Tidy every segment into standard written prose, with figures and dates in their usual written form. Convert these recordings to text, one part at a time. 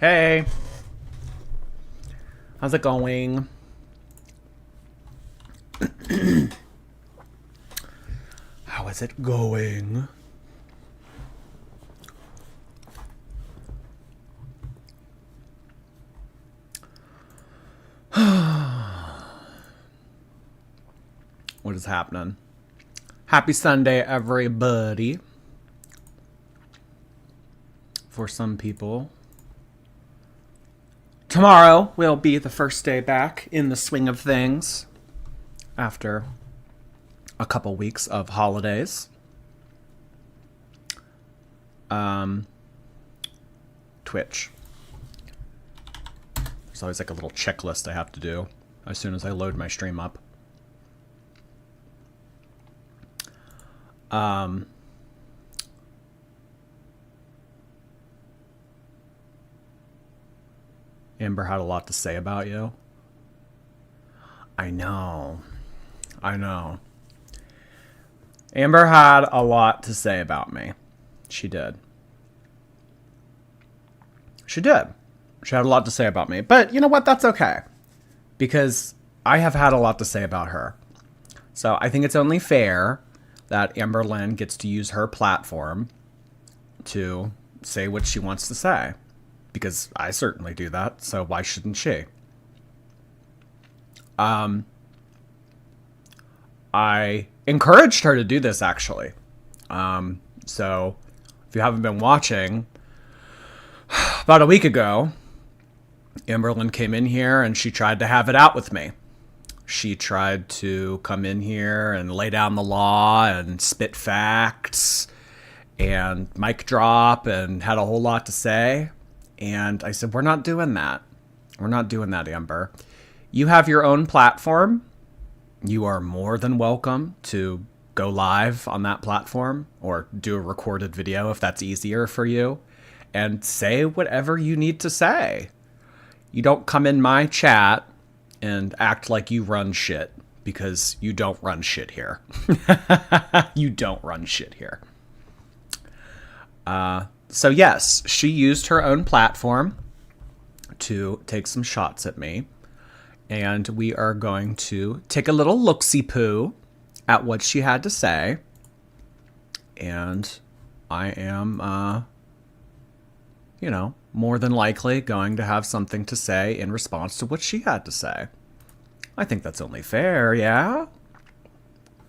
Hey, how's it going? How is it going? What is happening? Happy Sunday, everybody. For some people. Tomorrow will be the first day back in the swing of things after a couple weeks of holidays. Twitch. There's always like a little checklist I have to do as soon as I load my stream up. Amber had a lot to say about you. I know. Amber had a lot to say about me. She did. She had a lot to say about me. But you know what? That's okay. Because I have had a lot to say about her. So I think it's only fair that Amberlynn gets to use her platform to say what she wants to say. Because I certainly do that, so why shouldn't she? I encouraged her to do this, actually. So if you haven't been watching, about a week ago, Amberlynn came in here and she tried to have it out with me. She tried to come in here and lay down the law and spit facts and mic drop and had a whole lot to say. And I said, we're not doing that. We're not doing that, Amber. You have your own platform. You are more than welcome to go live on that platform or do a recorded video if that's easier for you and say whatever you need to say. You don't come in my chat and act like you run shit because you don't run shit here. You don't run shit here. So yes, she used her own platform to take some shots at me. And we are going to take a little look-see-poo at what she had to say. And I am, more than likely going to have something to say in response to what she had to say. I think that's only fair, yeah?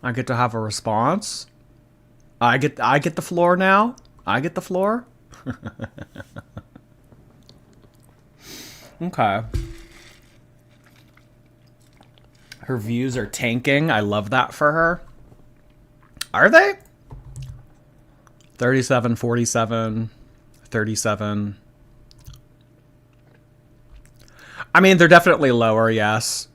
I get to have a response. I get the floor now. I get the floor. Okay. Her views are tanking. I love that for her. Are they? 37, 47, 37. I mean, they're definitely lower, yes.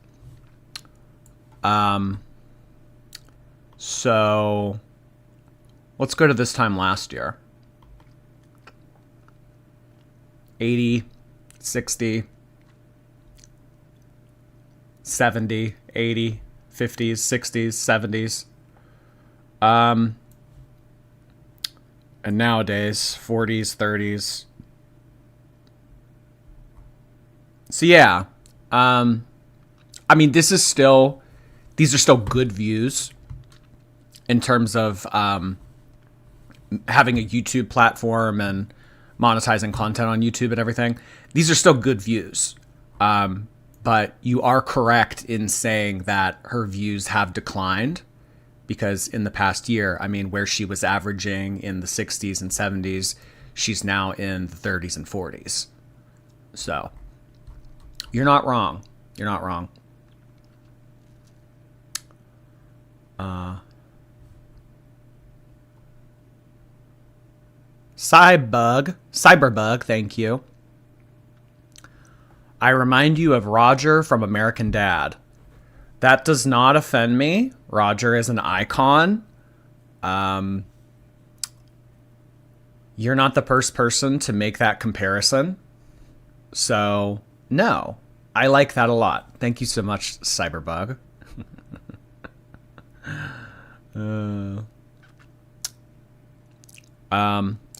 So let's go to this time last year. 80, 60, 70, 80, 50s, 60s, 70s. And nowadays, 40s, 30s. So yeah. I mean, these are still good views in terms of having a YouTube platform and monetizing content on YouTube and everything. These are still good views. But you are correct in saying that her views have declined because in the past year, I mean, where she was averaging in the 60s and 70s, she's now in the 30s and 40s. So you're not wrong. You're not wrong. Cyberbug, thank you. I remind you of Roger from American Dad. That does not offend me. Roger is an icon. You're not the first person to make that comparison. So, no. I like that a lot. Thank you so much, Cyberbug.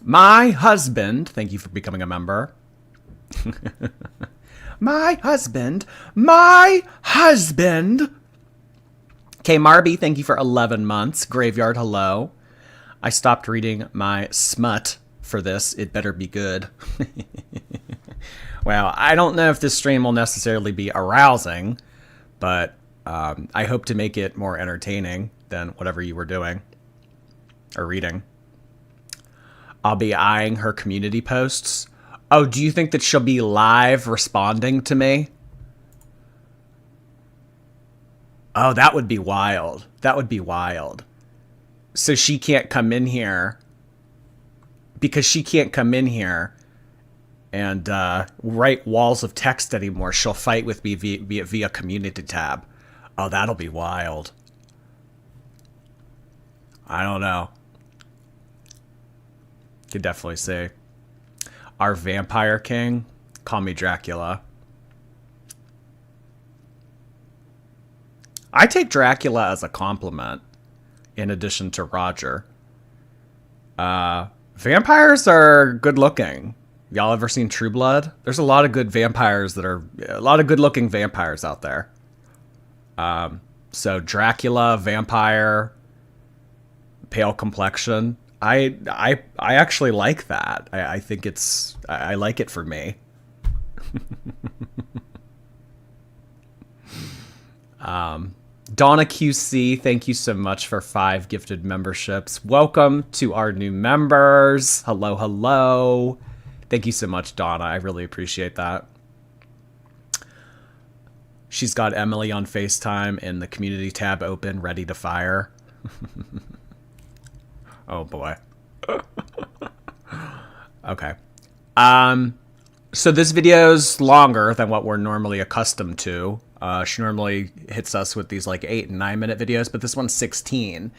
My husband, thank you for becoming a member. My husband. K Marby, thank you for 11 months. Graveyard, hello. I stopped reading my smut for this. It better be good. Well, I don't know if this stream will necessarily be arousing, but I hope to make it more entertaining than whatever you were doing or reading. I'll be eyeing her community posts. Oh, do you think that she'll be live responding to me? Oh, that would be wild. That would be wild. So she can't come in here because she can't come in here and write walls of text anymore. She'll fight with me via community tab. Oh, that'll be wild. I don't know. Could definitely see. Our vampire king, call me Dracula. I take Dracula as a compliment in addition to Roger. Vampires are good looking. Y'all ever seen True Blood? There's a lot of good vampires that are a lot of good looking vampires out there. So Dracula, vampire, pale complexion. I actually like that. I think it's I like it for me. Donna QC, thank you so much for 5 gifted memberships. Welcome to our new members. Hello, hello. Thank you so much, Donna. I really appreciate that. She's got Emily on FaceTime and the community tab open, ready to fire. Oh boy. Okay. So this video's longer than what we're normally accustomed to. She normally hits us with these like 8 and 9 minute videos, but this one's 16.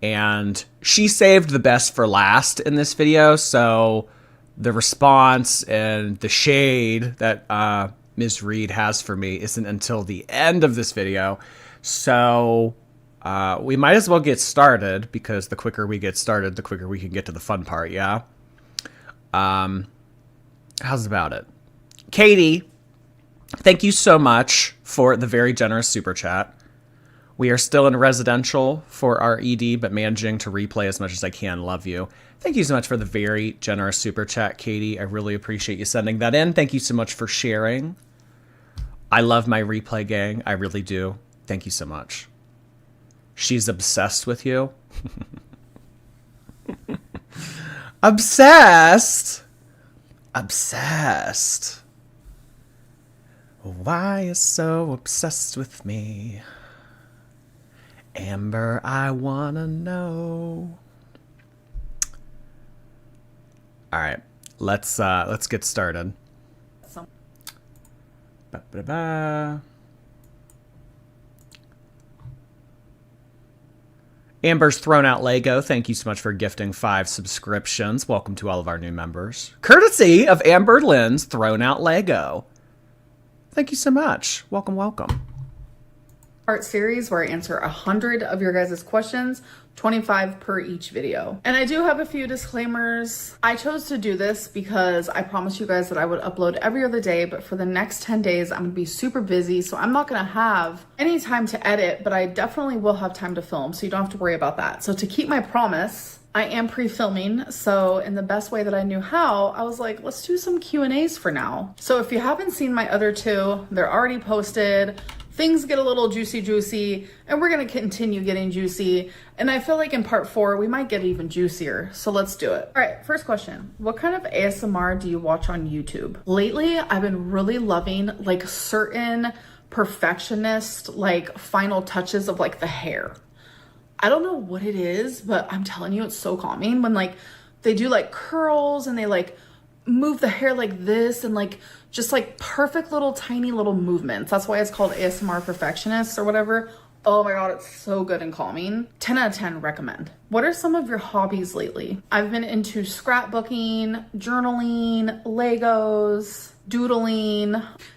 And she saved the best for last in this video, so the response and the shade that Ms. Reid has for me isn't until the end of this video. So we might as well get started, because the quicker we get started, the quicker we can get to the fun part, yeah? How's about it? Katie, thank you so much for the very generous super chat. We are still in residential for our ED, but managing to replay as much as I can. Love you. Thank you so much for the very generous super chat, Katie. I really appreciate you sending that in. Thank you so much for sharing. I love my replay gang. I really do. Thank you so much. She's obsessed with you. Obsessed? Obsessed. Why you so obsessed with me? Amber, I wanna know. All right, let's get started. Ba-ba-ba. Amber's thrown out Lego. Thank you so much for gifting 5 subscriptions. Welcome to all of our new members. Courtesy of Amberlynn's thrown out Lego. Thank you so much. Welcome, welcome. Part series where I answer 100 of your guys' questions, 25 per each video. And I do have a few disclaimers. I chose to do this because I promised you guys that I would upload every other day, but for the next 10 days, I'm gonna be super busy, so I'm not gonna have any time to edit, but I definitely will have time to film, so you don't have to worry about that. So to keep my promise, I am pre-filming, so in the best way that I knew how, I was like, let's do some Q&As for now. So if you haven't seen my other 2, they're already posted. Things get a little juicy, and we're gonna continue getting juicy. And I feel like in part 4, we might get even juicier. So let's do it. All right, first question. What kind of ASMR do you watch on YouTube? Lately, I've been really loving like certain perfectionist, like final touches of like the hair. I don't know what it is, but I'm telling you, it's so calming when like they do like curls and they like move the hair like this and like just like perfect little tiny little movements. That's why it's called ASMR perfectionist or whatever. Oh my god, it's so good and calming. 10 out of 10 recommend. What are some of your hobbies lately? I've been into scrapbooking, journaling, Legos, doodling.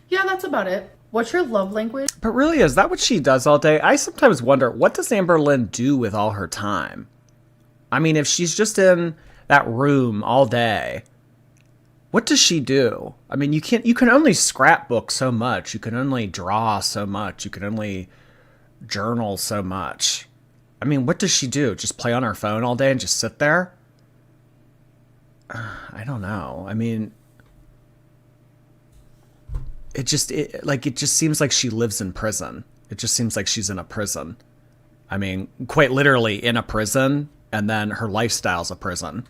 Yeah, that's about it. What's your love language? But really, is that what she does all day? I sometimes wonder, what does Amberlynn do with all her time? I mean, if she's just in that room all day. What does she do? I mean, you can only scrapbook so much. You can only draw so much. You can only journal so much. I mean, what does she do? Just play on her phone all day and just sit there? I don't know. I mean, it just seems like she lives in prison. It just seems like she's in a prison. I mean, quite literally in a prison, and then her lifestyle's a prison.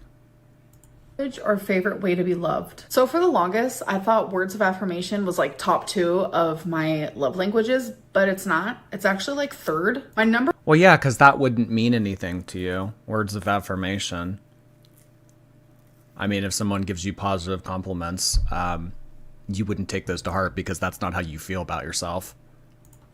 Or favorite way to be loved. So for the longest, I thought words of affirmation was like top 2 of my love languages, but it's not. It's actually like 3rd. My number. Well, yeah, because that wouldn't mean anything to you. Words of affirmation. I mean, if someone gives you positive compliments, you wouldn't take those to heart because that's not how you feel about yourself.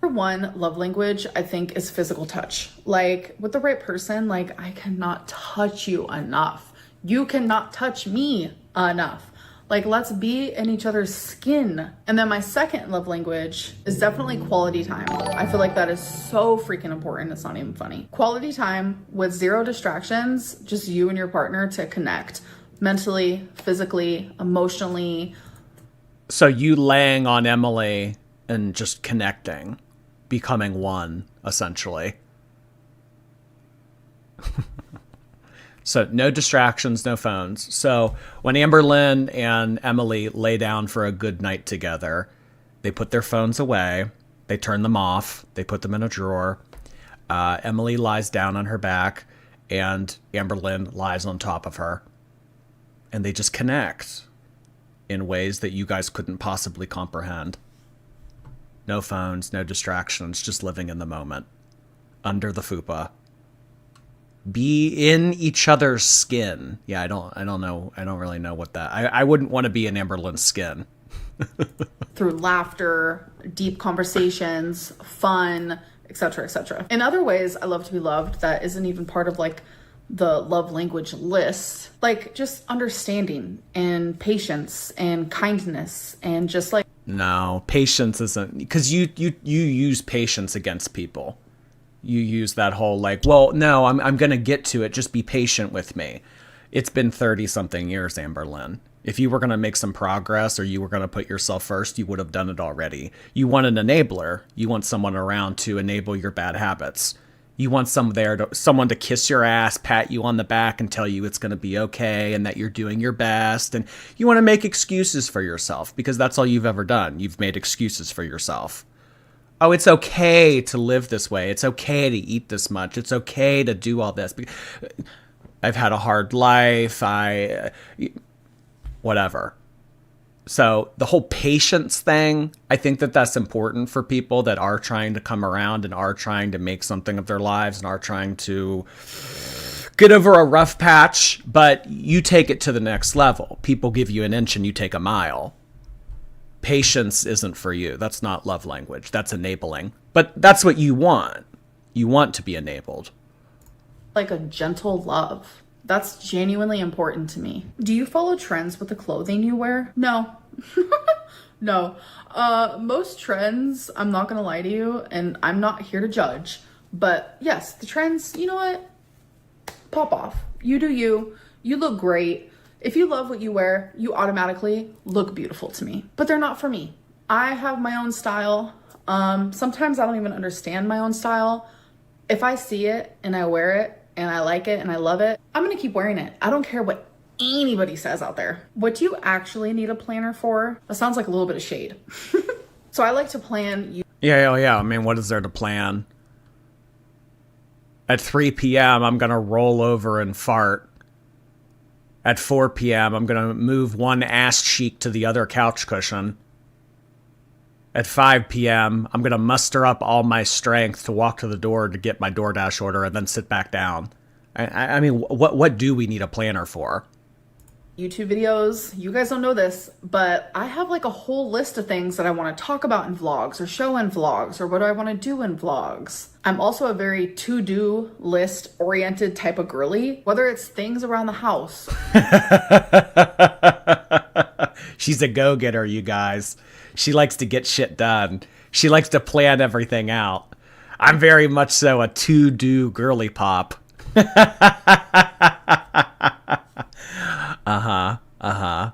Number 1 love language, I think, is physical touch. Like with the right person, like I cannot touch you enough. You cannot touch me enough. Like, let's be in each other's skin. And then my second love language is definitely quality time. I feel like that is so freaking important. It's not even funny. Quality time with 0 distractions, just you and your partner to connect mentally, physically, emotionally. So you laying on Emily and just connecting, becoming one, essentially. So no distractions, no phones. So when Amberlynn and Emily lay down for a good night together, they put their phones away, they turn them off, they put them in a drawer. Emily lies down on her back and Amberlynn lies on top of her. And they just connect in ways that you guys couldn't possibly comprehend. No phones, no distractions, just living in the moment. Under the fupa. Be in each other's skin. Yeah, I don't know. I don't really know what that. I wouldn't want to be in Amberlynn's skin. Through laughter, deep conversations, fun, etc., etc. In other ways, I love to be loved that isn't even part of like the love language list. Like just understanding and patience and kindness and just like. No, patience isn't, because you use patience against people. You use that whole like, well, no, I'm going to get to it. Just be patient with me. It's been 30 something years, Amberlynn. If you were going to make some progress or you were going to put yourself first, you would have done it already. You want an enabler. You want someone around to enable your bad habits. You want someone to kiss your ass, pat you on the back and tell you it's going to be okay and that you're doing your best. And you want to make excuses for yourself because that's all you've ever done. You've made excuses for yourself. Oh, it's okay to live this way. It's okay to eat this much. It's okay to do all this. I've had a hard life. Whatever. So the whole patience thing, I think that that's important for people that are trying to come around and are trying to make something of their lives and are trying to get over a rough patch, but you take it to the next level. People give you an inch and you take a mile. Patience isn't for you. That's not love language. That's enabling. But that's what you want. You want to be enabled. Like a gentle love. That's genuinely important to me. Do you follow trends with the clothing you wear? No. No. Most trends, I'm not gonna lie to you, and I'm not here to judge, but yes, the trends, you know what? Pop off. You do you. You look great. If you love what you wear, you automatically look beautiful to me, but they're not for me. I have my own style. Sometimes I don't even understand my own style. If I see it and I wear it and I like it and I love it, I'm gonna keep wearing it. I don't care what anybody says out there. What do you actually need a planner for? That sounds like a little bit of shade. So I like to plan. Yeah. I mean, what is there to plan? At 3 p.m., I'm gonna roll over and fart. At 4 p.m., I'm going to move one ass cheek to the other couch cushion. At 5 p.m., I'm going to muster up all my strength to walk to the door to get my DoorDash order and then sit back down. I mean, what do we need a planner for? YouTube videos. You guys don't know this, but I have like a whole list of things that I want to talk about in vlogs or show in vlogs or what do I want to do in vlogs. I'm also a very to-do list oriented type of girly, whether it's things around the house. She's a go-getter, you guys. She likes to get shit done. She likes to plan everything out. I'm very much so a to-do girly pop. Uh-huh. Uh-huh.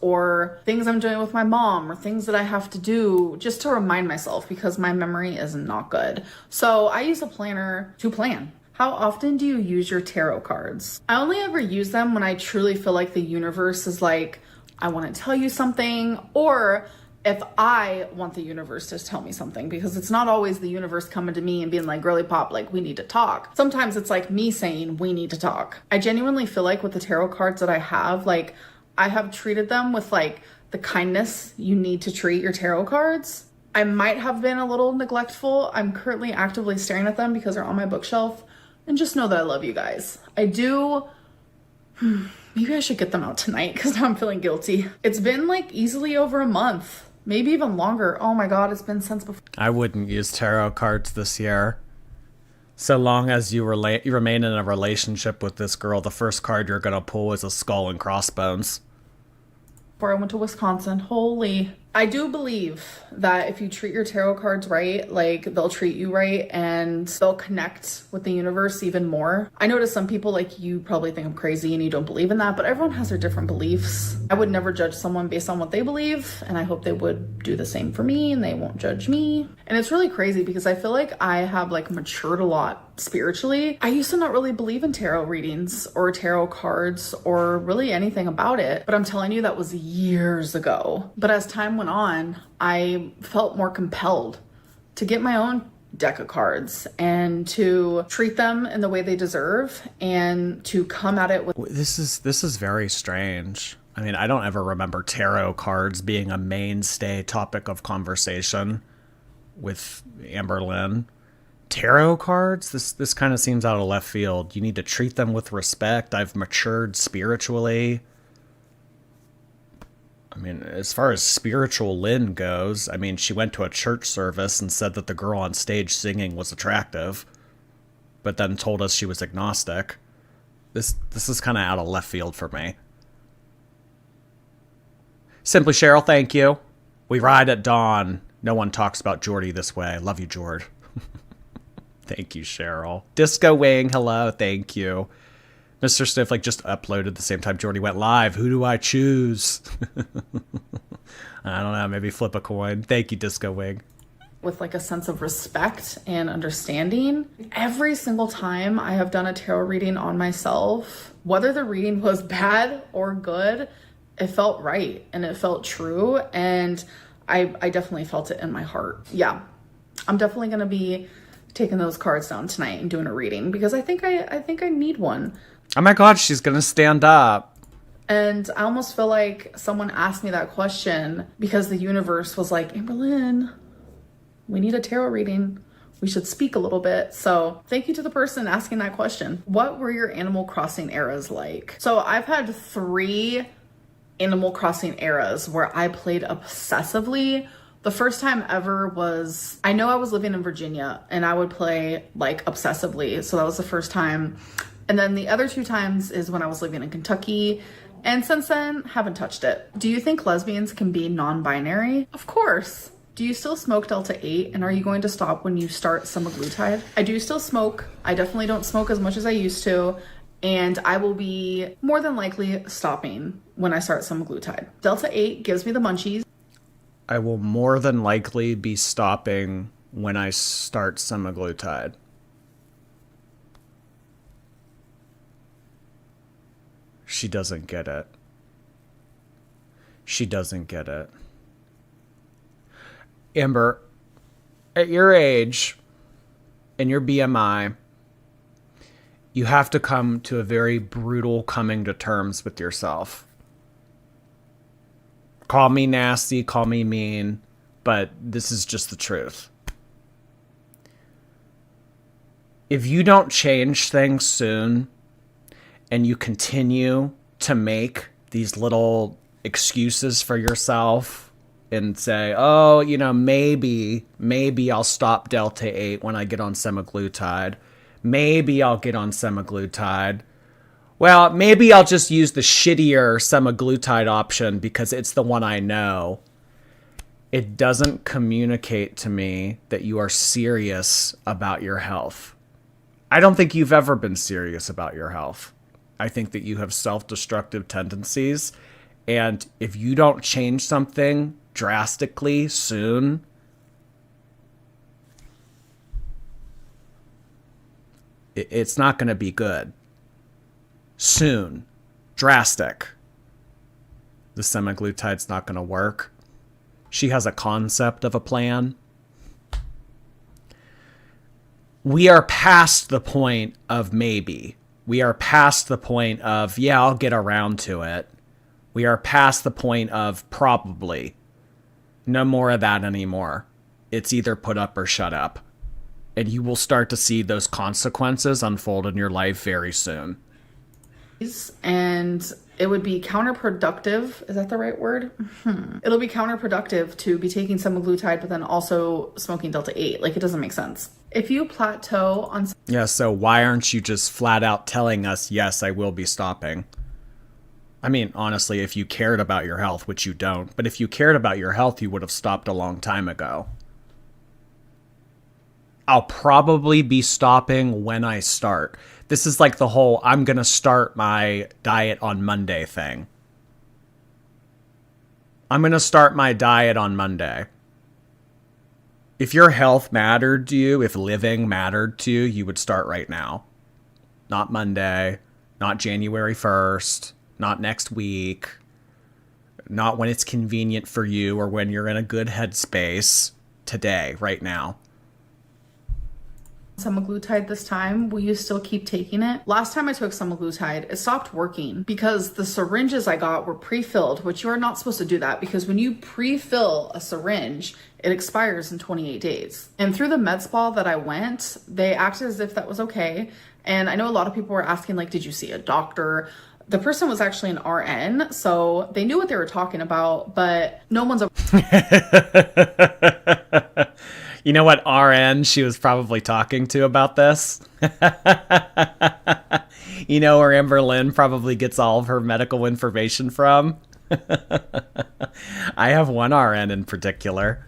Or things I'm doing with my mom, or things that I have to do just to remind myself, because my memory is not good. So I use a planner to plan. How often do you use your tarot cards? I only ever use them when I truly feel like the universe is like, I want to tell you something, or if I want the universe to tell me something, because it's not always the universe coming to me and being like, girly pop, like, we need to talk. Sometimes it's like me saying, we need to talk. I genuinely feel like with the tarot cards that I have, like, I have treated them with like the kindness you need to treat your tarot cards. I might have been a little neglectful. I'm currently actively staring at them because they're on my bookshelf. And just know that I love you guys. I do. Maybe I should get them out tonight because now I'm feeling guilty. It's been like easily over a month, maybe even longer. Oh my God, it's been since before. I wouldn't use tarot cards this year. So long as you remain in a relationship with this girl, the first card you're going to pull is a skull and crossbones. Before I went to Wisconsin, holy. I do believe that if you treat your tarot cards right, like they'll treat you right and they'll connect with the universe even more. I know to some people, like, you probably think I'm crazy and you don't believe in that, but everyone has their different beliefs. I would never judge someone based on what they believe, and I hope they would do the same for me and they won't judge me. And it's really crazy because I feel like I have like matured a lot spiritually. I used to not really believe in tarot readings or tarot cards or really anything about it, but I'm telling you, that was years ago. But as time went on, I felt more compelled to get my own deck of cards and to treat them in the way they deserve and to come at it with... This is very strange. I mean, I don't ever remember tarot cards being a mainstay topic of conversation with Amberlynn. Tarot cards? This kind of seems out of left field. You need to treat them with respect. I've matured spiritually. I mean, as far as spiritual Lynn goes, I mean, she went to a church service and said that the girl on stage singing was attractive, but then told us she was agnostic. This is kind of out of left field for me. Simply Cheryl, thank you. We ride at dawn. No one talks about Jordy this way. Love you, Jord. Thank you, Cheryl. Disco Wing, hello, thank you. Mr. Snowflake just uploaded at the same time Jordy went live. Who do I choose? I don't know, maybe flip a coin. Thank you, Disco Wing. With like a sense of respect and understanding. Every single time I have done a tarot reading on myself, whether the reading was bad or good, it felt right and it felt true. And I definitely felt it in my heart. Yeah, I'm definitely going to be taking those cards down tonight and doing a reading because I think I need one. Oh my God, she's going to stand up. And I almost feel like someone asked me that question because the universe was like, Amberlynn, we need a tarot reading. We should speak a little bit. So thank you to the person asking that question. What were your Animal Crossing eras like? So I've had 3 Animal Crossing eras where I played obsessively. The first time ever was, I know I was living in Virginia and I would play like obsessively. So that was the first time. And then the other 2 times is when I was living in Kentucky. And since then, haven't touched it. Do you think lesbians can be non-binary? Of course. Do you still smoke Delta 8? And are you going to stop when you start semaglutide? I do still smoke. I definitely don't smoke as much as I used to. And I will be more than likely stopping when I start semaglutide. Delta 8 gives me the munchies. I will more than likely be stopping when I start semaglutide. She doesn't get it. She doesn't get it. Amber, at your age, in your BMI, you have to come to a very brutal coming to terms with yourself. Call me nasty, call me mean, but this is just the truth. If you don't change things soon, and you continue to make these little excuses for yourself and say, oh, you know, maybe I'll stop Delta 8 when I get on semaglutide. Maybe I'll get on semaglutide. Well, maybe I'll just use the shittier semaglutide option because it's the one I know. It doesn't communicate to me that you are serious about your health. I don't think you've ever been serious about your health. I think that you have self-destructive tendencies. And if you don't change something drastically soon, it's not going to be good. Soon. Drastic. The semaglutide's not going to work. She has a concept of a plan. We are past the point of maybe. We are past the point of, yeah, I'll get around to it. We are past the point of probably. No more of that anymore. It's either put up or shut up. And you will start to see those consequences unfold in your life very soon. And it would be counterproductive. Is that the right word? It'll be counterproductive to be taking semaglutide, but then also smoking Delta 8. Like, it doesn't make sense. If you plateau on... Yeah, so why aren't you just flat out telling us, yes, I will be stopping? I mean, honestly, if you cared about your health, which you don't, but if you cared about your health, you would have stopped a long time ago. I'll probably be stopping when I start. This is like the whole, I'm going to start my diet on Monday thing. I'm going to start my diet on Monday. If your health mattered to you, if living mattered to you, you would start right now. Not Monday, not January 1st, not next week, not when it's convenient for you or when you're in a good headspace. Today, right now. Semaglutide this time, will you still keep taking it? Last time I took semaglutide, it stopped working because the syringes I got were pre-filled, which you are not supposed to do that because when you pre-fill a syringe, it expires in 28 days. And through the med spa that I went, they acted as if that was okay. And I know a lot of people were asking, like, did you see a doctor? The person was actually an RN, so they knew what they were talking about, but no one's... You know what RN she was probably talking to about this? You know where Amberlynn probably gets all of her medical information from? I have one RN in particular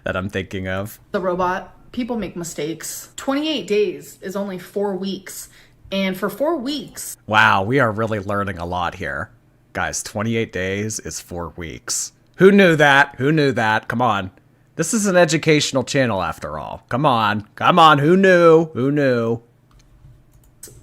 that I'm thinking of. The robot, people make mistakes. 28 days is only 4 weeks. And for 4 weeks... Wow, we are really learning a lot here. Guys, 28 days is 4 weeks. Who knew that? Who knew that? Come on. This is an educational channel after all. Come on. Come on. Who knew? Who knew?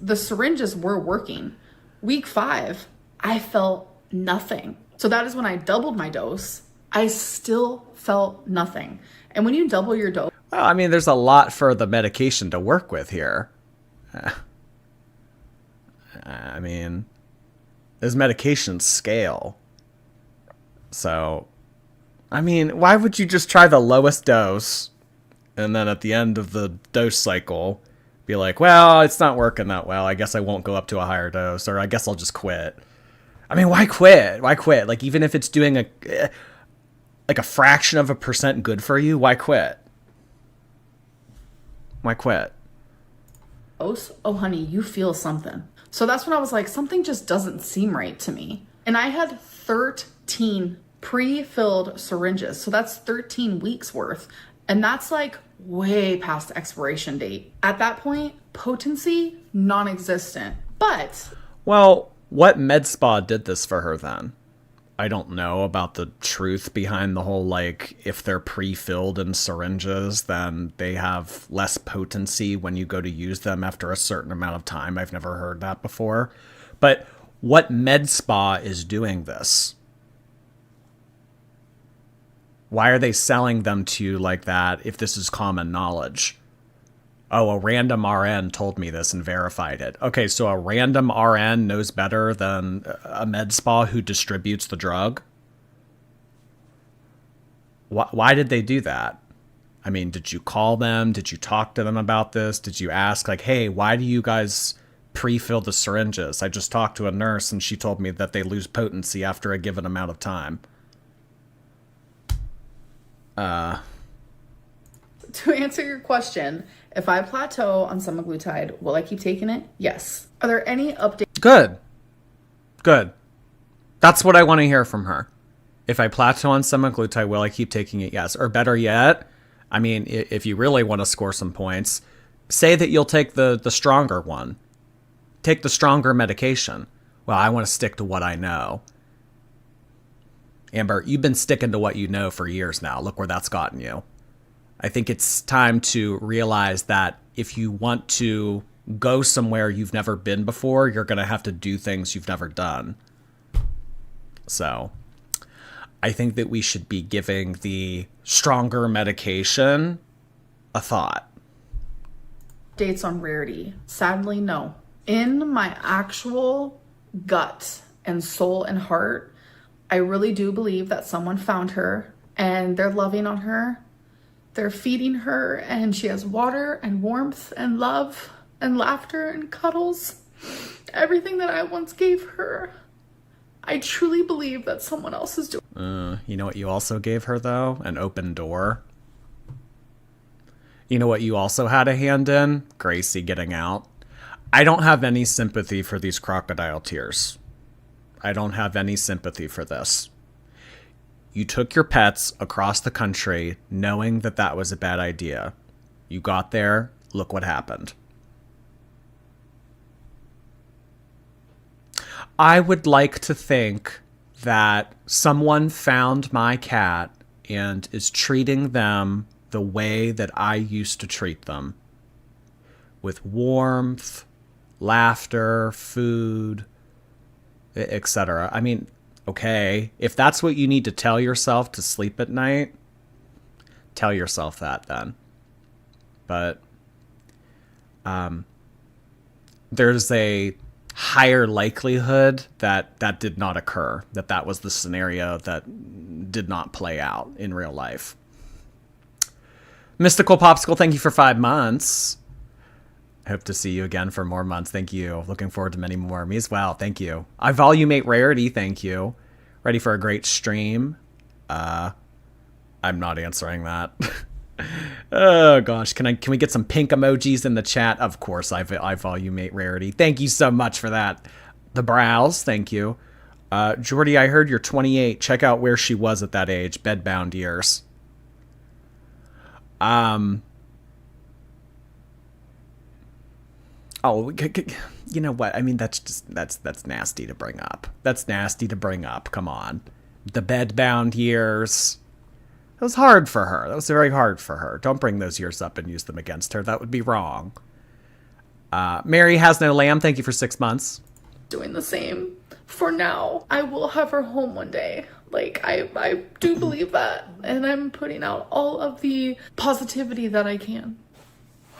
The syringes were working. Week 5, I felt nothing. So that is when I doubled my dose. I still felt nothing. And when you double your dose... Well, I mean, there's a lot for the medication to work with here. I mean, those medications scale. So... I mean, why would you just try the lowest dose and then at the end of the dose cycle be like, well, it's not working that well. I guess I won't go up to a higher dose, or I guess I'll just quit. I mean, why quit? Why quit? Like, even if it's doing a fraction of a percent good for you, why quit? Why quit? Oh, honey, you feel something. So that's when I was like, something just doesn't seem right to me. And I had 13 pre-filled syringes. So that's 13 weeks worth. And that's like way past the expiration date. At that point, potency, non-existent. But... Well, what med spa did this for her then? I don't know about the truth behind the whole, like, if they're pre-filled in syringes, then they have less potency when you go to use them after a certain amount of time. I've never heard that before. But what med spa is doing this? Why are they selling them to you like that if this is common knowledge? Oh, a random RN told me this and verified it. Okay, so a random RN knows better than a med spa who distributes the drug? Why did they do that? I mean, did you call them? Did you talk to them about this? Did you ask, like, hey, why do you guys pre-fill the syringes? I just talked to a nurse and she told me that they lose potency after a given amount of time. To answer your question, if I plateau on semaglutide, will I keep taking it? Yes. Are there any updates? Good. Good. That's what I want to hear from her. If I plateau on semaglutide, will I keep taking it? Yes. Or better yet, I mean, if you really want to score some points, say that you'll take the stronger one. Take the stronger medication. Well, I want to stick to what I know. Amber, you've been sticking to what you know for years now. Look where that's gotten you. I think it's time to realize that if you want to go somewhere you've never been before, you're going to have to do things you've never done. So I think that we should be giving the stronger medication a thought. Dates on Rarity. Sadly, no. In my actual gut and soul and heart, I really do believe that someone found her and they're loving on her. They're feeding her and she has water and warmth and love and laughter and cuddles. Everything that I once gave her. I truly believe that someone else is doing. You know what you also gave her, though? An open door. You know what you also had a hand in? Gracie getting out. I don't have any sympathy for these crocodile tears. I don't have any sympathy for this. You took your pets across the country knowing that that was a bad idea. You got there, look what happened. I would like to think that someone found my cat and is treating them the way that I used to treat them. With warmth, laughter, food, etc. I mean, okay, if that's what you need to tell yourself to sleep at night, tell yourself that then. But there's a higher likelihood that that did not occur, that was the scenario that did not play out in real life. Mystical Popsicle, thank you for 5 months. I hope to see you again for more months. Thank you. Looking forward to many more. Me as well. Thank you. I volumate Rarity. Thank you. Ready for a great stream? I'm not answering that. Oh gosh, can we get some pink emojis in the chat? Of course, I volumate Rarity. Thank you so much for that. The brows, thank you. Jordy, I heard you're 28. Check out where she was at that age. Bedbound years. Oh, you know what? I mean, that's nasty to bring up. That's nasty to bring up. Come on. The bedbound years. That was hard for her. That was very hard for her. Don't bring those years up and use them against her. That would be wrong. Mary has no lamb. Thank you for 6 months. Doing the same for now. I will have her home one day. Like, I do believe that. And I'm putting out all of the positivity that I can.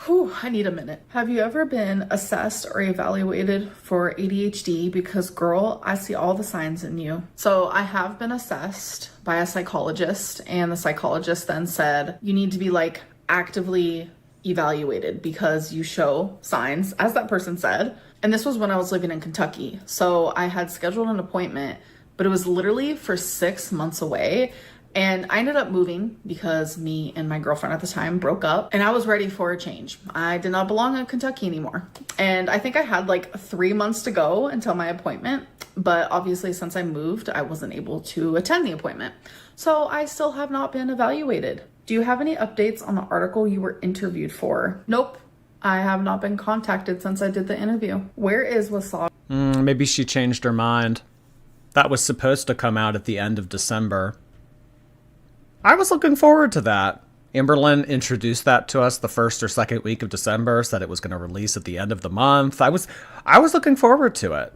Whew, I need a minute. Have you ever been assessed or evaluated for ADHD? Because girl, I see all the signs in you. So I have been assessed by a psychologist, and the psychologist then said, you need to be like actively evaluated because you show signs, as that person said. And this was when I was living in Kentucky. So I had scheduled an appointment, but it was literally for 6 months away. And I ended up moving because me and my girlfriend at the time broke up and I was ready for a change. I did not belong in Kentucky anymore. And I think I had like 3 months to go until my appointment. But obviously since I moved, I wasn't able to attend the appointment. So I still have not been evaluated. Do you have any updates on the article you were interviewed for? Nope. I have not been contacted since I did the interview. Where is Wasabi? Maybe she changed her mind. That was supposed to come out at the end of December. I was looking forward to that. Amberlynn introduced that to us the first or second week of December, said it was going to release at the end of the month. I was looking forward to it.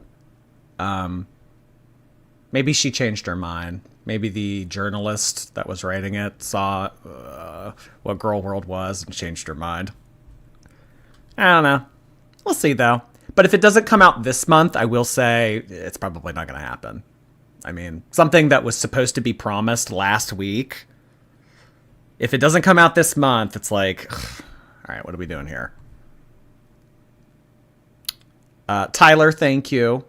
Maybe she changed her mind. Maybe the journalist that was writing it saw what Girl World was and changed her mind. I don't know. We'll see, though. But if it doesn't come out this month, I will say it's probably not going to happen. I mean, something that was supposed to be promised last week, if it doesn't come out this month, it's like, ugh, all right, what are we doing here? Tyler, thank you.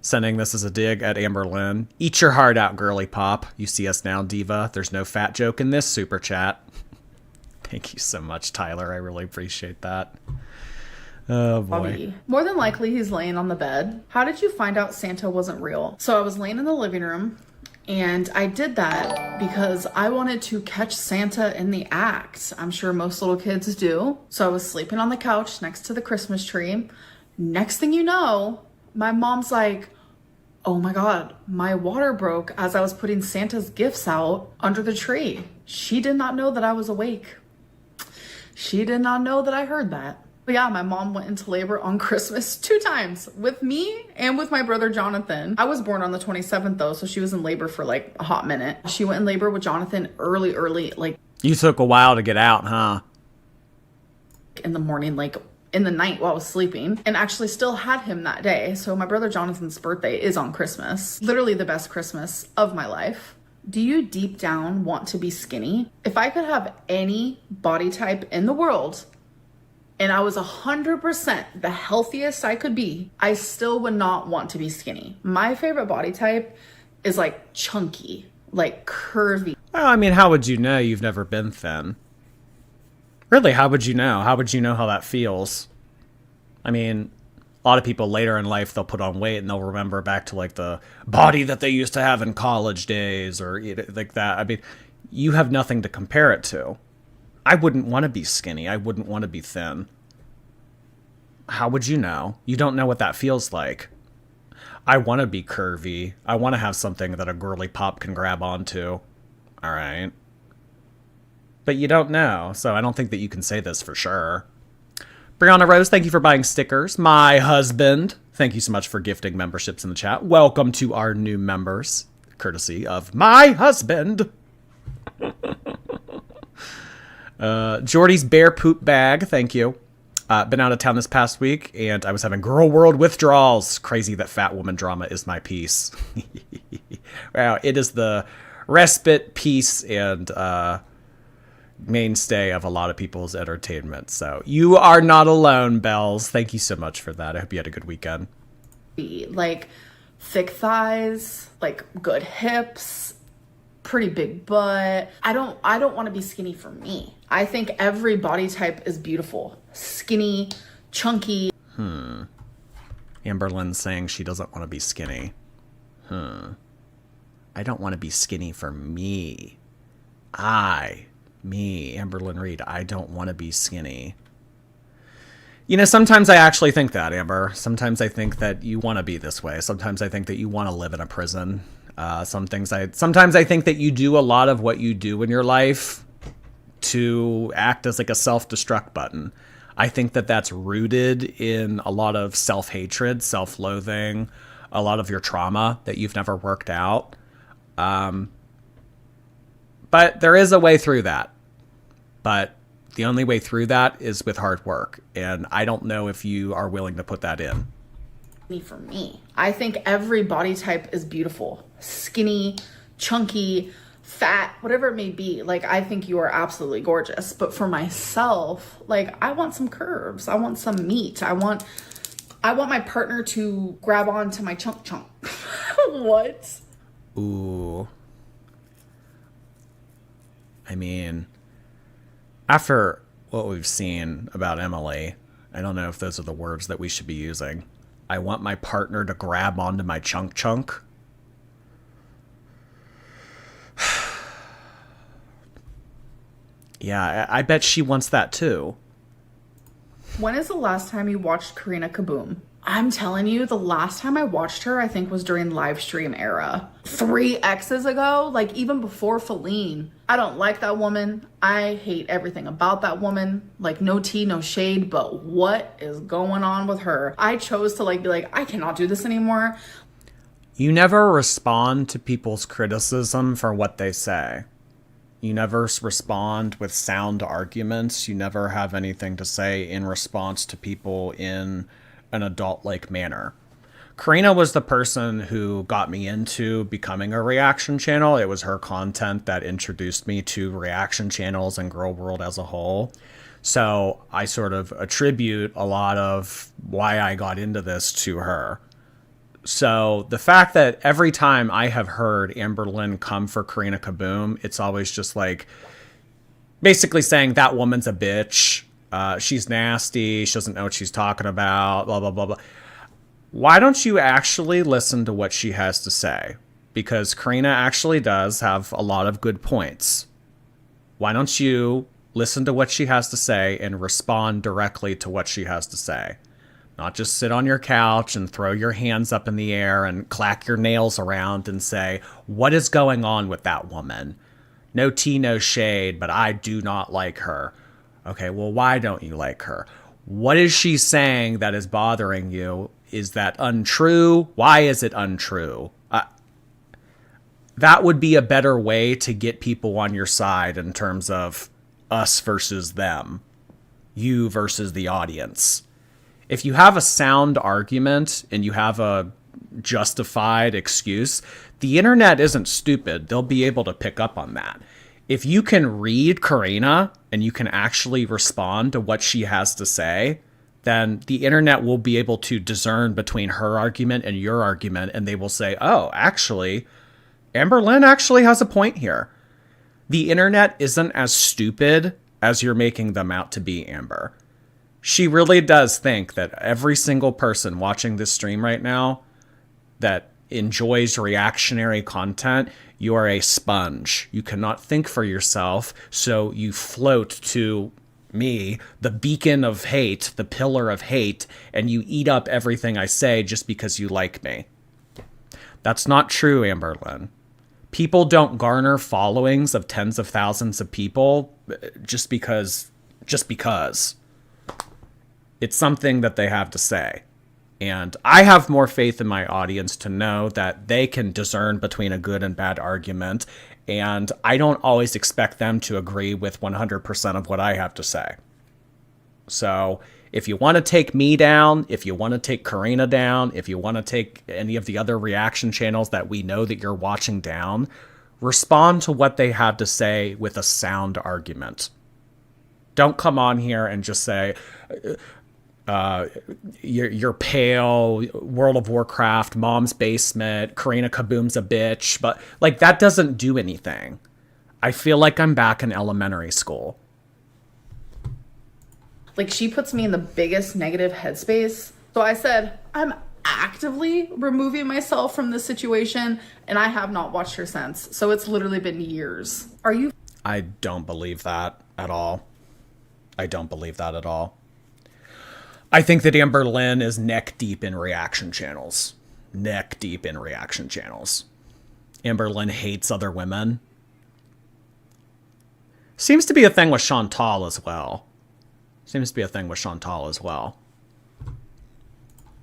Sending this as a dig at Amberlynn. Eat your heart out, girly pop. You see us now, diva. There's no fat joke in this super chat. Thank you so much, Tyler. I really appreciate that. Oh, boy. More than likely, he's laying on the bed. How did you find out Santa wasn't real? So I was laying in the living room, and I did that because I wanted to catch Santa in the act. I'm sure most little kids do. So I was sleeping on the couch next to the Christmas tree. Next thing you know, my mom's like, oh my God, my water broke as I was putting Santa's gifts out under the tree. She did not know that I was awake. She did not know that I heard that. But yeah, my mom went into labor on Christmas 2 times with me and with my brother Jonathan. I was born on the 27th though, so she was in labor for like a hot minute. She went in labor with Jonathan early, like You took a while to get out, huh? in the morning, like in the night while I was sleeping, and actually still had him that day. So my brother Jonathan's birthday is on Christmas. Literally the best Christmas of my life. Do you deep down want to be skinny? If I could have any body type in the world and I was 100% the healthiest I could be, I still would not want to be skinny. My favorite body type is like chunky, like curvy. Well, I mean, how would you know? You've never been thin. Really, how would you know? How would you know how that feels? I mean, a lot of people later in life, they'll put on weight and they'll remember back to like the body that they used to have in college days or like that. I mean, you have nothing to compare it to. I wouldn't want to be skinny. I wouldn't want to be thin. How would you know? You don't know what that feels like. I want to be curvy. I want to have something that a girly pop can grab onto. All right. But you don't know, so I don't think that you can say this for sure. Brianna Rose, thank you for buying stickers. My husband, thank you so much for gifting memberships in the chat. Welcome to our new members, courtesy of my husband. Jordy's bear poop bag, thank you. Been out of town this past week, and I was having girl world withdrawals. Crazy that fat woman drama is my piece. Wow, it is the respite, peace, and mainstay of a lot of people's entertainment. So you are not alone, Bells. Thank you so much for that. I hope you had a good weekend. Like thick thighs, like good hips, pretty big butt. I don't want to be skinny for me. I think every body type is beautiful. Skinny, chunky. Amberlynn saying she doesn't want to be skinny. I don't want to be skinny for me. Me, Amberlynn Reid, I don't want to be skinny. You know, sometimes I actually think that, Amber. Sometimes I think that you want to be this way. Sometimes I think that you want to live in a prison. Sometimes I think that you do a lot of what you do in your life to act as like a self-destruct button. I think that that's rooted in a lot of self-hatred, self-loathing, a lot of your trauma that you've never worked out. But there is a way through that. But the only way through that is with hard work. And I don't know if you are willing to put that in. For me, I think every body type is beautiful. Skinny, chunky, fat, whatever it may be. Like, I think you are absolutely gorgeous. But for myself, like, I want some curves. I want some meat. I want my partner to grab onto my chunk. What? Ooh. I mean, after what we've seen about Emily, I don't know if those are the words that we should be using. I want my partner to grab onto my chunk. Yeah, I bet she wants that too. When is the last time you watched Karina Kaboom? I'm telling you, the last time I watched her, I think was during live stream era. 3 X's ago, like even before Feline. I don't like that woman. I hate everything about that woman. Like, no tea, no shade, but what is going on with her? I chose to be like, I cannot do this anymore. You never respond to people's criticism for what they say. You never respond with sound arguments. You never have anything to say in response to people in an adult-like manner. Karina was the person who got me into becoming a reaction channel. It was her content that introduced me to reaction channels and girl world as a whole. So I sort of attribute a lot of why I got into this to her. So the fact that every time I have heard Amberlynn come for Karina Kaboom, it's always just like basically saying that woman's a bitch. She's nasty. She doesn't know what she's talking about, blah, blah, blah, blah. Why don't you actually listen to what she has to say? Because Karina actually does have a lot of good points. Why don't you listen to what she has to say and respond directly to what she has to say? Not just sit on your couch and throw your hands up in the air and clack your nails around and say, what is going on with that woman? No tea, no shade, but I do not like her. Okay, well, why don't you like her? What is she saying that is bothering you? Is that untrue? Why is it untrue? That would be a better way to get people on your side in terms of us versus them, you versus the audience. If you have a sound argument and you have a justified excuse, the internet isn't stupid. They'll be able to pick up on that. If you can read Karina and you can actually respond to what she has to say, then the internet will be able to discern between her argument and your argument, and they will say, oh, actually, Amberlynn actually has a point here. The internet isn't as stupid as you're making them out to be, Amber. She really does think that every single person watching this stream right now that enjoys reactionary content, you are a sponge. You cannot think for yourself, so you float to me, the beacon of hate, the pillar of hate, and you eat up everything I say just because you like me. That's not true, Amberlynn. People don't garner followings of tens of thousands of people just because. It's something that they have to say. And I have more faith in my audience to know that they can discern between a good and bad argument. And I don't always expect them to agree with 100% of what I have to say. So if you want to take me down, if you want to take Karina down, if you want to take any of the other reaction channels that we know that you're watching down, respond to what they have to say with a sound argument. Don't come on here and just say, you're pale, World of Warcraft, Mom's Basement, Karina Kaboom's a bitch. But like, that doesn't do anything. I feel like I'm back in elementary school. Like, she puts me in the biggest negative headspace. So I said, I'm actively removing myself from this situation, and I have not watched her since. So it's literally been years. Are you? I don't believe that at all. I don't believe that at all. I think that Amberlynn is neck deep in reaction channels. Neck deep in reaction channels. Amberlynn hates other women. Seems to be a thing with Chantal as well.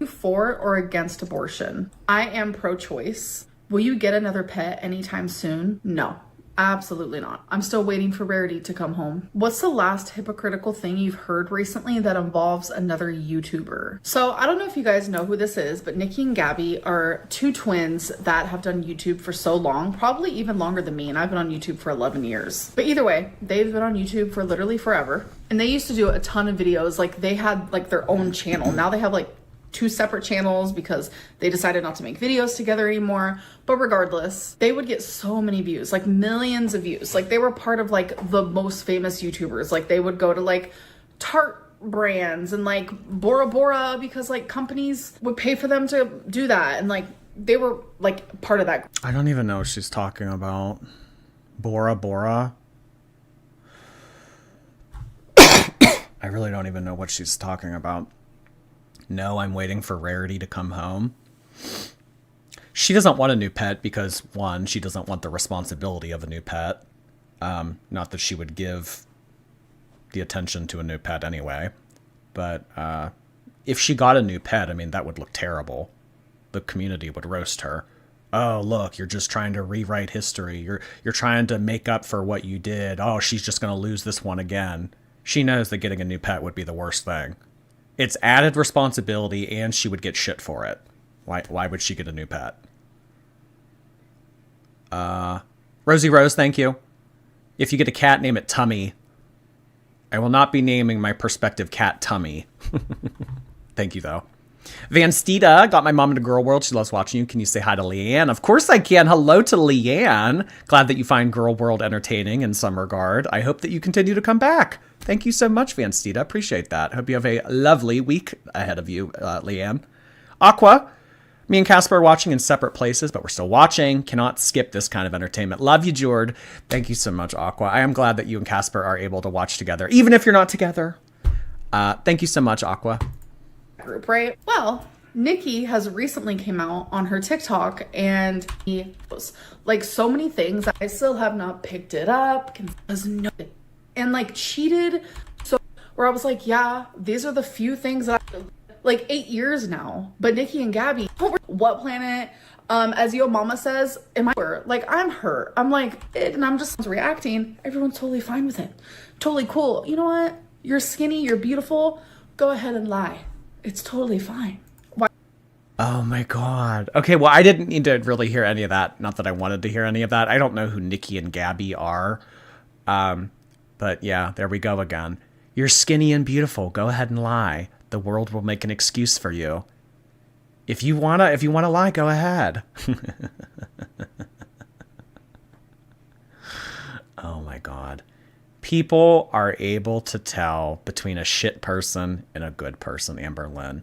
For or against abortion? I am pro-choice. Will you get another pet anytime soon? No, absolutely not. I'm still waiting for Rarity to come home. What's the last hypocritical thing you've heard recently that involves another YouTuber? So I don't know if you guys know who this is, but Nikki and Gabby are two twins that have done YouTube for so long, probably even longer than me, and I've been on YouTube for 11 years. But either way, they've been on YouTube for literally forever. And they used to do a ton of videos. Like, they had like their own channel. Now they have like 2 separate channels because they decided not to make videos together anymore. But regardless, they would get so many views, like millions of views. Like, they were part of like the most famous YouTubers. Like, they would go to like Tarte brands and like Bora Bora because like companies would pay for them to do that. And like, they were like part of that. I don't even know what she's talking about. Bora Bora? I really don't even know what she's talking about. No, I'm waiting for Rarity to come home. She doesn't want a new pet because, one, she doesn't want the responsibility of a new pet. Not that she would give the attention to a new pet anyway. But if she got a new pet, I mean, that would look terrible. The community would roast her. Oh, look, you're just trying to rewrite history. You're trying to make up for what you did. Oh, she's just going to lose this one again. She knows that getting a new pet would be the worst thing. It's added responsibility, and she would get shit for it. Why would she get a new pet? Rosie Rose, thank you. If you get a cat, name it Tummy. I will not be naming my prospective cat Tummy. Thank you, though. Van Stita got my mom into Girl World. She loves watching you. Can you say hi to Leanne? Of course I can. Hello to Leanne. Glad that you find Girl World entertaining in some regard. I hope that you continue to come back. Thank you so much, Van Stita. Appreciate that. Hope you have a lovely week ahead of you, Leanne. Aqua. Me and Casper are watching in separate places, but we're still watching. Cannot skip this kind of entertainment. Love you, Jord. Thank you so much, Aqua. I am glad that you and Casper are able to watch together, even if you're not together. Thank you so much, Aqua. group, right? Well, Nikki has recently came out on her TikTok and he goes, like, so many things. I still have not picked it up and like cheated. So where I was like, yeah, these are the few things that like 8 years now. But Nikki and Gabby, what planet? As Yo Mama says, am I like, I'm hurt. I'm like, and I'm just reacting. Everyone's totally fine with it. Totally cool. You know what? You're skinny, you're beautiful. Go ahead and lie. It's totally fine. Why? Oh my God. Okay, well, I didn't need to really hear any of that. Not that I wanted to hear any of that. I don't know who Nikki and Gabby are. But yeah, there we go again. You're skinny and beautiful. Go ahead and lie. The world will make an excuse for you. If you wanna lie, go ahead. Oh my God. People are able to tell between a shit person and a good person, Amberlynn.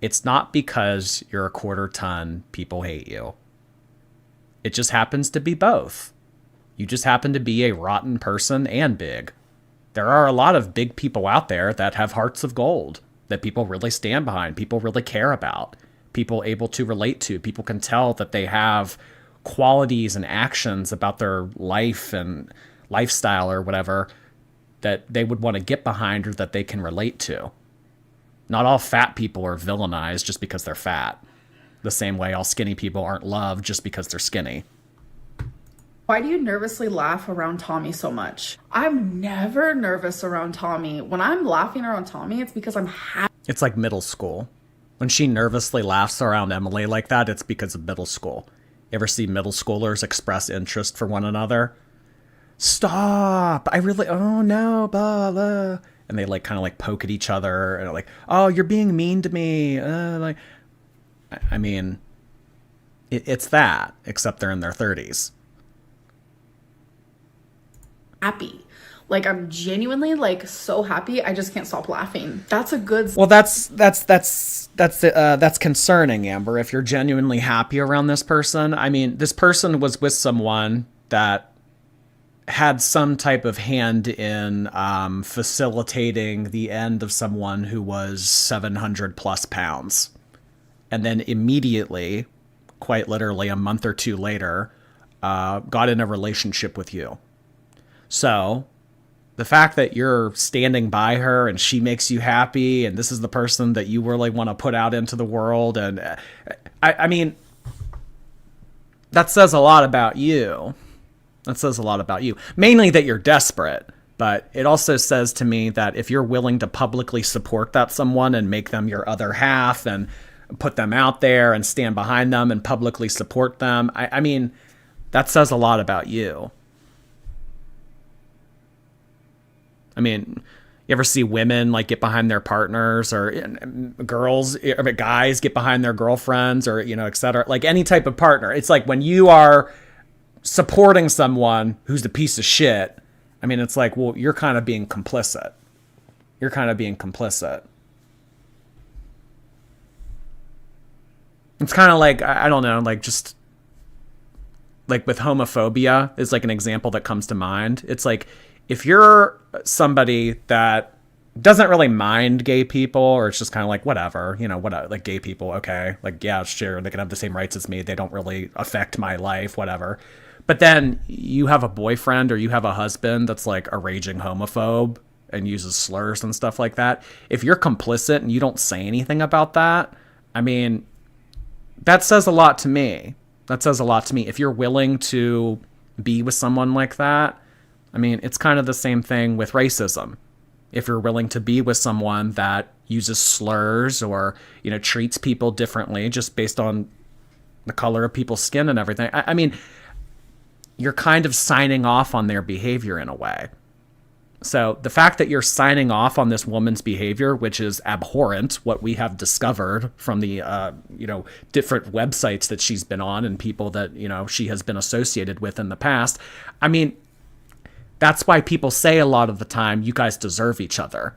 It's not because you're a quarter ton, people hate you. It just happens to be both. You just happen to be a rotten person and big. There are a lot of big people out there that have hearts of gold, that people really stand behind, people really care about, people able to relate to. People can tell that they have qualities and actions about their life and lifestyle or whatever that they would want to get behind or that they can relate to. Not all fat people are villainized just because they're fat. The same way all skinny people aren't loved just because they're skinny. Why do you nervously laugh around Tommy so much? I'm never nervous around Tommy. When I'm laughing around Tommy, it's because I'm happy. It's like middle school. When she nervously laughs around Emily like that, it's because of middle school. You ever see middle schoolers express interest for one another? Stop! Oh no, blah, blah. And they like kind of like poke at each other and like, oh, you're being mean to me. I mean, it's that, except they're in their 30s. Happy. Like, I'm genuinely like so happy. I just can't stop laughing. That's a good. Well, that's concerning, Amber. If you're genuinely happy around this person, I mean, this person was with someone that had some type of hand in facilitating the end of someone who was 700 plus pounds. And then immediately, quite literally a month or two later, got in a relationship with you. So the fact that you're standing by her and she makes you happy and this is the person that you really want to put out into the world. And I mean, that says a lot about you. That says a lot about you. Mainly that you're desperate, but it also says to me that if you're willing to publicly support that someone and make them your other half and put them out there and stand behind them and publicly support them, I mean, that says a lot about you. I mean, you ever see women like get behind their partners or guys get behind their girlfriends or, et cetera, like any type of partner. It's like when you are supporting someone who's a piece of shit, I mean, it's like, well, you're kind of being complicit. You're kind of being complicit. It's kind of like, I don't know, like just like with homophobia is like an example that comes to mind. It's like, if you're somebody that doesn't really mind gay people, or it's just kind of like, whatever, whatever, like gay people, okay, like, yeah, sure, they can have the same rights as me. They don't really affect my life, whatever. But then you have a boyfriend or you have a husband that's like a raging homophobe and uses slurs and stuff like that. If you're complicit and you don't say anything about that, I mean, that says a lot to me. That says a lot to me. If you're willing to be with someone like that, I mean, it's kind of the same thing with racism. If you're willing to be with someone that uses slurs or, treats people differently just based on the color of people's skin and everything, I mean, you're kind of signing off on their behavior in a way. So the fact that you're signing off on this woman's behavior, which is abhorrent, what we have discovered from the, different websites that she's been on and people that, she has been associated with in the past, I mean, that's why people say a lot of the time, you guys deserve each other.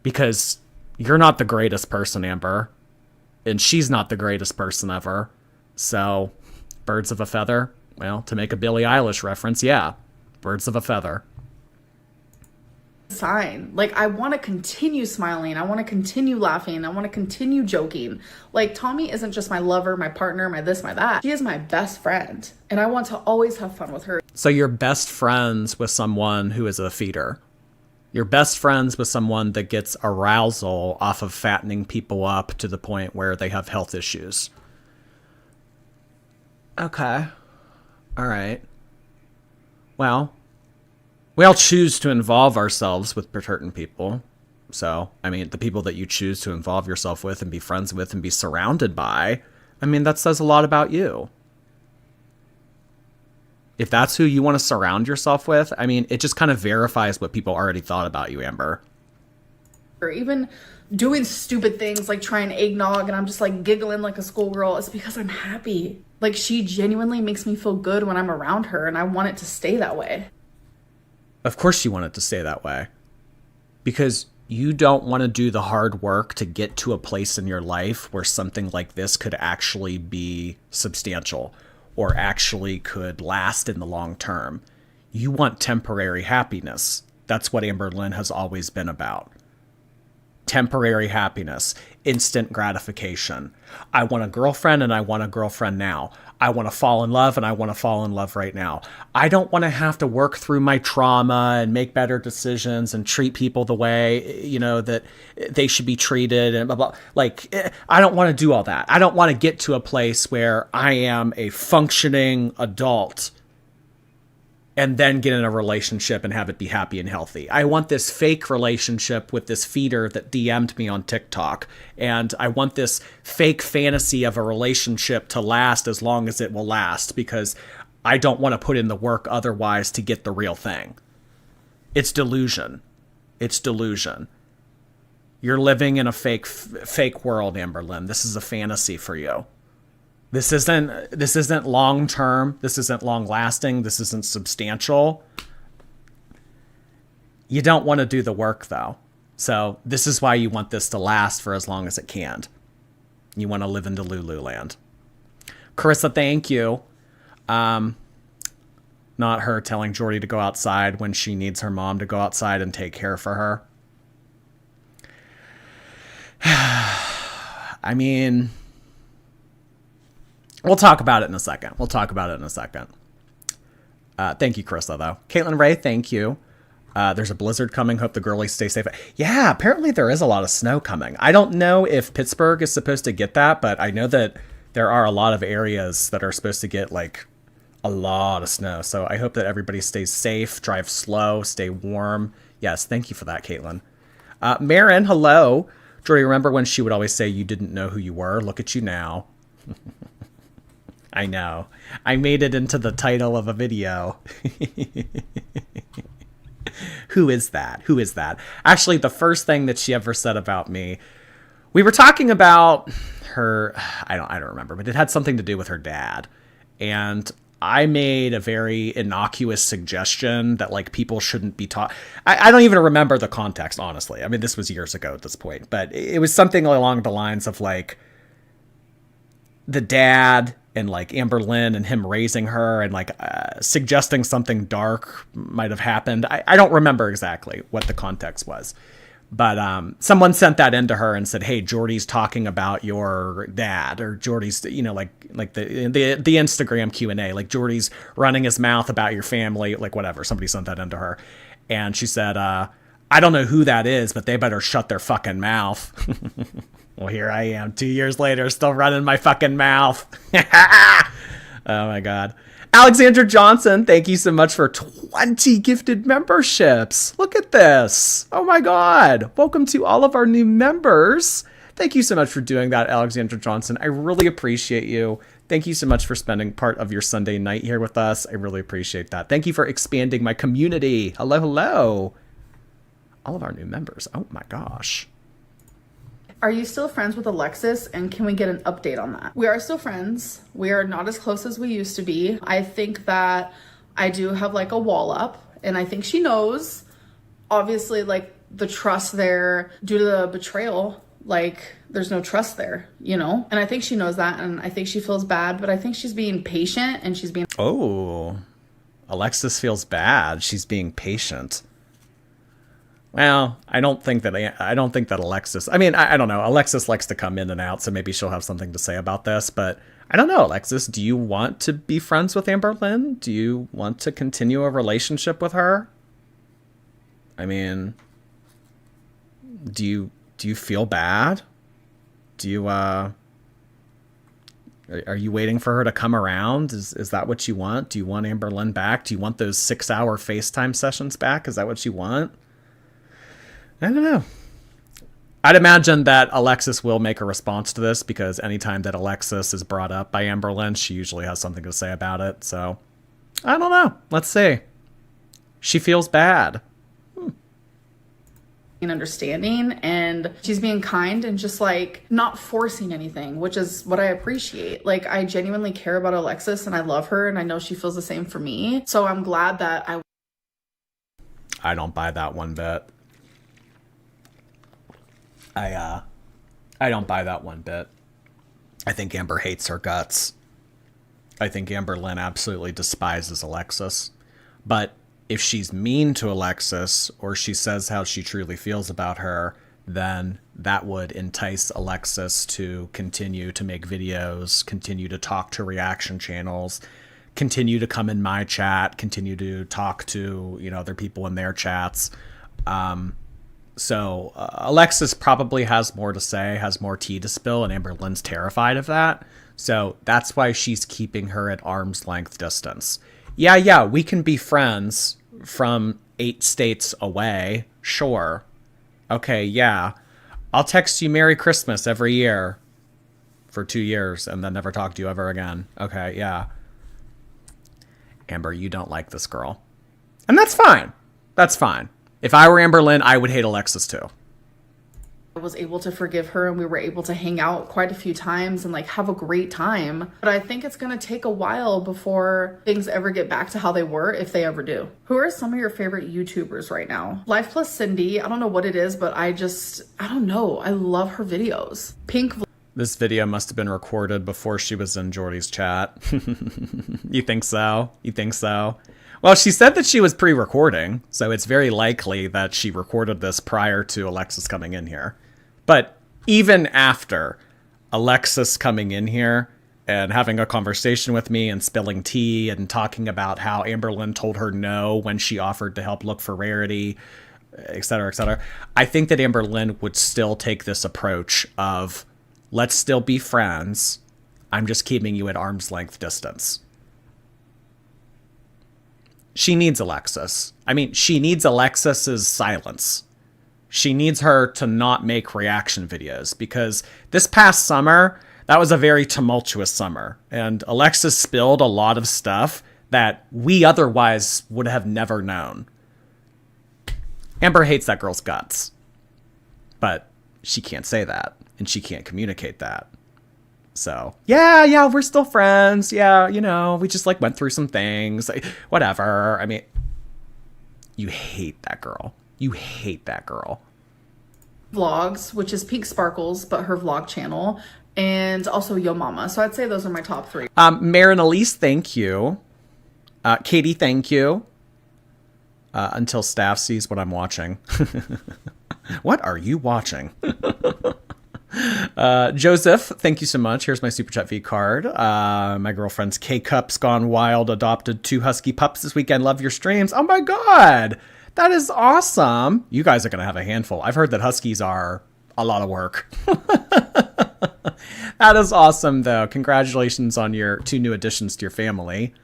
Because you're not the greatest person, Amber. And she's not the greatest person ever. So, birds of a feather. Well, to make a Billie Eilish reference, yeah. Birds of a feather. sign. Like, I want to continue smiling. I want to continue laughing. I want to continue joking. Like, Tommy isn't just my lover, my partner, my this, my that. She is my best friend. And I want to always have fun with her. So you're best friends with someone who is a feeder. You're best friends with someone that gets arousal off of fattening people up to the point where they have health issues. Okay. All right. Well, we all choose to involve ourselves with certain people. So, I mean, the people that you choose to involve yourself with and be friends with and be surrounded by, I mean, that says a lot about you. If that's who you want to surround yourself with, I mean, it just kind of verifies what people already thought about you, Amber. Or even doing stupid things like trying eggnog and I'm just like giggling like a schoolgirl. It's because I'm happy. Like, she genuinely makes me feel good when I'm around her, and I want it to stay that way. Of course you want it to stay that way. Because you don't want to do the hard work to get to a place in your life where something like this could actually be substantial or actually could last in the long term. You want temporary happiness. That's what Amberlynn has always been about. Temporary happiness, instant gratification. I want a girlfriend and I want a girlfriend now. I want to fall in love and I want to fall in love right now. I don't want to have to work through my trauma and make better decisions and treat people the way, you know, that they should be treated and blah, blah. Like, I don't want to do all that. I don't want to get to a place where I am a functioning adult and then get in a relationship and have it be happy and healthy. I want this fake relationship with this feeder that DM'd me on TikTok. And I want this fake fantasy of a relationship to last as long as it will last, because I don't want to put in the work otherwise to get the real thing. It's delusion. It's delusion. You're living in a fake world, Amberlynn. This is a fantasy for you. This isn't long term. This isn't long lasting. This isn't substantial. You don't want to do the work though. So this is why you want this to last for as long as it can. You want to live into Lululand. Carissa, thank you. Not her telling Jordy to go outside when she needs her mom to go outside and take care for her. I mean, we'll talk about it in a second. Thank you, Carissa, though. Caitlin Ray, thank you. There's a blizzard coming. Hope the girlies stay safe. Yeah, apparently there is a lot of snow coming. I don't know if Pittsburgh is supposed to get that, but I know that there are a lot of areas that are supposed to get, like, a lot of snow. So I hope that everybody stays safe, drive slow, stay warm. Yes, thank you for that, Caitlin. Marin, hello. Jordy, remember when she would always say you didn't know who you were? Look at you now. I know. I made it into the title of a video. Who is that? Who is that? Actually, the first thing that she ever said about me, we were talking about her, I don't remember, but it had something to do with her dad. And I made a very innocuous suggestion that, like, people shouldn't be taught. I don't even remember the context, honestly. I mean, this was years ago at this point, but it was something along the lines of, like, the dad and, like, Amberlynn and him raising her and, like, suggesting something dark might have happened. I don't remember exactly what the context was. But someone sent that into her and said, hey, Jordy's talking about your dad, or Jordy's, you know, like the Instagram Q&A, like Jordy's running his mouth about your family, like whatever. Somebody sent that into her. And she said, I don't know who that is, but they better shut their fucking mouth. Well, here I am 2 years later, still running my fucking mouth. Oh my God. Alexander Johnson, thank you so much for 20 gifted memberships. Look at this. Oh my God. Welcome to all of our new members. Thank you so much for doing that, Alexander Johnson. I really appreciate you. Thank you so much for spending part of your Sunday night here with us. I really appreciate that. Thank you for expanding my community. Hello, hello. All of our new members. Oh my gosh. Are you still friends with Alexis, and can we get an update on that? We are still friends. We are not as close as we used to be. I think that I do have, like, a wall up, and I think she knows. Obviously, like, the trust there, due to the betrayal, like, there's no trust there, you know? And I think she knows that, and I think she feels bad, but I think she's being patient, and she's being... Oh, Alexis feels bad. She's being patient. Well, I don't think that Alexis. I mean, I don't know. Alexis likes to come in and out, so maybe she'll have something to say about this. But I don't know, Alexis. Do you want to be friends with Amberlynn? Do you want to continue a relationship with her? I mean, do you feel bad? Do you are you waiting for her to come around? Is that what you want? Do you want Amberlynn back? Do you want those 6-hour FaceTime sessions back? Is that what you want? I don't know. I'd imagine that Alexis will make a response to this, because anytime that Alexis is brought up by Amberlynn, she usually has something to say about it. So, I don't know. Let's see. She feels bad. Understanding, and she's being kind and just like not forcing anything, which is what I appreciate. Like, I genuinely care about Alexis and I love her, and I know she feels the same for me. So I'm glad that I don't buy that one bit. I don't buy that one bit. I think Amber hates her guts. I think Amberlynn absolutely despises Alexis. But if she's mean to Alexis, or she says how she truly feels about her, then that would entice Alexis to continue to make videos, continue to talk to reaction channels, continue to come in my chat, continue to talk to, other people in their chats. So Alexis probably has more to say, has more tea to spill, and Amberlynn's terrified of that. So that's why she's keeping her at arm's length distance. Yeah, we can be friends from 8 states away. Sure. Okay, yeah. I'll text you Merry Christmas every year for 2 years and then never talk to you ever again. Okay, yeah. Amber, you don't like this girl. And that's fine. That's fine. If I were Amberlynn, I would hate Alexis too. I was able to forgive her, and we were able to hang out quite a few times and like have a great time. But I think it's going to take a while before things ever get back to how they were, if they ever do. Who are some of your favorite YouTubers right now? Life Plus Cindy. I don't know what it is, but I don't know. I love her videos. Pink. This video must have been recorded before she was in Jordy's chat. You think so? You think so? Well, she said that she was pre-recording, so it's very likely that she recorded this prior to Alexis coming in here. But even after Alexis coming in here and having a conversation with me and spilling tea and talking about how Amberlynn told her no when she offered to help look for Rarity, etc., I think that Amberlynn would still take this approach of, let's still be friends. I'm just keeping you at arm's length distance. She needs Alexis. I mean, she needs Alexis's silence. She needs her to not make reaction videos, because this past summer, that was a very tumultuous summer. And Alexis spilled a lot of stuff that we otherwise would have never known. Amber hates that girl's guts. But she can't say that, and she can't communicate that. So, yeah, we're still friends. Yeah, we just like went through some things. Whatever. I mean, you hate that girl. You hate that girl. Vlogs, which is Pink Sparkles, but her vlog channel, and also Yo Mama. So I'd say those are my top 3. Marin Elise, thank you. Katie, thank you. Until staff sees what I'm watching. What are you watching? Joseph, thank you so much. Here's my Super Chat V card. My girlfriend's K-Cup's gone wild, adopted 2 husky pups this weekend. Love your streams. Oh my God. That is awesome. You guys are going to have a handful. I've heard that huskies are a lot of work. That is awesome, though. Congratulations on your 2 new additions to your family.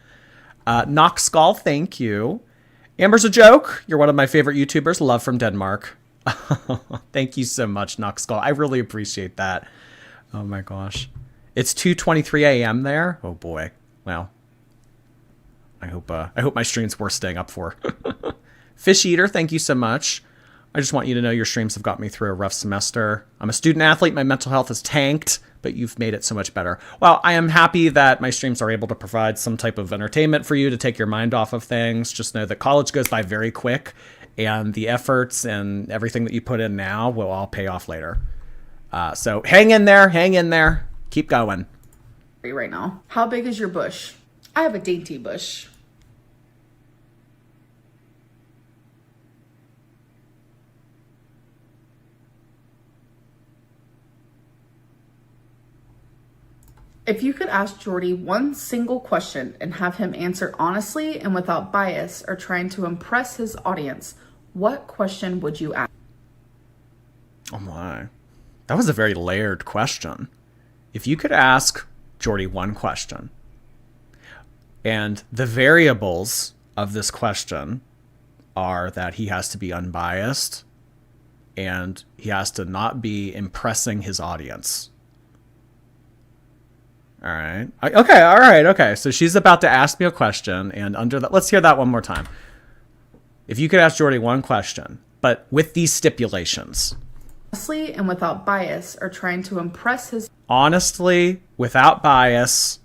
Knoxkull, thank you. Amber's a joke. You're one of my favorite YouTubers. Love from Denmark. Thank you so much, Knoxkull. I really appreciate that. Oh my gosh. It's 2:23 a.m. there. Oh boy. Well, I hope my stream's worth staying up for. Fish Eater, thank you so much. I just want you to know your streams have got me through a rough semester. I'm a student athlete. My mental health is tanked, but you've made it so much better. Well, I am happy that my streams are able to provide some type of entertainment for you to take your mind off of things. Just know that college goes by very quick, and the efforts and everything that you put in now will all pay off later. So hang in there, keep going. Right now. How big is your bush? I have a dainty bush. If you could ask Jordy one single question and have him answer honestly and without bias or trying to impress his audience, what question would you ask? Oh my. That was a very layered question. If you could ask Jordy one question, and the variables of this question are that he has to be unbiased and he has to not be impressing his audience. All right. Okay. All right. Okay. So she's about to ask me a question, and under that, let's hear that one more time. If you could ask Jordy one question, but with these stipulations. Honestly and without bias or trying to impress his... Honestly, without bias,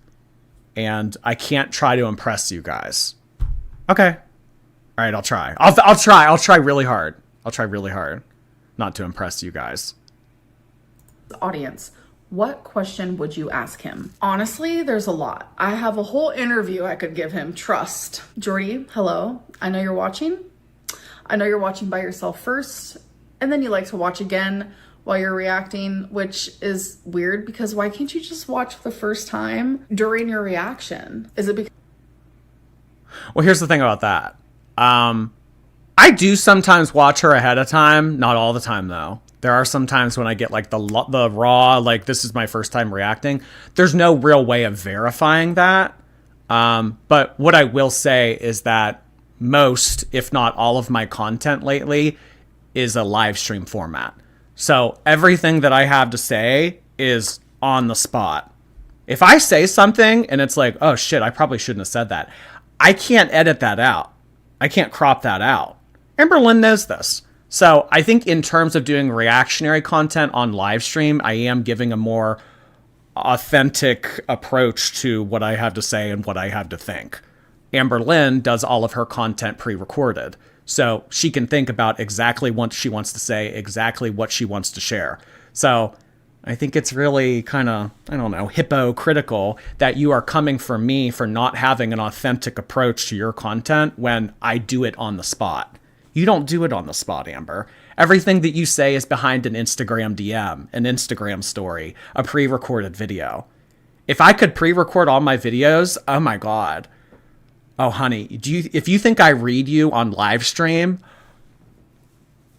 and I can't try to impress you guys. Okay. All right. I'll try. I'll try. I'll try really hard. I'll try really hard not to impress you guys. Audience. What question would you ask him? Honestly, there's a lot. I have a whole interview I could give him. Trust. Jordy, hello. I know you're watching. I know you're watching by yourself first, and then you like to watch again while you're reacting, which is weird because why can't you just watch the first time during your reaction? Is it because... Well, here's the thing about that. I do sometimes watch her ahead of time. Not all the time, though. There are some times when I get like the raw, like this is my first time reacting. There's no real way of verifying that. But what I will say is that most, if not all of my content lately is a live stream format. So everything that I have to say is on the spot. If I say something and it's like, oh shit, I probably shouldn't have said that, I can't edit that out. I can't crop that out. Amberlynn knows this. So I think in terms of doing reactionary content on live stream, I am giving a more authentic approach to what I have to say and what I have to think. Amberlynn does all of her content pre-recorded. So she can think about exactly what she wants to say, exactly what she wants to share. So I think it's really kind of, I don't know, hypocritical that you are coming for me for not having an authentic approach to your content when I do it on the spot. You don't do it on the spot, Amber. Everything that you say is behind an Instagram DM, an Instagram story, a pre-recorded video. If I could pre-record all my videos, oh my God. Oh, honey, if you think I read you on live stream,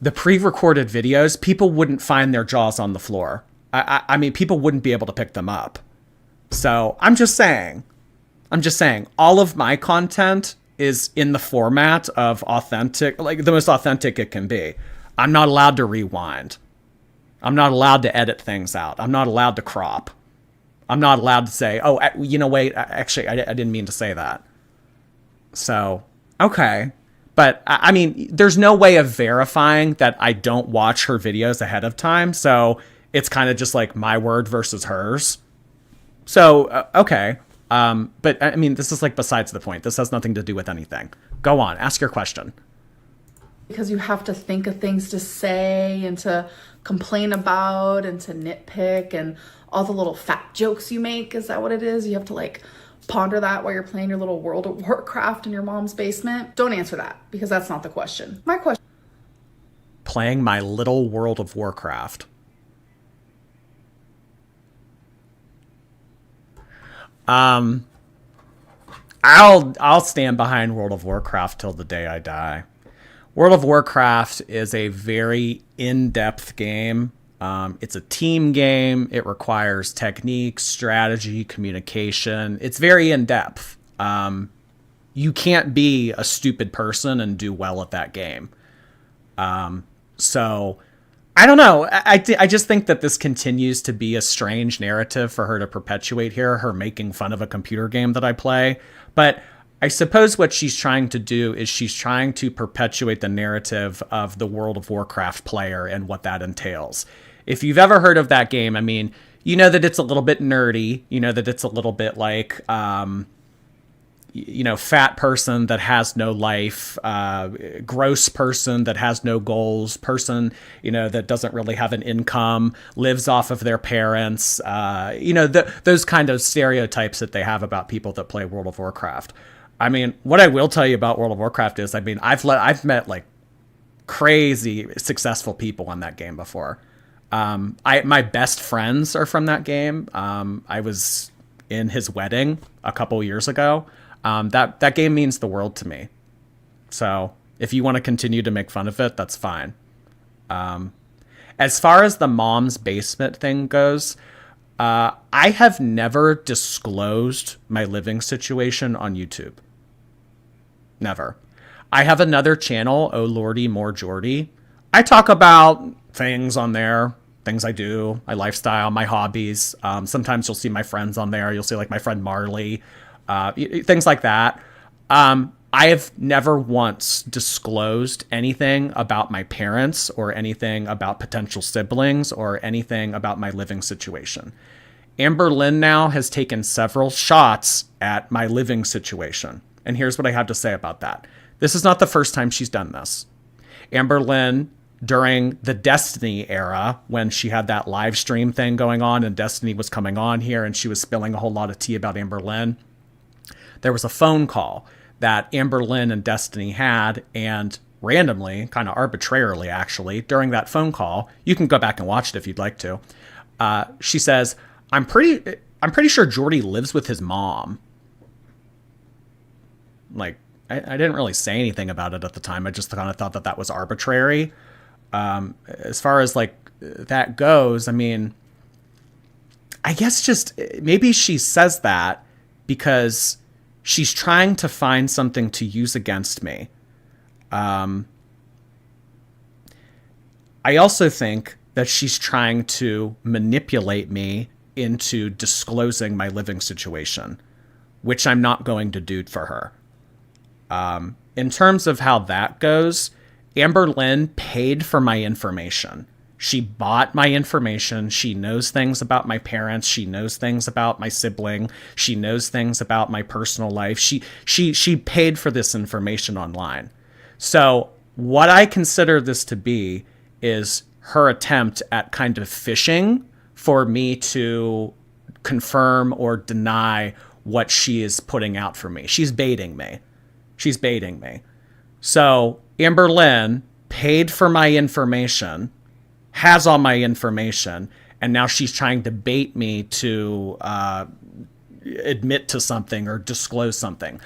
the pre-recorded videos, people wouldn't find their jaws on the floor. I mean, people wouldn't be able to pick them up. So I'm just saying, all of my content is in the format of authentic, like the most authentic it can be. I'm not allowed to rewind. I'm not allowed to edit things out. I'm not allowed to crop. I'm not allowed to say, oh, wait, actually, I didn't mean to say that. So, okay. But I mean, there's no way of verifying that I don't watch her videos ahead of time. So it's kind of just like my word versus hers. So, okay. But I mean, this is like besides the point. This has nothing to do with anything. Go on, ask your question. Because you have to think of things to say and to complain about and to nitpick and all the little fat jokes you make. Is that what it is? You have to like ponder that while you're playing your little World of Warcraft in your mom's basement. Don't answer that because that's not the question. My question. Playing my little World of Warcraft. I'll stand behind World of Warcraft till the day I die. World of Warcraft is a very in-depth game. It's a team game. It requires technique, strategy, communication. It's very in-depth. You can't be a stupid person and do well at that game. So I don't know. I just think that this continues to be a strange narrative for her to perpetuate here, her making fun of a computer game that I play. But I suppose what she's trying to do is she's trying to perpetuate the narrative of the World of Warcraft player and what that entails. If you've ever heard of that game, I mean, you know that it's a little bit nerdy. You know that it's a little bit like, fat person that has no life, gross person that has no goals, person, that doesn't really have an income, lives off of their parents, those kind of stereotypes that they have about people that play World of Warcraft. I mean, what I will tell you about World of Warcraft is, I mean, I've met like crazy successful people on that game before. My best friends are from that game. I was in his wedding a couple years ago, that game means the world to me. So if you want to continue to make fun of it, that's fine. As far as the mom's basement thing goes, I have never disclosed my living situation on YouTube. Never. I have another channel, Oh Lordy More Jordy. I talk about things on there, things I do, my lifestyle, my hobbies. Sometimes you'll see my friends on there. You'll see like my friend Marley, things like that. I have never once disclosed anything about my parents or anything about potential siblings or anything about my living situation. Amberlynn now has taken several shots at my living situation. And here's what I have to say about that. This is not the first time she's done this. Amberlynn, during the Destiny era, when she had that live stream thing going on and Destiny was coming on here and she was spilling a whole lot of tea about Amberlynn, there was a phone call that Amberlynn and Destiny had, and randomly, kind of arbitrarily actually, during that phone call, you can go back and watch it if you'd like to, she says, I'm pretty sure Jordy lives with his mom. Like, I didn't really say anything about it at the time. I just kind of thought that was arbitrary. As far as like that goes, I mean, I guess just maybe she says that because she's trying to find something to use against me. I also think that she's trying to manipulate me into disclosing my living situation, which I'm not going to do for her. In terms of how that goes, Amberlynn paid for my information. She bought my information. She knows things about my parents. She knows things about my sibling. She knows things about my personal life. She paid for this information online. So what I consider this to be is her attempt at kind of fishing for me to confirm or deny what she is putting out for me. She's baiting me. So Amberlynn paid for my information, has all my information, and now she's trying to bait me to admit to something or disclose something.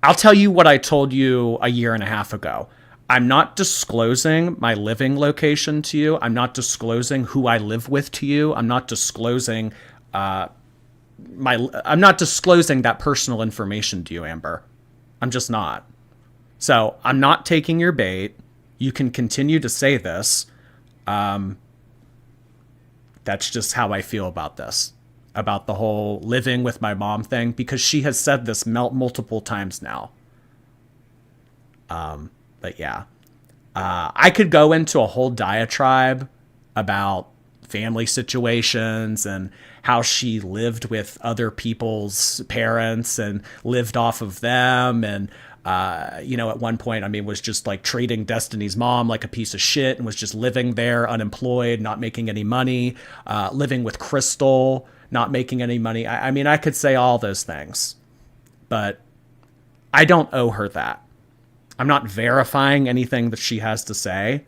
I'll tell you what I told you a year and a half ago. I'm not disclosing my living location to you. I'm not disclosing who I live with to you. I'm not disclosing that personal information to you, Amber. I'm just not. So I'm not taking your bait. You can continue to say this. That's just how I feel about this, about the whole living with my mom thing, because she has said this multiple times now. But yeah, I could go into a whole diatribe about family situations and how she lived with other people's parents and lived off of them. And, at one point, was just like treating Destiny's mom like a piece of shit and was just living there unemployed, not making any money, living with Crystal, not making any money. I could say all those things, but I don't owe her that. I'm not verifying anything that she has to say.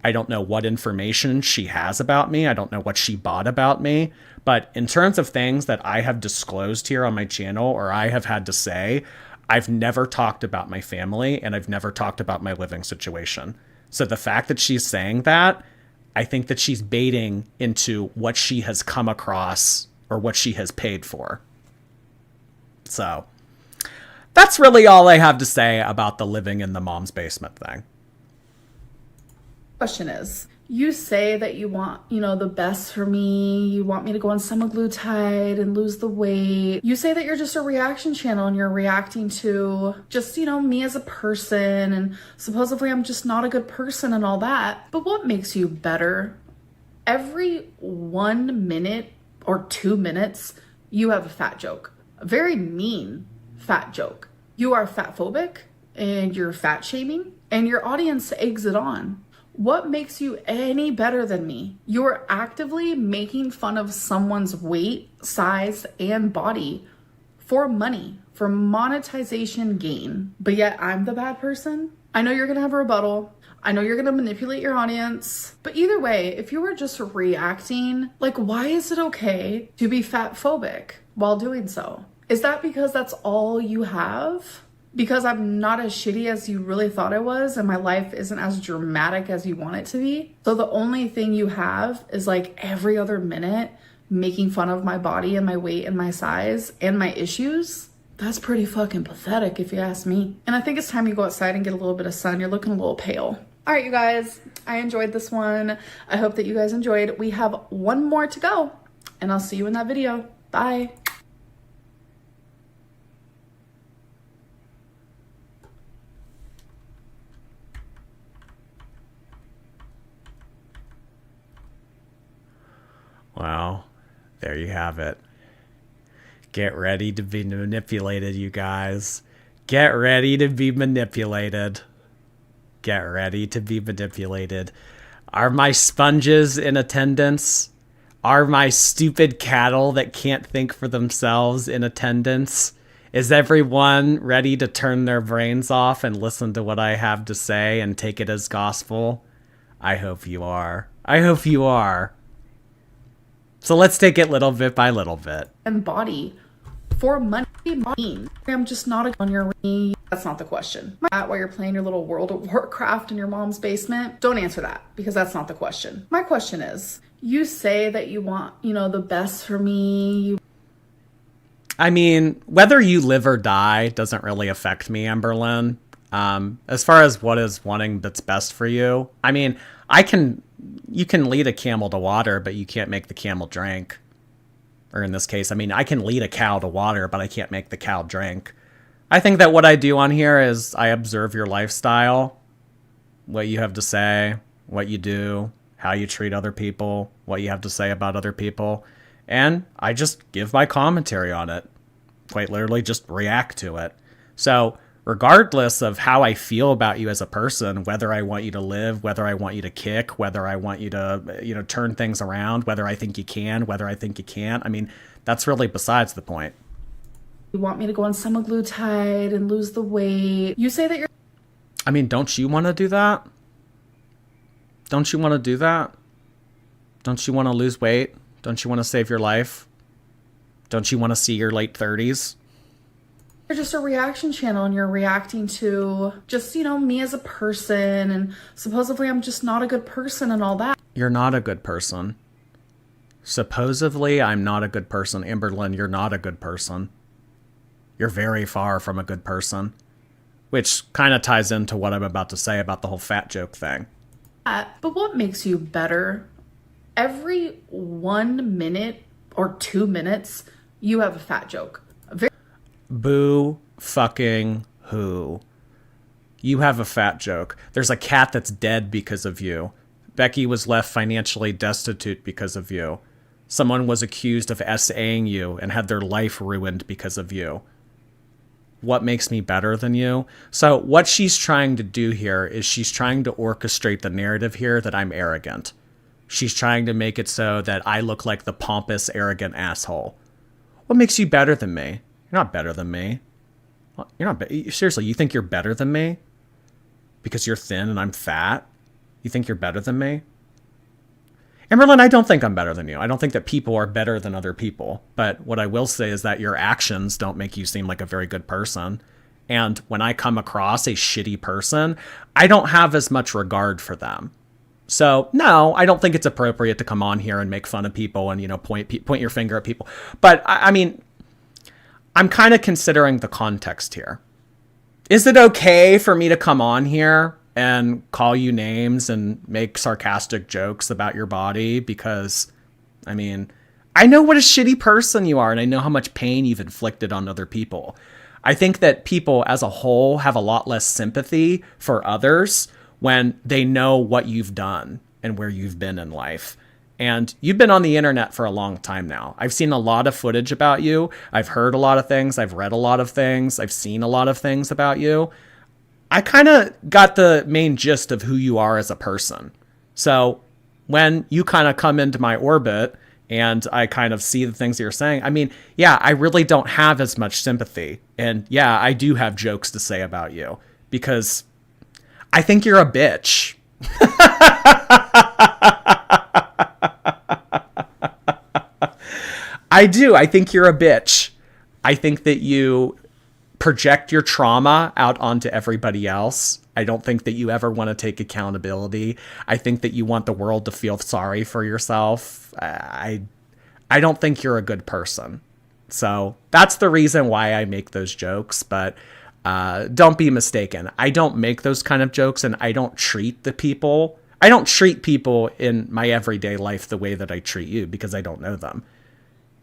I don't know what information she has about me. I don't know what she bought about me. But in terms of things that I have disclosed here on my channel or I have had to say, I've never talked about my family and I've never talked about my living situation. So the fact that she's saying that, I think that she's baiting into what she has come across or what she has paid for. So that's really all I have to say about the living in the mom's basement thing. Question is, you say that you want, the best for me. You want me to go on semaglutide and lose the weight. You say that you're just a reaction channel and you're reacting to just, me as a person. And supposedly I'm just not a good person and all that. But what makes you better? Every 1 minute or 2 minutes, you have a fat joke. A very mean fat joke. You are fat phobic and you're fat shaming and your audience eggs it on. What makes you any better than me? You're actively making fun of someone's weight, size, and body for money, for monetization gain. But yet I'm the bad person. I know you're gonna have a rebuttal. I know you're gonna manipulate your audience. But either way, if you were just reacting, why is it okay to be fat phobic? while doing so. Is that because that's all you have? Because I'm not as shitty as you really thought I was, and my life isn't as dramatic as you want it to be? So the only thing you have is like every other minute making fun of my body and my weight and my size and my issues? That's pretty fucking pathetic if you ask me. And I think it's time you go outside and get a little bit of sun. You're looking a little pale. All right, you guys, I enjoyed this one. I hope that you guys enjoyed. We have one more to go, and I'll see you in that video. Bye. Well, there you have it. Get ready to be manipulated, you guys. Get ready to be manipulated. Get ready to be manipulated. Are my sponges in attendance? Are my stupid cattle that can't think for themselves in attendance? Is everyone ready to turn their brains off and listen to what I have to say and take it as gospel? I hope you are. I hope you are. So let's take it little bit by little bit. And body for money. I'm just not on your ring. That's not the question. While you're playing your little World of Warcraft in your mom's basement, don't answer that because that's not the question. My question is, you say that you want, the best for me. I mean, whether you live or die doesn't really affect me, Amberlynn. As far as what is wanting that's best for you, I mean, you can lead a camel to water, but you can't make the camel drink. Or in this case, I mean, I can lead a cow to water, but I can't make the cow drink. I think that what I do on here is I observe your lifestyle, what you have to say, what you do, how you treat other people, what you have to say about other people, and I just give my commentary on it. Quite literally just react to it. So regardless of how I feel about you as a person, whether I want you to live, whether I want you to kick, whether I want you to, turn things around, whether I think you can, whether I think you can't, I mean, that's really besides the point. You want me to go on semaglutide and lose the weight. You say that you're... I mean, don't you want to do that? Don't you want to do that? Don't you want to lose weight? Don't you want to save your life? Don't you want to see your late 30s? You're just a reaction channel and you're reacting to just, me as a person, and supposedly I'm just not a good person and all that. You're not a good person. Supposedly I'm not a good person. Amberlynn, you're not a good person. You're very far from a good person. Which kind of ties into what I'm about to say about the whole fat joke thing. But what makes you better? Every 1 minute or 2 minutes, you have a fat joke. Boo fucking who? You have a fat joke. There's a cat that's dead because of you. Becky was left financially destitute because of you. Someone was accused of SAing you and had their life ruined because of you. What makes me better than you? So what she's trying to do here is she's trying to orchestrate the narrative here that I'm arrogant. She's trying to make it so that I look like the pompous, arrogant asshole. What makes you better than me? You're not better than me. You're not. Seriously, you think you're better than me? Because you're thin and I'm fat? You think you're better than me? Amberlynn, I don't think I'm better than you. I don't think that people are better than other people. But what I will say is that your actions don't make you seem like a very good person. And when I come across a shitty person, I don't have as much regard for them. So, no, I don't think it's appropriate to come on here and make fun of people and, point your finger at people. But, I mean, I'm kind of considering the context here. Is it okay for me to come on here and call you names and make sarcastic jokes about your body? Because, I mean, I know what a shitty person you are, and I know how much pain you've inflicted on other people. I think that people as a whole have a lot less sympathy for others when they know what you've done and where you've been in life. And you've been on the internet for a long time now. I've seen a lot of footage about you. I've heard a lot of things. I've read a lot of things. I've seen a lot of things about you. I kind of got the main gist of who you are as a person. So when you kind of come into my orbit and I kind of see the things that you're saying, I mean, yeah, I really don't have as much sympathy. And yeah, I do have jokes to say about you because I think you're a bitch. I do. I think you're a bitch. I think that you project your trauma out onto everybody else. I don't think that you ever want to take accountability. I think that you want the world to feel sorry for yourself. I don't think you're a good person. So that's the reason why I make those jokes. But don't be mistaken. I don't make those kind of jokes, and I don't treat people in my everyday life the way that I treat you, because I don't know them.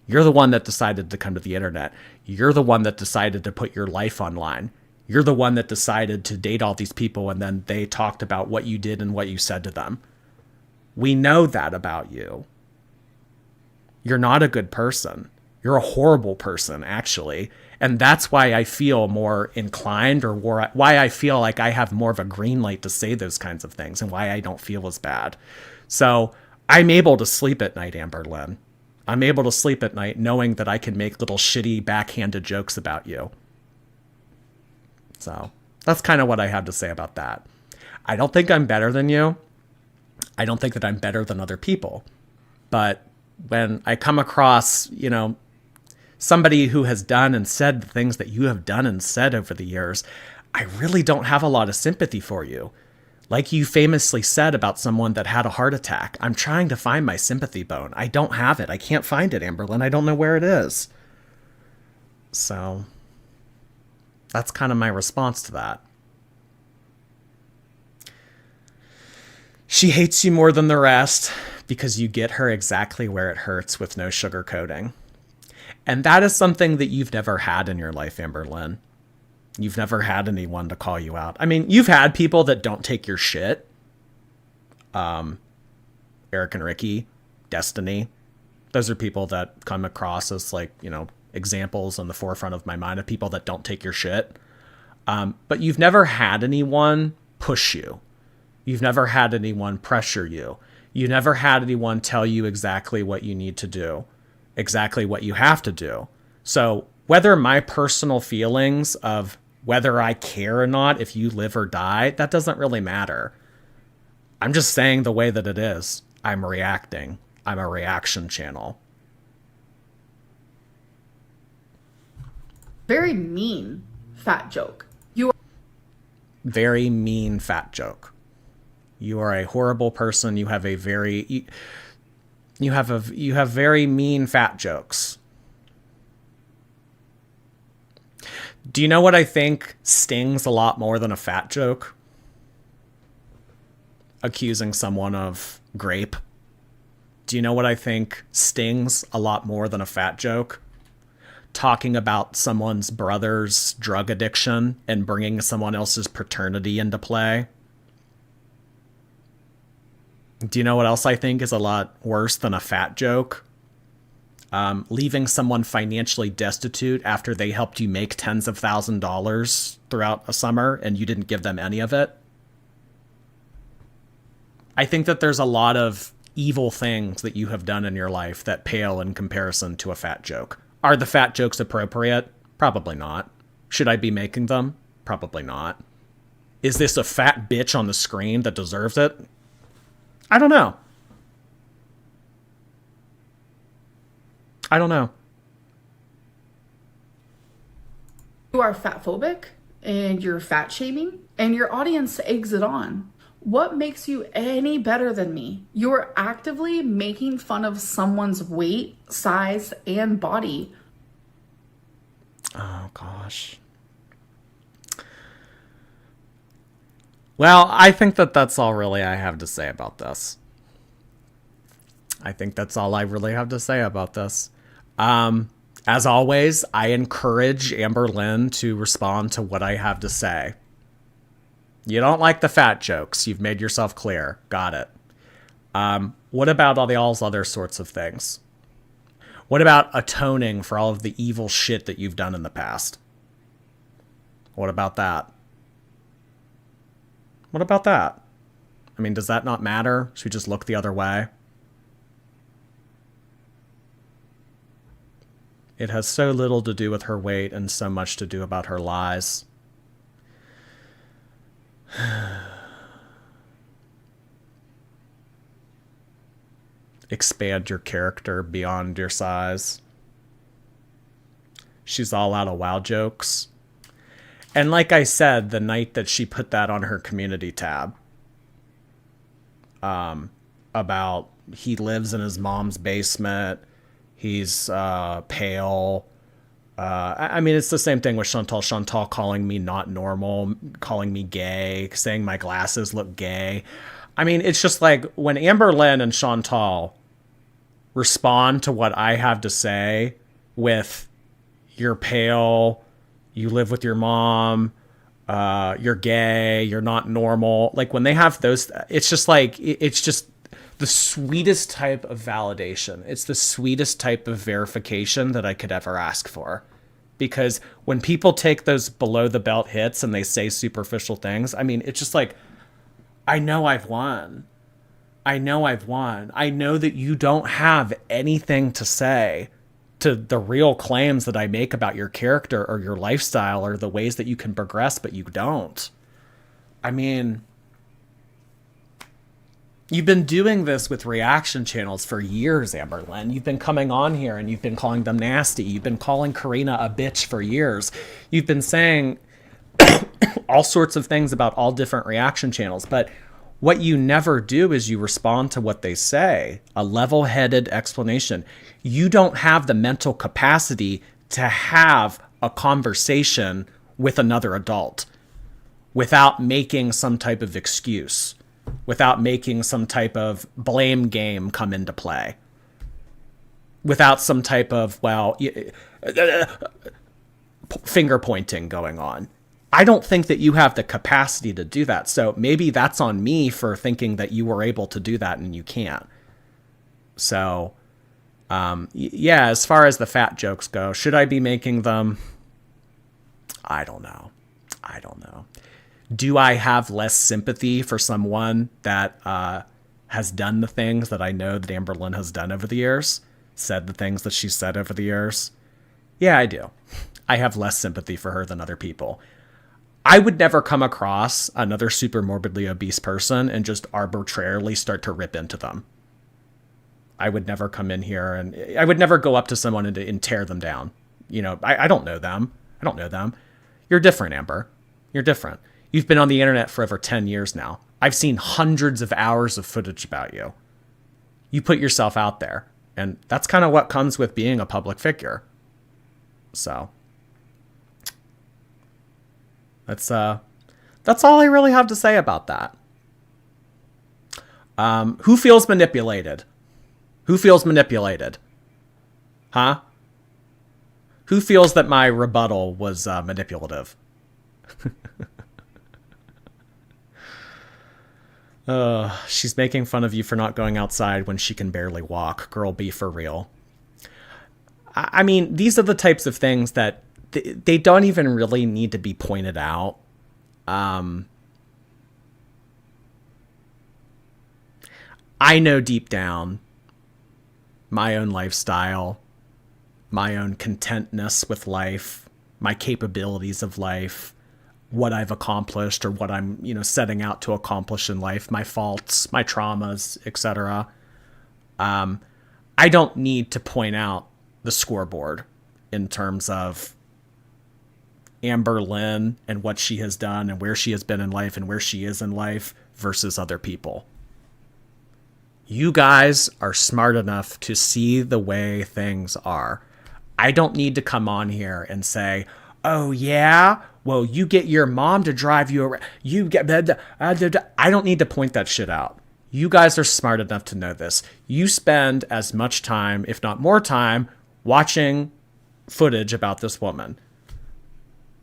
You're the one that decided to come to the internet. You're the one that decided to put your life online. You're the one that decided to date all these people, and then they talked about what you did and what you said to them. We know that about you. You're not a good person. You're a horrible person, actually. And that's why I feel more inclined, or why I feel like I have more of a green light to say those kinds of things, and why I don't feel as bad. So I'm able to sleep at night, Amberlynn. I'm able to sleep at night knowing that I can make little shitty backhanded jokes about you. So that's kind of what I have to say about that. I don't think I'm better than you. I don't think that I'm better than other people. But when I come across, somebody who has done and said the things that you have done and said over the years, I really don't have a lot of sympathy for you. Like you famously said about someone that had a heart attack, I'm trying to find my sympathy bone. I don't have it. I can't find it, Amberlynn. I don't know where it is. So that's kind of my response to that. She hates you more than the rest because you get her exactly where it hurts with no sugarcoating. And that is something that you've never had in your life, Amberlynn. You've never had anyone to call you out. I mean, you've had people that don't take your shit. Eric and Ricky, Destiny. Those are people that come across as examples on the forefront of my mind of people that don't take your shit. But you've never had anyone push you. You've never had anyone pressure you. You never had anyone tell you exactly what you need to do, exactly what you have to do. So whether my personal feelings of whether I care or not if you live or die, that doesn't really matter. I'm just saying the way that it is. I'm reacting. I'm a reaction channel. Very mean fat joke. Very mean fat joke. You are a horrible person. You have a very you have very mean fat jokes. Do you know what I think stings a lot more than a fat joke? Accusing someone of grape. Do you know what I think stings a lot more than a fat joke? Talking about someone's brother's drug addiction and bringing someone else's paternity into play. Do you know what else I think is a lot worse than a fat joke? Leaving someone financially destitute after they helped you make tens of thousands of dollars throughout a summer and you didn't give them any of it. I think that there's a lot of evil things that you have done in your life that pale in comparison to a fat joke. Are the fat jokes appropriate? Probably not. Should I be making them? Probably not. Is this a fat bitch on the screen that deserves it? I don't know. I don't know. You are fat phobic and you're fat shaming and your audience eggs it on. What makes you any better than me? You're actively making fun of someone's weight, size, and body. Oh, gosh. Well, I think that that's all really I have to say about this. I think that's all I really have to say about this. As always, I encourage Amberlynn to respond to what I have to say. You don't like the fat jokes. You've made yourself clear. Got it. What about all other sorts of things? What about atoning for all of the evil shit that you've done in the past? What about that? What about that? I mean, does that not matter? Should we just look the other way? It has so little to do with her weight and so much to do about her lies. Expand your character beyond your size. She's all out of wow jokes. And like I said, the night that she put that on her community tab, about he lives in his mom's basement, he's pale. I mean, it's the same thing with Chantal. Chantal calling me not normal, calling me gay, saying my glasses look gay. I mean, it's just like when Amberlynn and Chantal respond to what I have to say with "you're pale, you live with your mom, you're gay, you're not normal." Like when they have those, it's just like, it's just the sweetest type of validation. It's the sweetest type of verification that I could ever ask for. Because when people take those below the belt hits and they say superficial things, I mean, it's just like, I know I've won. I know I've won. I know that you don't have anything to say to the real claims that I make about your character or your lifestyle or the ways that you can progress, but you don't. I mean, you've been doing this with reaction channels for years, Amberlynn. You've been coming on here and you've been calling them nasty. You've been calling Karina a bitch for years. You've been saying all sorts of things about all different reaction channels, but what you never do is you respond to what they say, a level-headed explanation. You don't have the mental capacity to have a conversation with another adult without making some type of excuse, without making some type of blame game come into play, without some type of, well, finger pointing going on. I don't think that you have the capacity to do that. So maybe that's on me for thinking that you were able to do that and you can't. So, yeah, as far as the fat jokes go, should I be making them? I don't know. Do I have less sympathy for someone that has done the things that I know that Amberlynn has done over the years? Said the things that she's said over the years? Yeah, I do. I have less sympathy for her than other people. I would never come across another super morbidly obese person and just arbitrarily start to rip into them. I would never come in here and I would never go up to someone and tear them down. You know, I don't know them. You're different, Amber. You're different. You've been on the internet for over 10 years now. I've seen hundreds of hours of footage about you. You put yourself out there, and that's kind of what comes with being a public figure. So that's all I really have to say about that. Who feels manipulated? Who feels manipulated? Huh? Who feels that my rebuttal was manipulative? She's making fun of you for not going outside when she can barely walk. Girl, be for real. I mean, these are the types of things that they don't even really need to be pointed out. I know deep down my own lifestyle, my own contentness with life, my capabilities of life, what I've accomplished or what I'm, setting out to accomplish in life, my faults, my traumas, etc. I don't need to point out the scoreboard in terms of Amberlynn and what she has done and where she has been in life and where she is in life versus other people. You guys are smart enough to see the way things are. I don't need to come on here and say, oh yeah, well, you get your mom to drive you around. I don't need to point that shit out. You guys are smart enough to know this. You spend as much time, if not more time, watching footage about this woman.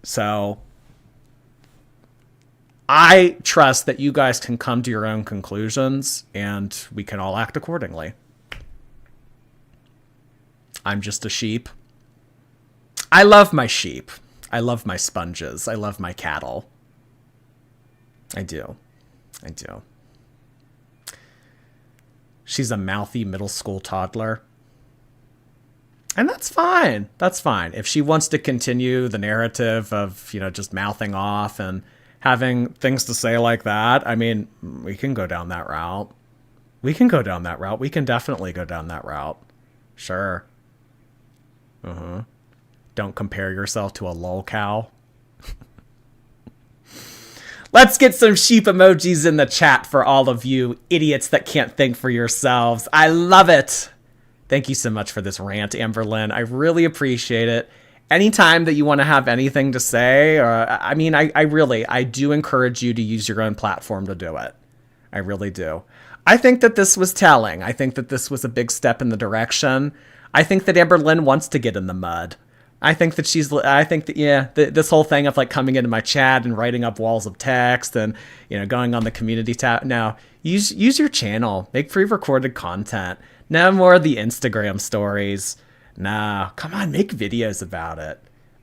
So I trust that you guys can come to your own conclusions and we can all act accordingly. I'm just a sheep. I love my sheep. I love my sponges. I love my cattle. I do. She's a mouthy middle school toddler. And that's fine. That's fine. If she wants to continue the narrative of, just mouthing off and having things to say like that, I mean, we can go down that route. We can definitely go down that route. Sure. Don't compare yourself to a lol cow. Let's get some sheep emojis in the chat for all of you idiots that can't think for yourselves. I love it. Thank you so much for this rant, Amberlynn. I really appreciate it. Anytime that you want to have anything to say, or I do encourage you to use your own platform to do it. I really do. I think that this was telling. I think that this was a big step in the direction. I think that Amberlynn wants to get in the mud. I think that this whole thing of like coming into my chat and writing up walls of text and, going on the community tab. Now, use your channel, make pre-recorded content. No more of the Instagram stories. Nah, come on, make videos about it.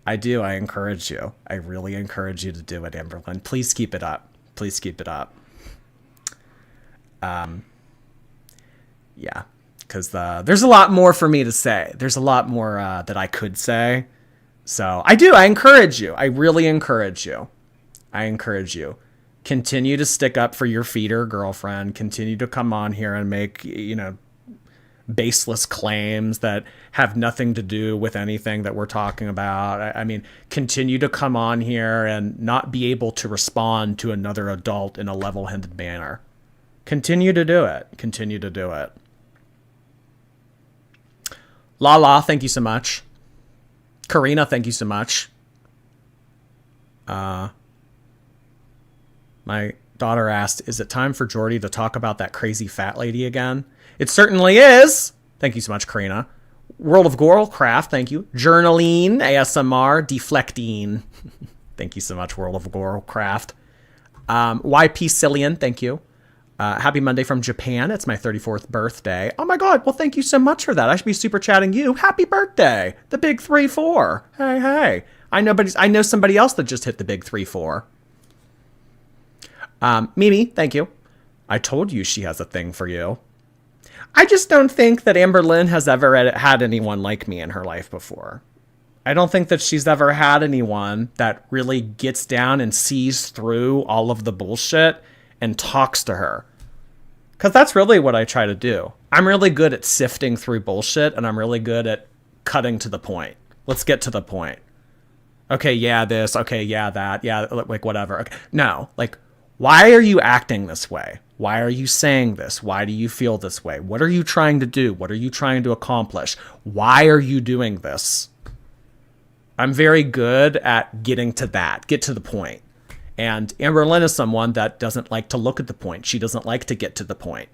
I encourage you. I really encourage you to do it, Amberlynn. Please keep it up. Please keep it up. Yeah. Because there's a lot more for me to say. There's a lot more that I could say. So I encourage you. I really encourage you. I encourage you. Continue to stick up for your feeder girlfriend. Continue to come on here and make, baseless claims that have nothing to do with anything that we're talking about. Continue to come on here and not be able to respond to another adult in a level-headed manner. Continue to do it. Continue to do it. Lala, thank you so much. Karina, thank you so much. My daughter asked, is it time for Jordy to talk about that crazy fat lady again? It certainly is. Thank you so much, Karina. World of Goralcraft, thank you. Journaline, ASMR, Deflectine. Thank you so much, World of Goralcraft. YP Cillian, thank you. Happy Monday from Japan. It's my 34th birthday. Oh my God. Well, thank you so much for that. I should be super chatting you. Happy birthday. The big 3-4. Hey. I know somebody else that just hit the big 3-4. Mimi, thank you. I told you she has a thing for you. I just don't think that Amberlynn has ever had anyone like me in her life before. I don't think that she's ever had anyone that really gets down and sees through all of the bullshit and talks to her. Because that's really what I try to do. I'm really good at sifting through bullshit, and I'm really good at cutting to the point. Let's get to the point. Okay, yeah, this. Okay, yeah, that. Yeah, like whatever. Okay. No, like, why are you acting this way? Why are you saying this? Why do you feel this way? What are you trying to do? What are you trying to accomplish? Why are you doing this? I'm very good at getting to that. Get to the point. And Amberlynn is someone that doesn't like to look at the point. She doesn't like to get to the point.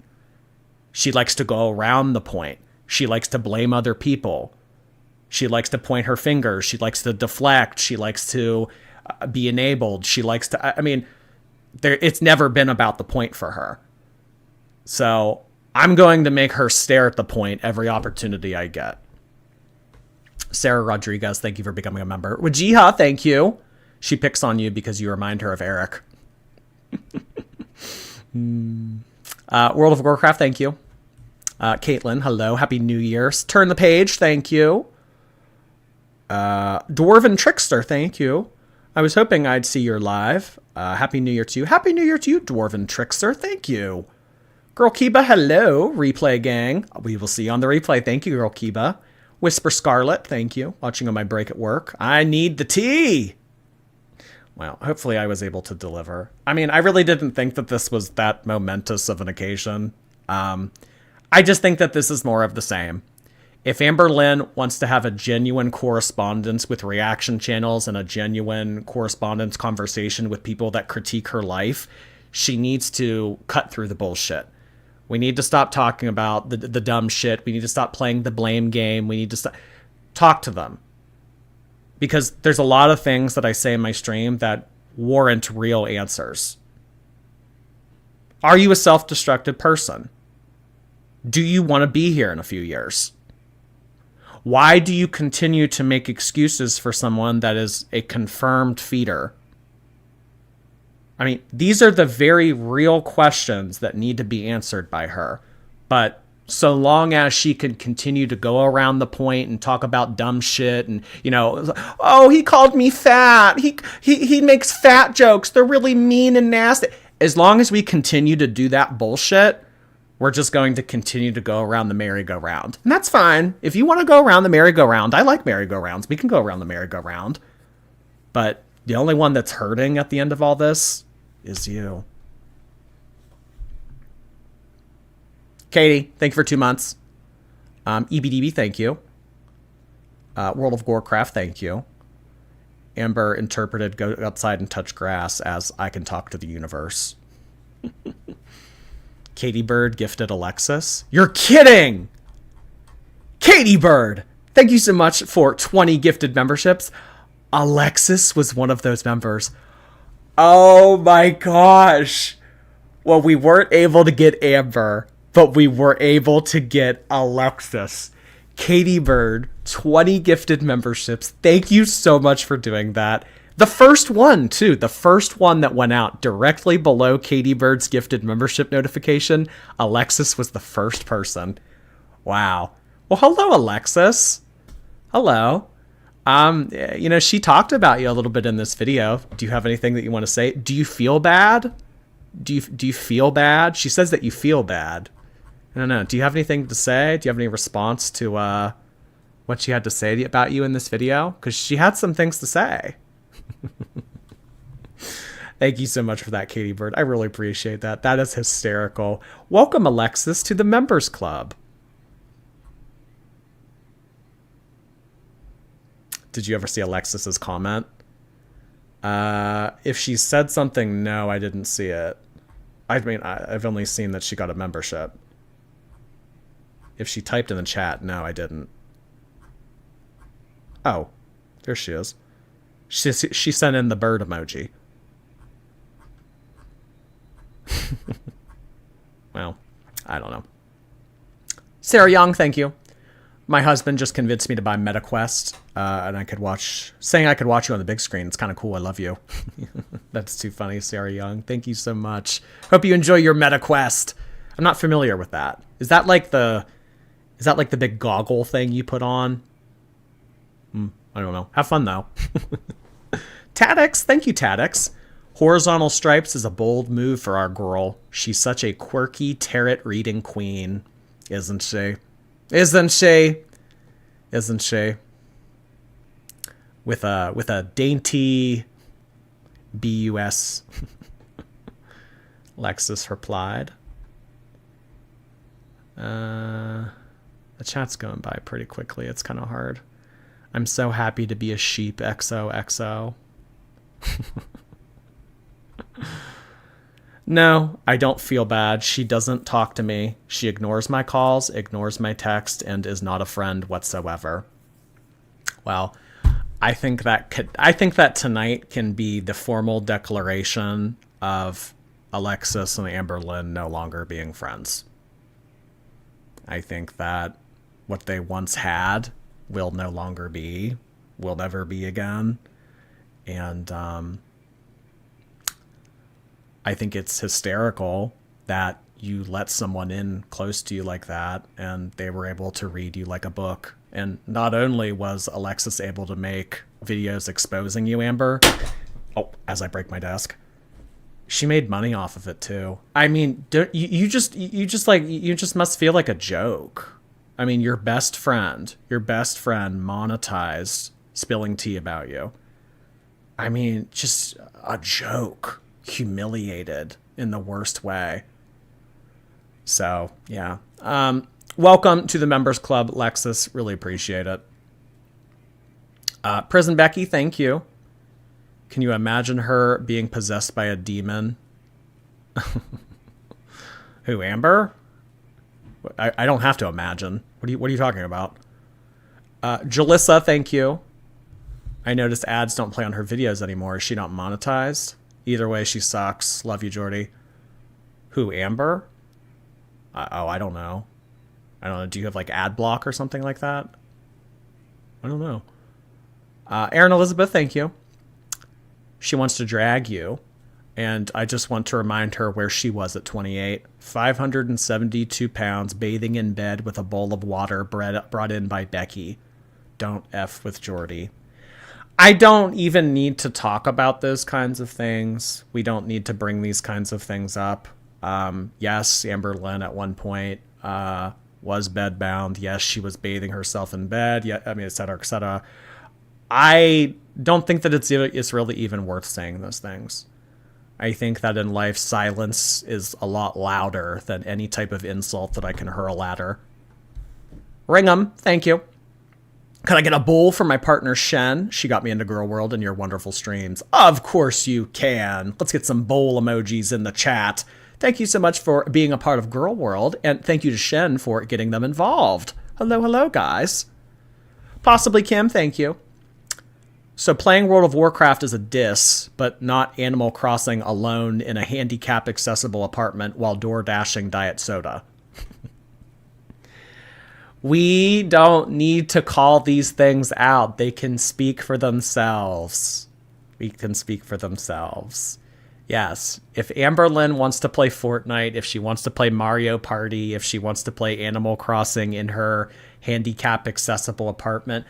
She likes to go around the point. She likes to blame other people. She likes to point her finger. She likes to deflect. She likes to be enabled. She likes to, it's never been about the point for her. So I'm going to make her stare at the point every opportunity I get. Sarah Rodriguez, thank you for becoming a member. Wajiha, thank you. She picks on you because you remind her of Eric. World of Warcraft, thank you. Caitlin, hello. Happy New Year. Turn the page, thank you. Dwarven Trickster, thank you. I was hoping I'd see your live. Happy New Year to you. Happy New Year to you, Dwarven Trickster. Thank you. Girl Kiba, hello. Replay gang. We will see you on the replay. Thank you, Girl Kiba. Whisper Scarlet, thank you. Watching on my break at work. I need the tea. Well, hopefully I was able to deliver. I really didn't think that this was that momentous of an occasion. I just think that this is more of the same. If Amberlynn wants to have a genuine correspondence with reaction channels and a genuine correspondence conversation with people that critique her life, she needs to cut through the bullshit. We need to stop talking about the dumb shit. We need to stop playing the blame game. We need to talk to them. Because there's a lot of things that I say in my stream that warrant real answers. Are you a self-destructive person? Do you want to be here in a few years? Why do you continue to make excuses for someone that is a confirmed feeder? These are the very real questions that need to be answered by her. But so long as she can continue to go around the point and talk about dumb shit and, oh, he called me fat. He makes fat jokes. They're really mean and nasty. As long as we continue to do that bullshit, We're just going to continue to go around the merry-go-round. And that's fine. If you want to go around the merry-go-round, I like merry-go-rounds. We can go around the merry-go-round. But the only one that's hurting at the end of all this is you. Katie, thank you for 2 months. EBDB, thank you. World of Warcraft, thank you. Amber interpreted go outside and touch grass as I can talk to the universe. Katie Bird gifted Alexis. You're kidding! Katie Bird! Thank you so much for 20 gifted memberships. Alexis was one of those members. Oh my gosh. Well, we weren't able to get Amber, but we were able to get Alexis. Katie Bird, 20 gifted memberships. Thank you so much for doing that. The first one, too. The first one that went out directly below Katie Bird's gifted membership notification. Alexis was the first person. Wow. Well, hello, Alexis. Hello. She talked about you a little bit in this video. Do you have anything that you want to say? Do you feel bad? Do you feel bad? She says that you feel bad. I don't know. Do you have anything to say? Do you have any response to what she had to say about you in this video? Because she had some things to say. Thank you so much for that, Katie Bird. I really appreciate that. That is hysterical. Welcome, Alexis, to the Members Club. Did you ever see Alexis's comment? If she said something, no, I didn't see it. I mean, I've only seen that she got a membership. If she typed in the chat, no, I didn't. Oh, there she is. She sent in the bird emoji. Well, I don't know. Sarah Young, thank you. My husband just convinced me to buy MetaQuest, and I could watch you on the big screen. It's kind of cool. I love you. That's too funny, Sarah Young. Thank you so much. Hope you enjoy your MetaQuest. I'm not familiar with that. Is that like the big goggle thing you put on? I don't know. Have fun though. Tadix, thank you, Tadix. Horizontal stripes is a bold move for our girl. She's such a quirky tarot reading queen, isn't she? Isn't she? Isn't she? With a dainty BUS. Lexus replied. The chat's going by pretty quickly. It's kind of hard. I'm so happy to be a sheep, XOXO. No, I don't feel bad. She doesn't talk to me. She ignores my calls, ignores my text, and is not a friend whatsoever. Well, I think that tonight can be the formal declaration of Alexis and Amberlynn no longer being friends. I think that what they once had will no longer be, will never be again. And I think it's hysterical that you let someone in close to you like that and they were able to read you like a book. And not only was Alexis able to make videos exposing you, Amber, as I break my desk, she made money off of it too. I mean, you just must feel like a joke. I mean, your best friend monetized spilling tea about you. I mean, just a joke. Humiliated in the worst way. So, yeah. Welcome to the Members Club, Lexus. Really appreciate it. Prison Becky, thank you. Can you imagine her being possessed by a demon? Who, Amber? I don't have to imagine. What are you talking about? Jalissa, thank you. I noticed ads don't play on her videos anymore. Is she not monetized? Either way, she sucks. Love you, Jordy. Who, Amber? I don't know. I don't know. Do you have like ad block or something like that? I don't know. Erin Elizabeth, thank you. She wants to drag you. And I just want to remind her where she was at 28. 572 pounds, bathing in bed with a bowl of water brought in by Becky. Don't F with Jordy. I don't even need to talk about those kinds of things. We don't need to bring these kinds of things up. Yes, Amberlynn at one point was bedbound. Yes, she was bathing herself in bed. Yeah, I mean, et cetera, et cetera. I don't think that it's really even worth saying those things. I think that in life, silence is a lot louder than any type of insult that I can hurl at her. Ring 'em. Thank you. Can I get a bowl from my partner, Shen? She got me into Girl World and your wonderful streams. Of course you can. Let's get some bowl emojis in the chat. Thank you so much for being a part of Girl World, and thank you to Shen for getting them involved. Hello, hello, guys. Possibly Kim, thank you. So playing World of Warcraft is a diss, but not Animal Crossing alone in a handicap-accessible apartment while door dashing diet soda. We don't need to call these things out. They can speak for themselves. We can speak for themselves. Yes, if Amberlynn wants to play Fortnite, if she wants to play Mario Party, if she wants to play Animal Crossing in her handicap-accessible apartment,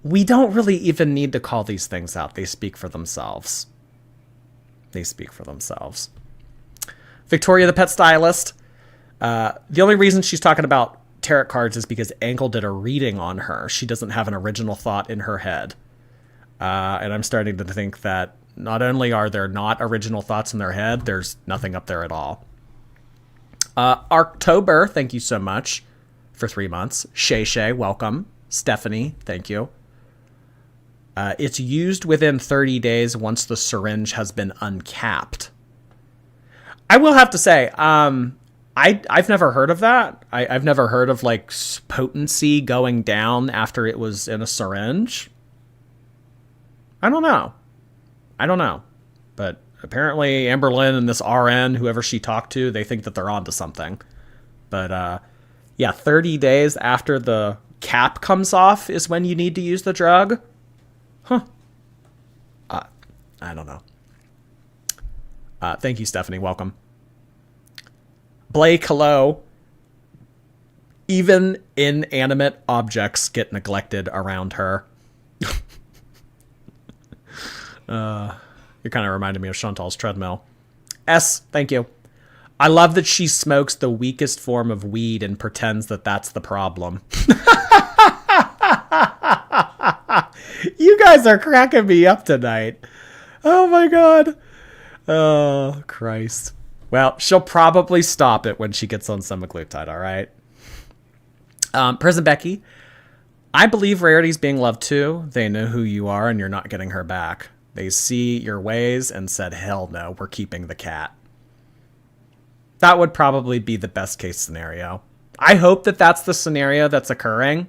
we don't really even need to call these things out. They speak for themselves. They speak for themselves. Victoria, the pet stylist. The only reason she's talking about tarot cards is because Ankle did a reading on her. She doesn't have an original thought in her head. And I'm starting to think that not only are there not original thoughts in their head, there's nothing up there at all. October, thank you so much for 3 months. Shay, welcome. Stephanie, thank you. It's used within 30 days once the syringe has been uncapped. I will have to say, I've never heard of that. I've never heard of like potency going down after it was in a syringe. I don't know. But apparently Amberlynn and this RN, whoever she talked to, they think that they're onto something. But yeah, 30 days after the cap comes off is when you need to use the drug. Huh. I don't know. Thank you, Stephanie. Welcome. Blake, hello. Even inanimate objects get neglected around her. You're kind of reminding me of Chantal's treadmill. S, thank you. I love that she smokes the weakest form of weed and pretends that that's the problem. You guys are cracking me up tonight. Oh my god. Oh, Christ. Well, she'll probably stop it when she gets on semaglutide, all right? Prison Becky. I believe Rarity's being loved too. They know who you are and you're not getting her back. They see your ways and said, hell no, we're keeping the cat. That would probably be the best case scenario. I hope that that's the scenario that's occurring.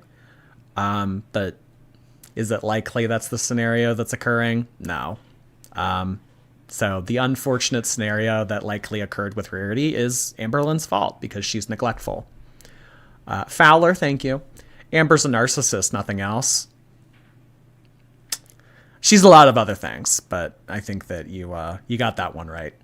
But is it likely that's the scenario that's occurring? No. So the unfortunate scenario that likely occurred with Rarity is Amberlynn's fault because she's neglectful. Fowler, thank you. Amber's a narcissist, nothing else. She's a lot of other things, but I think that you got that one right.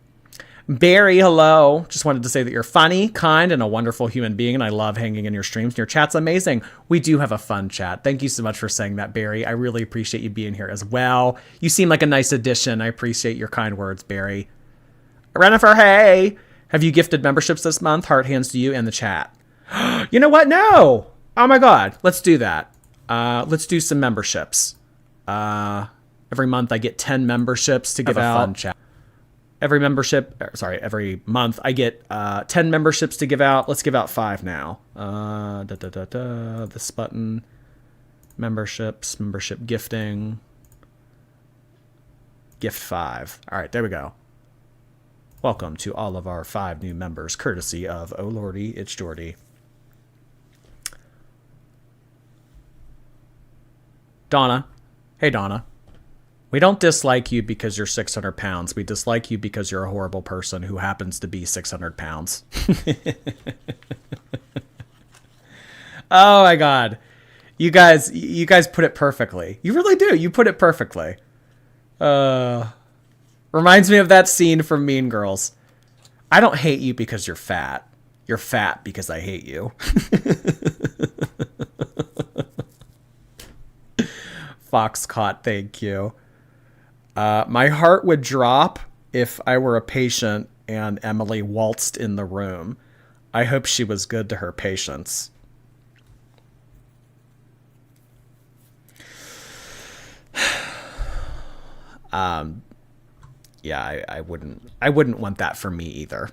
Barry, hello. Just wanted to say that you're funny, kind, and a wonderful human being, and I love hanging in your streams. Your chat's amazing. We do have a fun chat. Thank you so much for saying that, Barry. I really appreciate you being here as well. You seem like a nice addition. I appreciate your kind words, Barry. Renifer, hey! Have you gifted memberships this month? Heart hands to you and the chat. You know what? No! Oh my god. Let's do that. Let's do some memberships. Every month I get 10 memberships to give out. Fun chat. Every month I get 10 memberships to give out. Let's give out 5 now. This button. Memberships, membership gifting. Gift 5. All right, there we go. Welcome to all of our 5 new members, courtesy of Oh Lordy, it's Jordy. Donna. Hey, Donna. We don't dislike you because you're 600 pounds. We dislike you because you're a horrible person who happens to be 600 pounds. Oh my god. You guys put it perfectly. You really do. You put it perfectly. Reminds me of that scene from Mean Girls. I don't hate you because you're fat. You're fat because I hate you. Foxcott, thank you. My heart would drop if I were a patient and Emily waltzed in the room. I hope she was good to her patients. Yeah, I wouldn't want that for me either.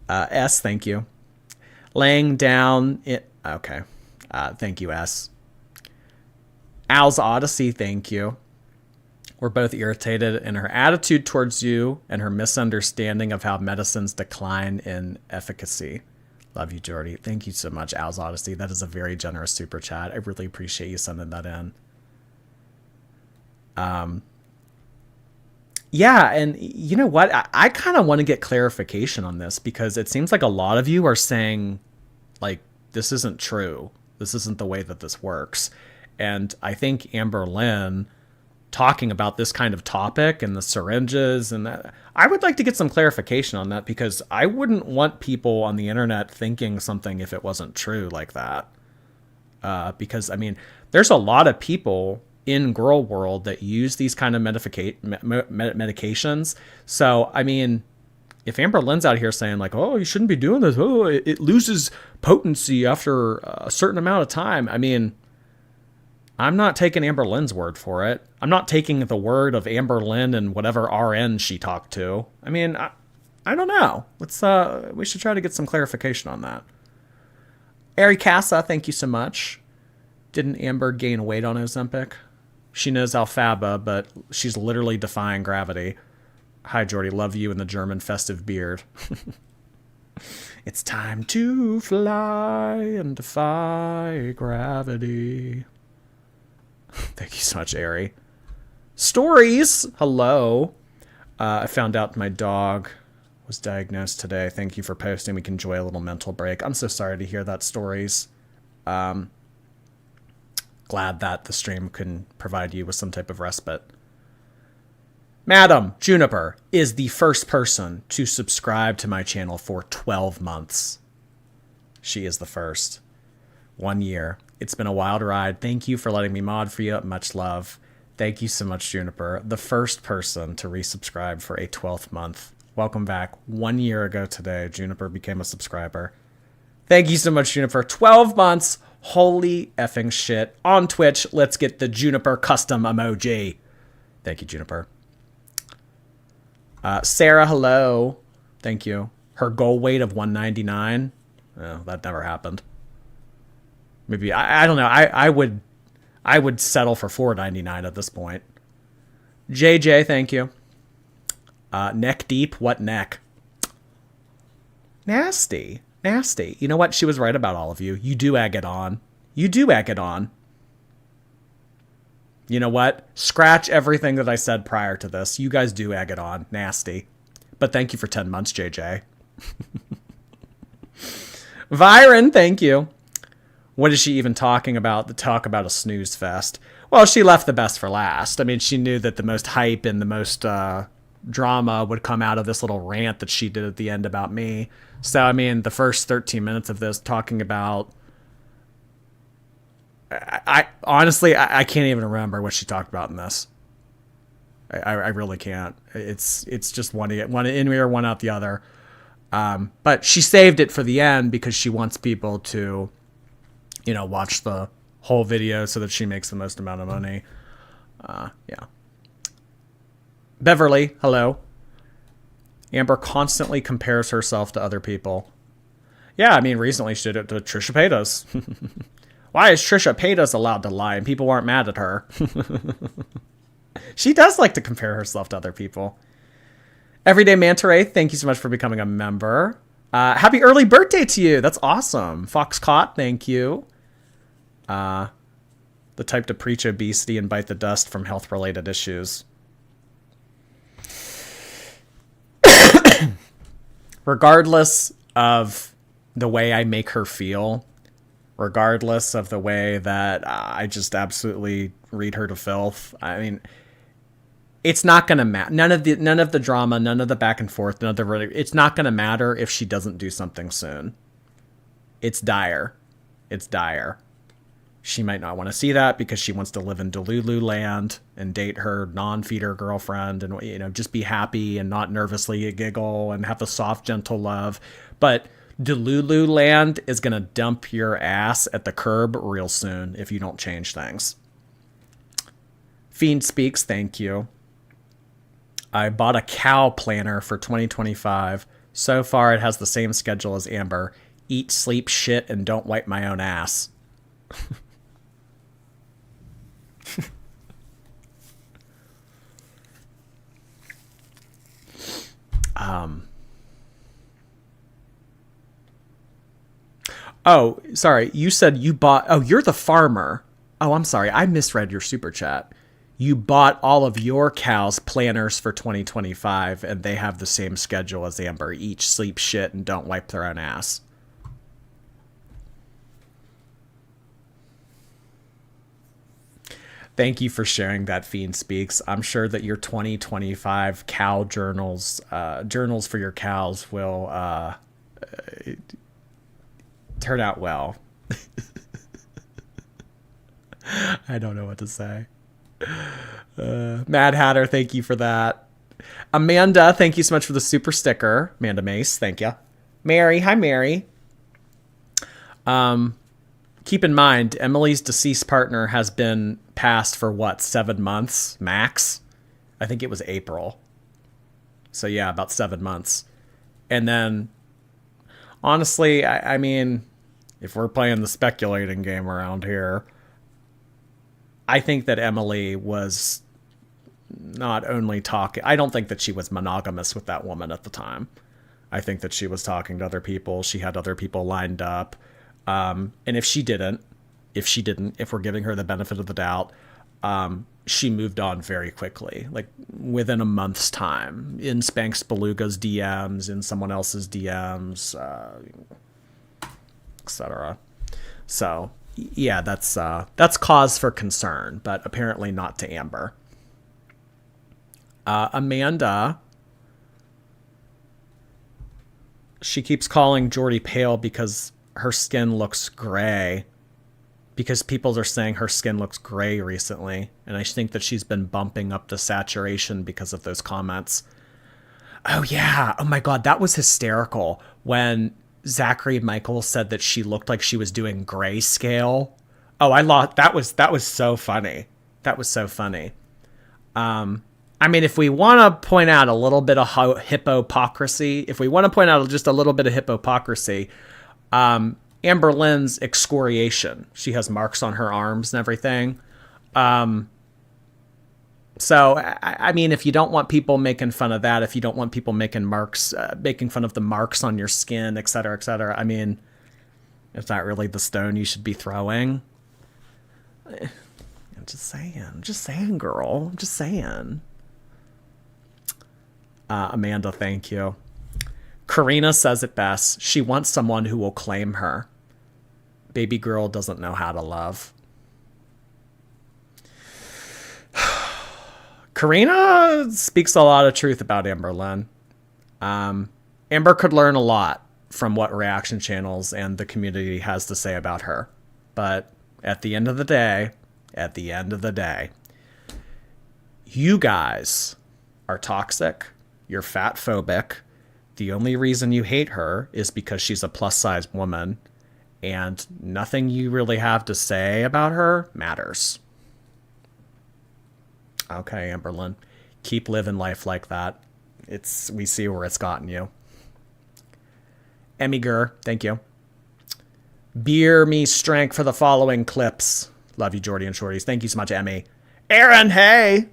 S, thank you. Laying down it. Okay. Thank you, S. Al's Odyssey, thank you. We're both irritated in her attitude towards you and her misunderstanding of how medicines decline in efficacy. Love you, Jordy. Thank you so much, Al's Odyssey. That is a very generous super chat. I really appreciate you sending that in. Yeah, and you know what? I kind of want to get clarification on this because it seems like a lot of you are saying, like, this isn't true. This isn't the way that this works. And I think Amberlynn talking about this kind of topic and the syringes and that, I would like to get some clarification on that because I wouldn't want people on the internet thinking something if it wasn't true like that. Because, I mean, there's a lot of people in girl world that use these kind of medications. So, I mean, if Amberlynn's out here saying like, oh, you shouldn't be doing this. Oh, it loses potency after a certain amount of time. I mean, I'm not taking Amberlynn's word for it. I'm not taking the word of Amberlynn and whatever RN she talked to. I mean, I don't know. We should try to get some clarification on that. Ari Casa, thank you so much. Didn't Amber gain weight on Ozempic? She knows Alphaba, but she's literally defying gravity. Hi, Jordy. Love you and the German festive beard. It's time to fly and defy gravity. Thank you so much, Ari. Stories. Hello. I found out my dog was diagnosed today. Thank you for posting. We can enjoy a little mental break. I'm so sorry to hear that, Stories. Glad that the stream can provide you with some type of respite. Madam Juniper is the first person to subscribe to my channel for 12 months. She is the first. 1 year. It's been a wild ride. Thank you for letting me mod for you. Much love. Thank you so much, Juniper. The first person to resubscribe for a 12th month. Welcome back. 1 year ago today, Juniper became a subscriber. Thank you so much, Juniper. 12 months. Holy effing shit. On Twitch, let's get the Juniper custom emoji. Thank you, Juniper. Sarah, hello. Thank you. Her goal weight of 199. Oh, that never happened. Maybe, I don't know. I would settle for 499 at this point. JJ, thank you. Neck deep. What neck? Nasty. Nasty. You know what? She was right about all of you. You do egg it on. You do egg it on. You know what? Scratch everything that I said prior to this. You guys do egg it on. Nasty. But thank you for 10 months, JJ. Viren, thank you. What is she even talking about? The talk about a snooze fest. Well, she left the best for last. I mean, she knew that the most hype and the most drama would come out of this little rant that she did at the end about me. So, I mean, the first 13 minutes of this talking about... I honestly, I can't even remember what she talked about in this. I really can't. It's just one in or one out the other. But she saved it for the end because she wants people to, you know, watch the whole video so that she makes the most amount of money. Yeah. Beverly, hello. Amber constantly compares herself to other people. Yeah, I mean, recently she did it to Trisha Paytas. Why is Trisha Paytas allowed to lie and people aren't mad at her? She does like to compare herself to other people. Everyday Manta Ray, thank you so much for becoming a member. Happy early birthday to you. That's awesome. Foxcott, thank you. The type to preach obesity and bite the dust from health-related issues. Regardless of the way I make her feel, regardless of the way that I just absolutely read her to filth, I mean, it's not going to matter. None of the drama, none of the back and forth, it's not going to matter if she doesn't do something soon. It's dire. It's dire. She might not want to see that because she wants to live in Delulu land and date her non-feeder girlfriend and, you know, just be happy and not nervously giggle and have a soft, gentle love. But Delulu land is going to dump your ass at the curb real soon if you don't change things. Fiend Speaks, thank you. I bought a cow planner for 2025. So far, it has the same schedule as Amber. Eat, sleep, shit, and don't wipe my own ass. Oh, sorry. You said you bought... Oh, you're the farmer. Oh, I'm sorry. I misread your super chat. You bought all of your cows' planners for 2025, and they have the same schedule as Amber. Each sleep, shit, and don't wipe their own ass. Thank you for sharing that, Fiend Speaks. I'm sure that your 2025 cow journals for your cows will turn out well. I don't know what to say. Mad Hatter, thank you for that. Amanda, thank you so much for the super sticker. Amanda Mace, thank you. Mary, hi Mary. Keep in mind, Emily's deceased partner has been passed for what, 7 months max? I think it was April. So yeah, about 7 months. And then, honestly, I mean, if we're playing the speculating game around here, I think that Emily was not only talking... I don't think that she was monogamous with that woman at the time. I think that she was talking to other people. She had other people lined up. And if we're giving her the benefit of the doubt, she moved on very quickly, like within a month's time, in Spanx Beluga's DMs, in someone else's DMs, etc. So yeah, that's cause for concern, but apparently not to Amber. Amanda, she keeps calling Jordy pale because her skin looks gray, because people are saying her skin looks gray recently. And I think that she's been bumping up the saturation because of those comments. Oh yeah. Oh my God. That was hysterical when Zachary Michael said that she looked like she was doing grayscale. Oh, that was so funny. That was so funny. I mean, if we want to point out a little bit of hypocrisy, Amberlynn's excoriation. She has marks on her arms and everything. So, I mean, if you don't want people making fun of that, if you don't want people making fun of the marks on your skin, et cetera, I mean, it's not really the stone you should be throwing. I'm just saying, girl. I'm just saying. Amanda, thank you. Karina says it best. She wants someone who will claim her. Baby girl doesn't know how to love. Karina speaks a lot of truth about Amberlynn. Amber could learn a lot from what reaction channels and the community has to say about her. But at the end of the day, you guys are toxic. You're fat phobic. The only reason you hate her is because she's a plus-size woman, and nothing you really have to say about her matters. Okay, Amberlynn, keep living life like that. We see where it's gotten you. Emmy Gur, thank you. Beer me strength for the following clips. Love you, Jordy and Shorties. Thank you so much, Emmy. Aaron, hey!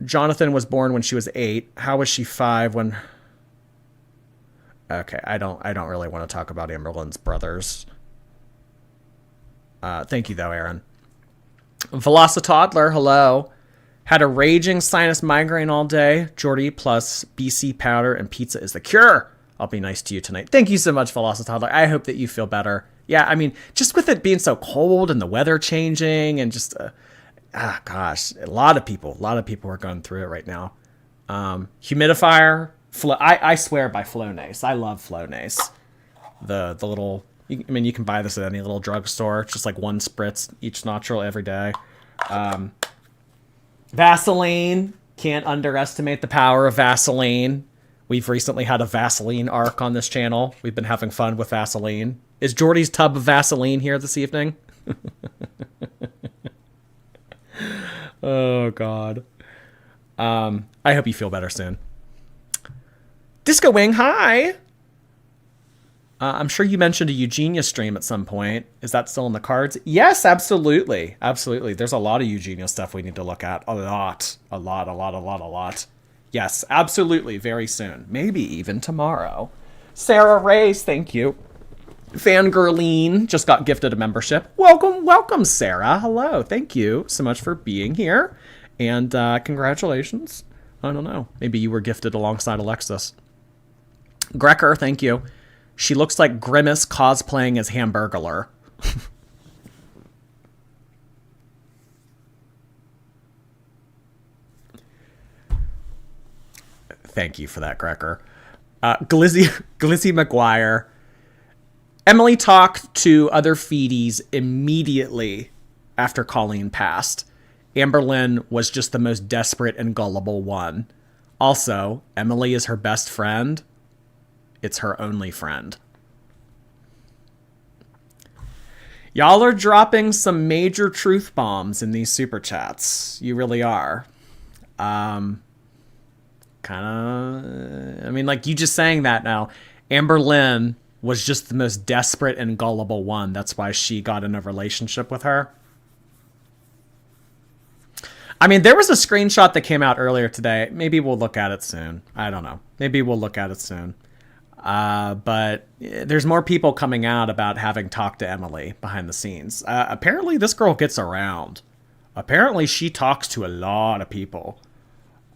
Jonathan was born when she was 8. How was she 5 when... Okay, I don't really want to talk about Amberlynn's brothers. Thank you, though, Aaron. Velocitoddler, hello. Had a raging sinus migraine all day. Jordy plus BC powder and pizza is the cure. I'll be nice to you tonight. Thank you so much, Velocitoddler. I hope that you feel better. Yeah, I mean, just with it being so cold and the weather changing and just... gosh, a lot of people are going through it right now. Humidifier, I swear by Flonase. I love Flonase. The little, I mean, you can buy this at any little drugstore. It's just like 1 spritz each nostril every day. Vaseline. Can't underestimate the power of Vaseline. We've recently had a Vaseline arc on this channel. We've been having fun with Vaseline. Is Jordy's tub of Vaseline here this evening? Oh, God. I hope you feel better soon. Disco Wing, hi! I'm sure you mentioned a Eugenia stream at some point. Is that still in the cards? Yes, absolutely. Absolutely. There's a lot of Eugenia stuff we need to look at. A lot. Yes, absolutely. Very soon. Maybe even tomorrow. Sarah Reyes, thank you. Fangirleen just got gifted a membership. Welcome, Sarah. Hello. Thank you so much for being here. And congratulations. I don't know. Maybe you were gifted alongside Alexis. Grecker, thank you. She looks like Grimace cosplaying as Hamburglar. Thank you for that, Grecker. Glizzy McGuire. Emily talked to other feedies immediately after Colleen passed. Amberlynn was just the most desperate and gullible one. Also, Emily is her best friend. It's her only friend. Y'all are dropping some major truth bombs in these super chats. You really are. I mean, like, you just saying that now. Amberlynn was just the most desperate and gullible one. That's why she got in a relationship with her. I mean, there was a screenshot that came out earlier today. Maybe we'll look at it soon. I don't know. Maybe we'll look at it soon. But there's more people coming out about having talked to Emily behind the scenes. Apparently this girl gets around. Apparently she talks to a lot of people.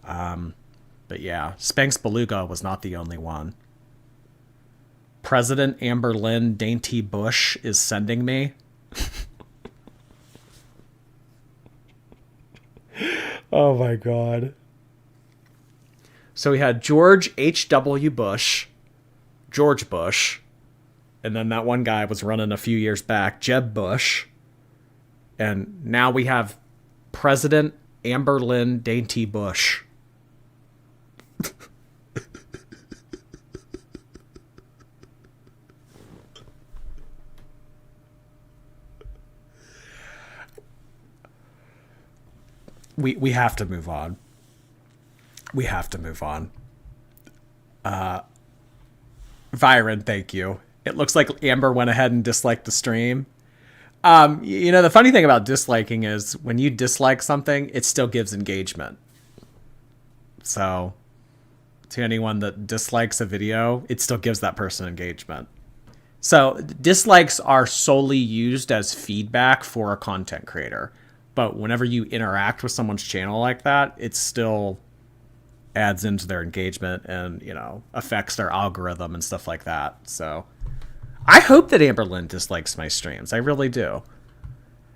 But yeah, Spanx Beluga was not the only one. President Amberlynn Dainty Bush is sending me. Oh my God. So we had George H.W. Bush, George Bush, and then that one guy was running a few years back, Jeb Bush. And now we have President Amberlynn Dainty Bush. We have to move on. We have to move on. Viren, thank you. It looks like Amber went ahead and disliked the stream. You know, the funny thing about disliking is when you dislike something, it still gives engagement. So, to anyone that dislikes a video, it still gives that person engagement. So, dislikes are solely used as feedback for a content creator. But whenever you interact with someone's channel like that, it still adds into their engagement and, you know, affects their algorithm and stuff like that. So I hope that Amberlynn dislikes my streams. I really do.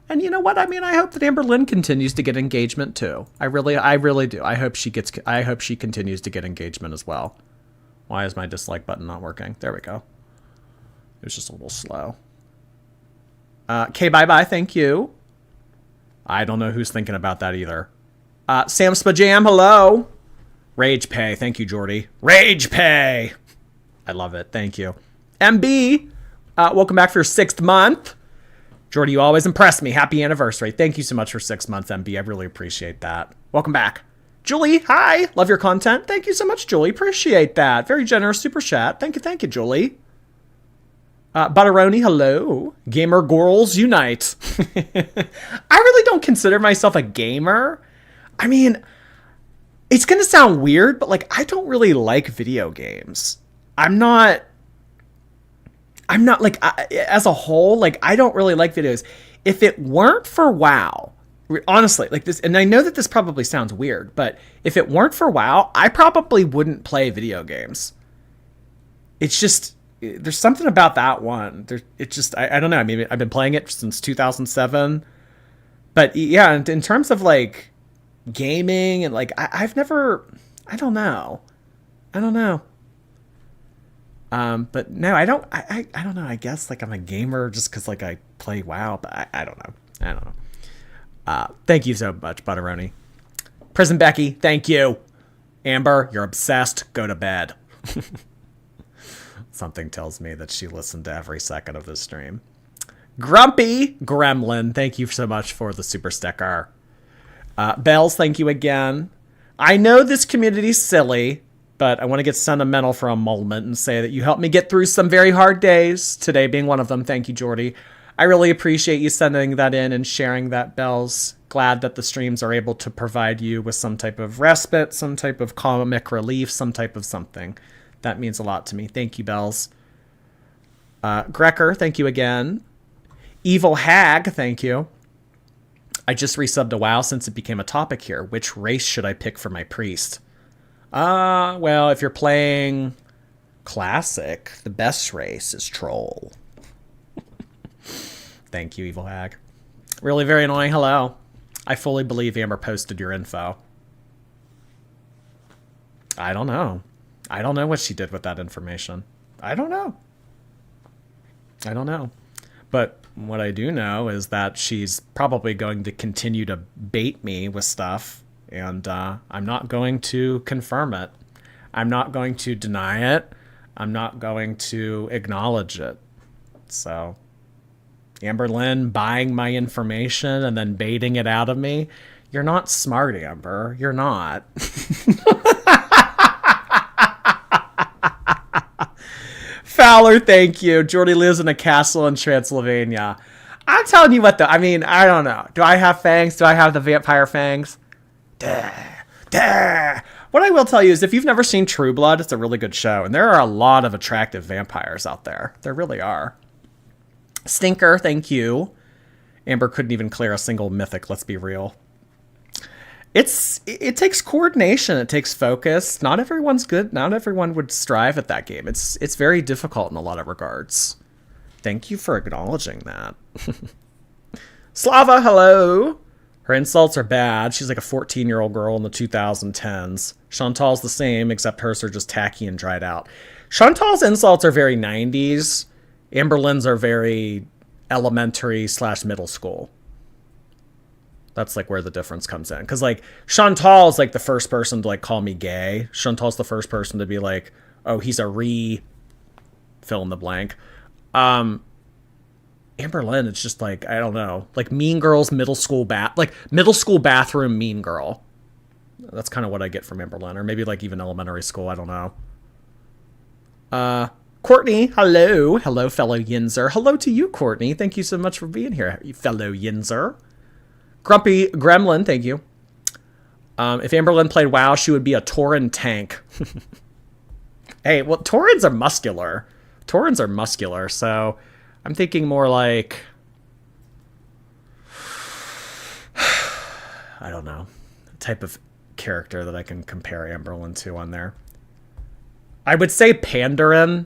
And you know what? I mean, I hope that Amberlynn continues to get engagement too. I really do. I hope she continues to get engagement as well. Why is my dislike button not working? There we go. It was just a little slow. Okay, bye-bye. Thank you. I don't know who's thinking about that either. Sam Spajam, hello. Rage Pay. Thank you, Jordy. Rage Pay. I love it. Thank you. MB, welcome back for your 6th month. Jordy, you always impress me. Happy anniversary. Thank you so much for 6 months, MB. I really appreciate that. Welcome back. Julie, hi. Love your content. Thank you so much, Julie. Appreciate that. Very generous super chat. Thank you, Julie. Butteroni, hello. Gamer Girls Unite. I really don't consider myself a gamer. I mean, it's going to sound weird, but like, I don't really like video games. I'm not like, as a whole, like, I don't really like videos. If it weren't for WoW, honestly, like this, and I know that this probably sounds weird, but if it weren't for WoW, I probably wouldn't play video games. It's just, there's something about that one. It's just, I don't know. I mean, I've been playing it since 2007, but yeah, in terms of like gaming and like, I've never, I don't know. But no, I don't. I don't know. I guess like I'm a gamer just because like I play WoW, but I don't know. I don't know. Thank you so much, Butteroni. Prison Becky, thank you. Amber, you're obsessed. Go to bed. Something tells me that she listened to every second of this stream. Grumpy Gremlin, thank you so much for the super sticker. Bells, thank you again. I know this community's silly, but I want to get sentimental for a moment and say that you helped me get through some very hard days, today being one of them. Thank you, Jordy. I really appreciate you sending that in and sharing that, Bells. Glad that the streams are able to provide you with some type of respite, some type of comic relief, some type of something. That means a lot to me. Thank you, Bells. Grecker, thank you again. Evil Hag, thank you. I just resubbed a WoW since it became a topic here. Which race should I pick for my priest? Well, if you're playing Classic, the best race is Troll. Thank you, Evil Hag. Really very annoying. Hello. I fully believe Amber posted your info. I don't know. I don't know what she did with that information. I don't know. But what I do know is that she's probably going to continue to bait me with stuff, and I'm not going to confirm it. I'm not going to deny it. I'm not going to acknowledge it. So, Amberlynn buying my information and then baiting it out of me. You're not smart, Amber. You're not. Fowler, thank you. Jordy lives in a castle in Transylvania. I'm telling you what, though. I mean, I don't know. Do I have fangs? Do I have the vampire fangs? Duh. What I will tell you is if you've never seen True Blood, it's a really good show. And there are a lot of attractive vampires out there. There really are. Stinker, thank you. Amber couldn't even clear a single mythic, let's be real. It takes coordination, it takes focus. Not everyone's good. Not everyone would strive at that game. It's very difficult in a lot of regards. Thank you for acknowledging that. Slava, hello. Her insults are bad. She's like a 14-year-old girl in the 2010s. Chantal's the same, except hers are just tacky and dried out. Chantal's insults are very 90s. Amberlynn's are very elementary / middle school. That's like where the difference comes in. Because like Chantal's like the first person to like call me gay. Chantal's the first person to be like, oh, he's a fill in the blank. Amberlynn, it's just like, I don't know, like Mean Girls middle school bathroom Mean Girl. That's kind of what I get from Amberlynn, or maybe like even elementary school. I don't know. Courtney, hello, fellow Yinzer. Hello to you, Courtney. Thank you so much for being here, you fellow Yinzer. Grumpy Gremlin, thank you. If Amberlynn played WoW, she would be a Tauren tank. Hey, well, Taurens are muscular. So I'm thinking more like, I don't know, type of character that I can compare Amberlynn to on there. I would say Pandaren,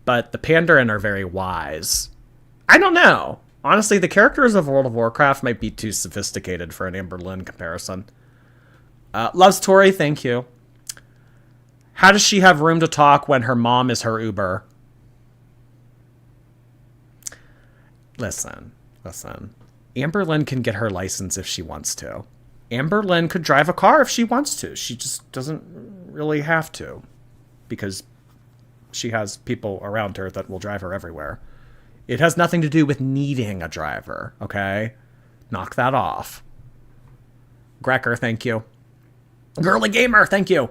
but the Pandaren are very wise. I don't know. Honestly, the characters of World of Warcraft might be too sophisticated for an Amberlynn comparison. Loves Tori, thank you. How does she have room to talk when her mom is her Uber? Listen. Amberlynn can get her license if she wants to. Amberlynn could drive a car if she wants to. She just doesn't really have to, because she has people around her that will drive her everywhere. It has nothing to do with needing a driver, okay? Knock that off. Grecker, thank you. Girly Gamer, thank you.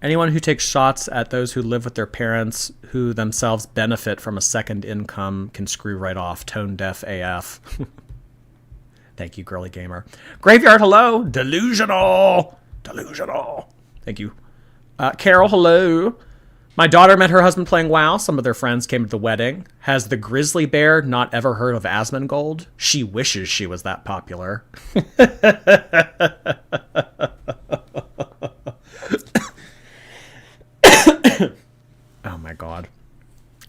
Anyone who takes shots at those who live with their parents who themselves benefit from a second income can screw right off. Tone deaf AF. Thank you, Girly Gamer. Graveyard, hello. Delusional. Thank you. Carol, hello. My daughter met her husband playing WoW. Some of their friends came to the wedding. Has the grizzly bear not ever heard of Asmongold? She wishes she was that popular. Oh my god.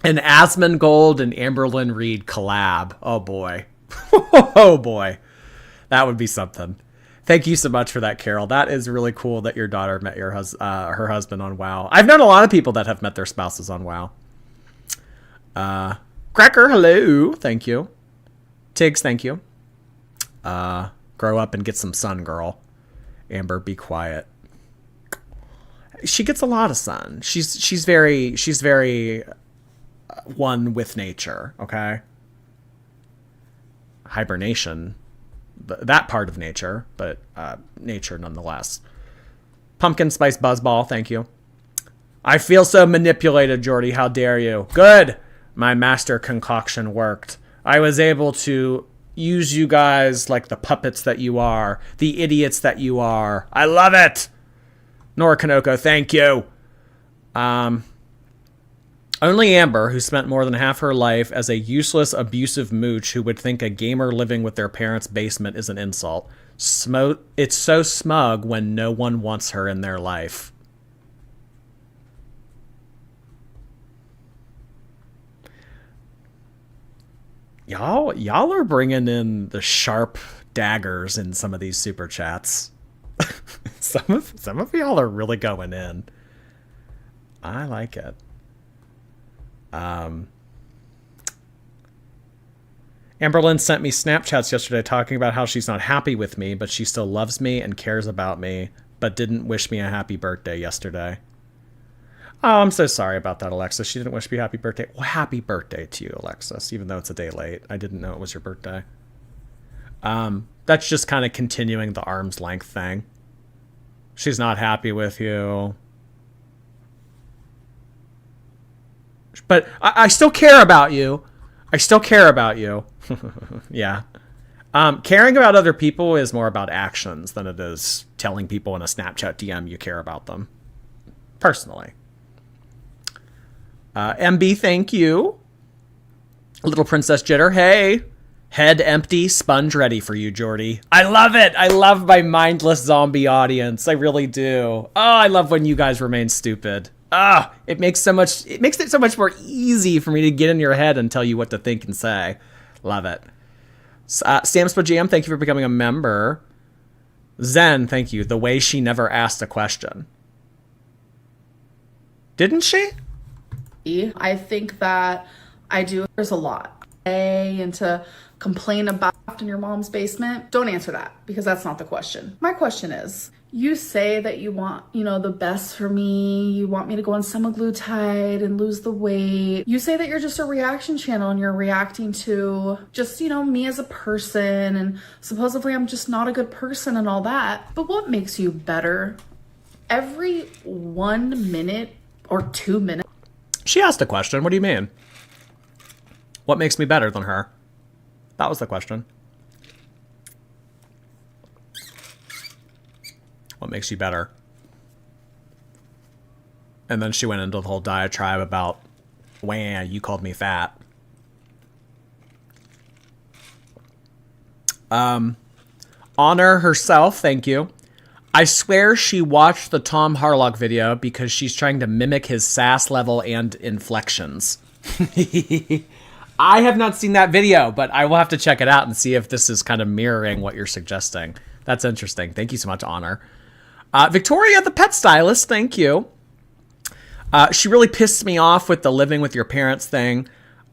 An Asmongold and Amberlynn Reid collab. Oh boy. Oh boy. That would be something. Thank you so much for that, Carol. That is really cool that your daughter met her husband on WoW. I've known a lot of people that have met their spouses on WoW. Cracker, hello. Thank you. Tiggs, thank you. Grow up and get some sun, girl. Amber, be quiet. She gets a lot of sun. She's very one with nature, okay? Hibernation, that part of nature, but nature nonetheless. Pumpkin spice buzzball, thank you. I feel so manipulated, Jordy. How dare you? Good. My master concoction worked. I was able to use you guys like the puppets that you are, the idiots that you are. I love it. Nora Kanoko, thank you. Only Amber, who spent more than half her life as a useless, abusive mooch who would think a gamer living with their parents' basement is an insult. It's so smug when no one wants her in their life. Y'all are bringing in the sharp daggers in some of these super chats. some of y'all are really going in. I like it. Amberlynn sent me Snapchats yesterday talking about how she's not happy with me, but she still loves me and cares about me, but didn't wish me a happy birthday yesterday. Oh, I'm so sorry about that, Alexis. She didn't wish me happy birthday. Well, happy birthday to you, Alexis, even though it's a day late. I didn't know it was your birthday. That's just kind of continuing the arm's length thing. She's not happy with you. But I still care about you. I still care about you. Yeah. Caring about other people is more about actions than it is telling people in a Snapchat DM you care about them. Personally. MB, thank you. Little Princess Jitter, hey. Head empty, sponge ready for you, Jordy. I love it. I love my mindless zombie audience. I really do. Oh, I love when you guys remain stupid. It makes it so much more easy for me to get in your head and tell you what to think and say. Love it. Samspa Jam, thank you for becoming a member. Zen, thank you. The way she never asked a question. Didn't she? I think that I do. There's a lot. And to complain about in your mom's basement, don't answer that because that's not the question. My question is, you say that you want, the best for me. You want me to go on semaglutide and lose the weight. You say that you're just a reaction channel and you're reacting to just, me as a person. And supposedly I'm just not a good person and all that. But what makes you better? Every 1 minute or 2 minutes. She asked a question. What do you mean? What makes me better than her? That was the question. What makes you better? And then she went into the whole diatribe about, wah, you called me fat. Honor herself, thank you. I swear she watched the Tom Harlock video because she's trying to mimic his sass level and inflections. I have not seen that video, but I will have to check it out and see if this is kind of mirroring what you're suggesting. That's interesting. Thank you so much, Honor. Victoria, the pet stylist, thank you. She really pissed me off with the living with your parents thing.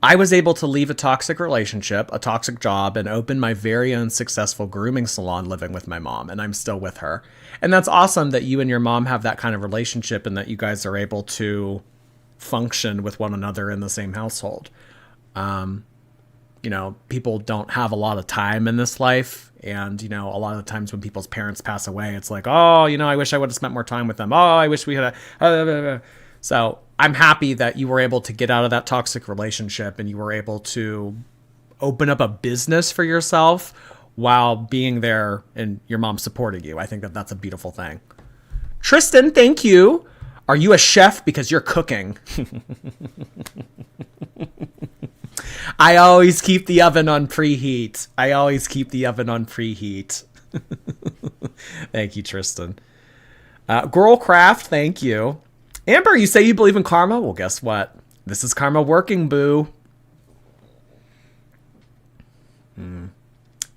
I was able to leave a toxic relationship, a toxic job, and open my very own successful grooming salon living with my mom, and I'm still with her. And that's awesome that you and your mom have that kind of relationship and that you guys are able to function with one another in the same household. People don't have a lot of time in this life. And, a lot of the times when people's parents pass away, it's like, oh, I wish I would have spent more time with them. Oh, I wish we had So I'm happy that you were able to get out of that toxic relationship and you were able to open up a business for yourself while being there and your mom supporting you. I think that that's a beautiful thing. Tristan, thank you. Are you a chef because you're cooking? I always keep the oven on preheat. Thank you, Tristan. Girlcraft, thank you. Amber, you say you believe in karma? Well, guess what? This is karma working, boo.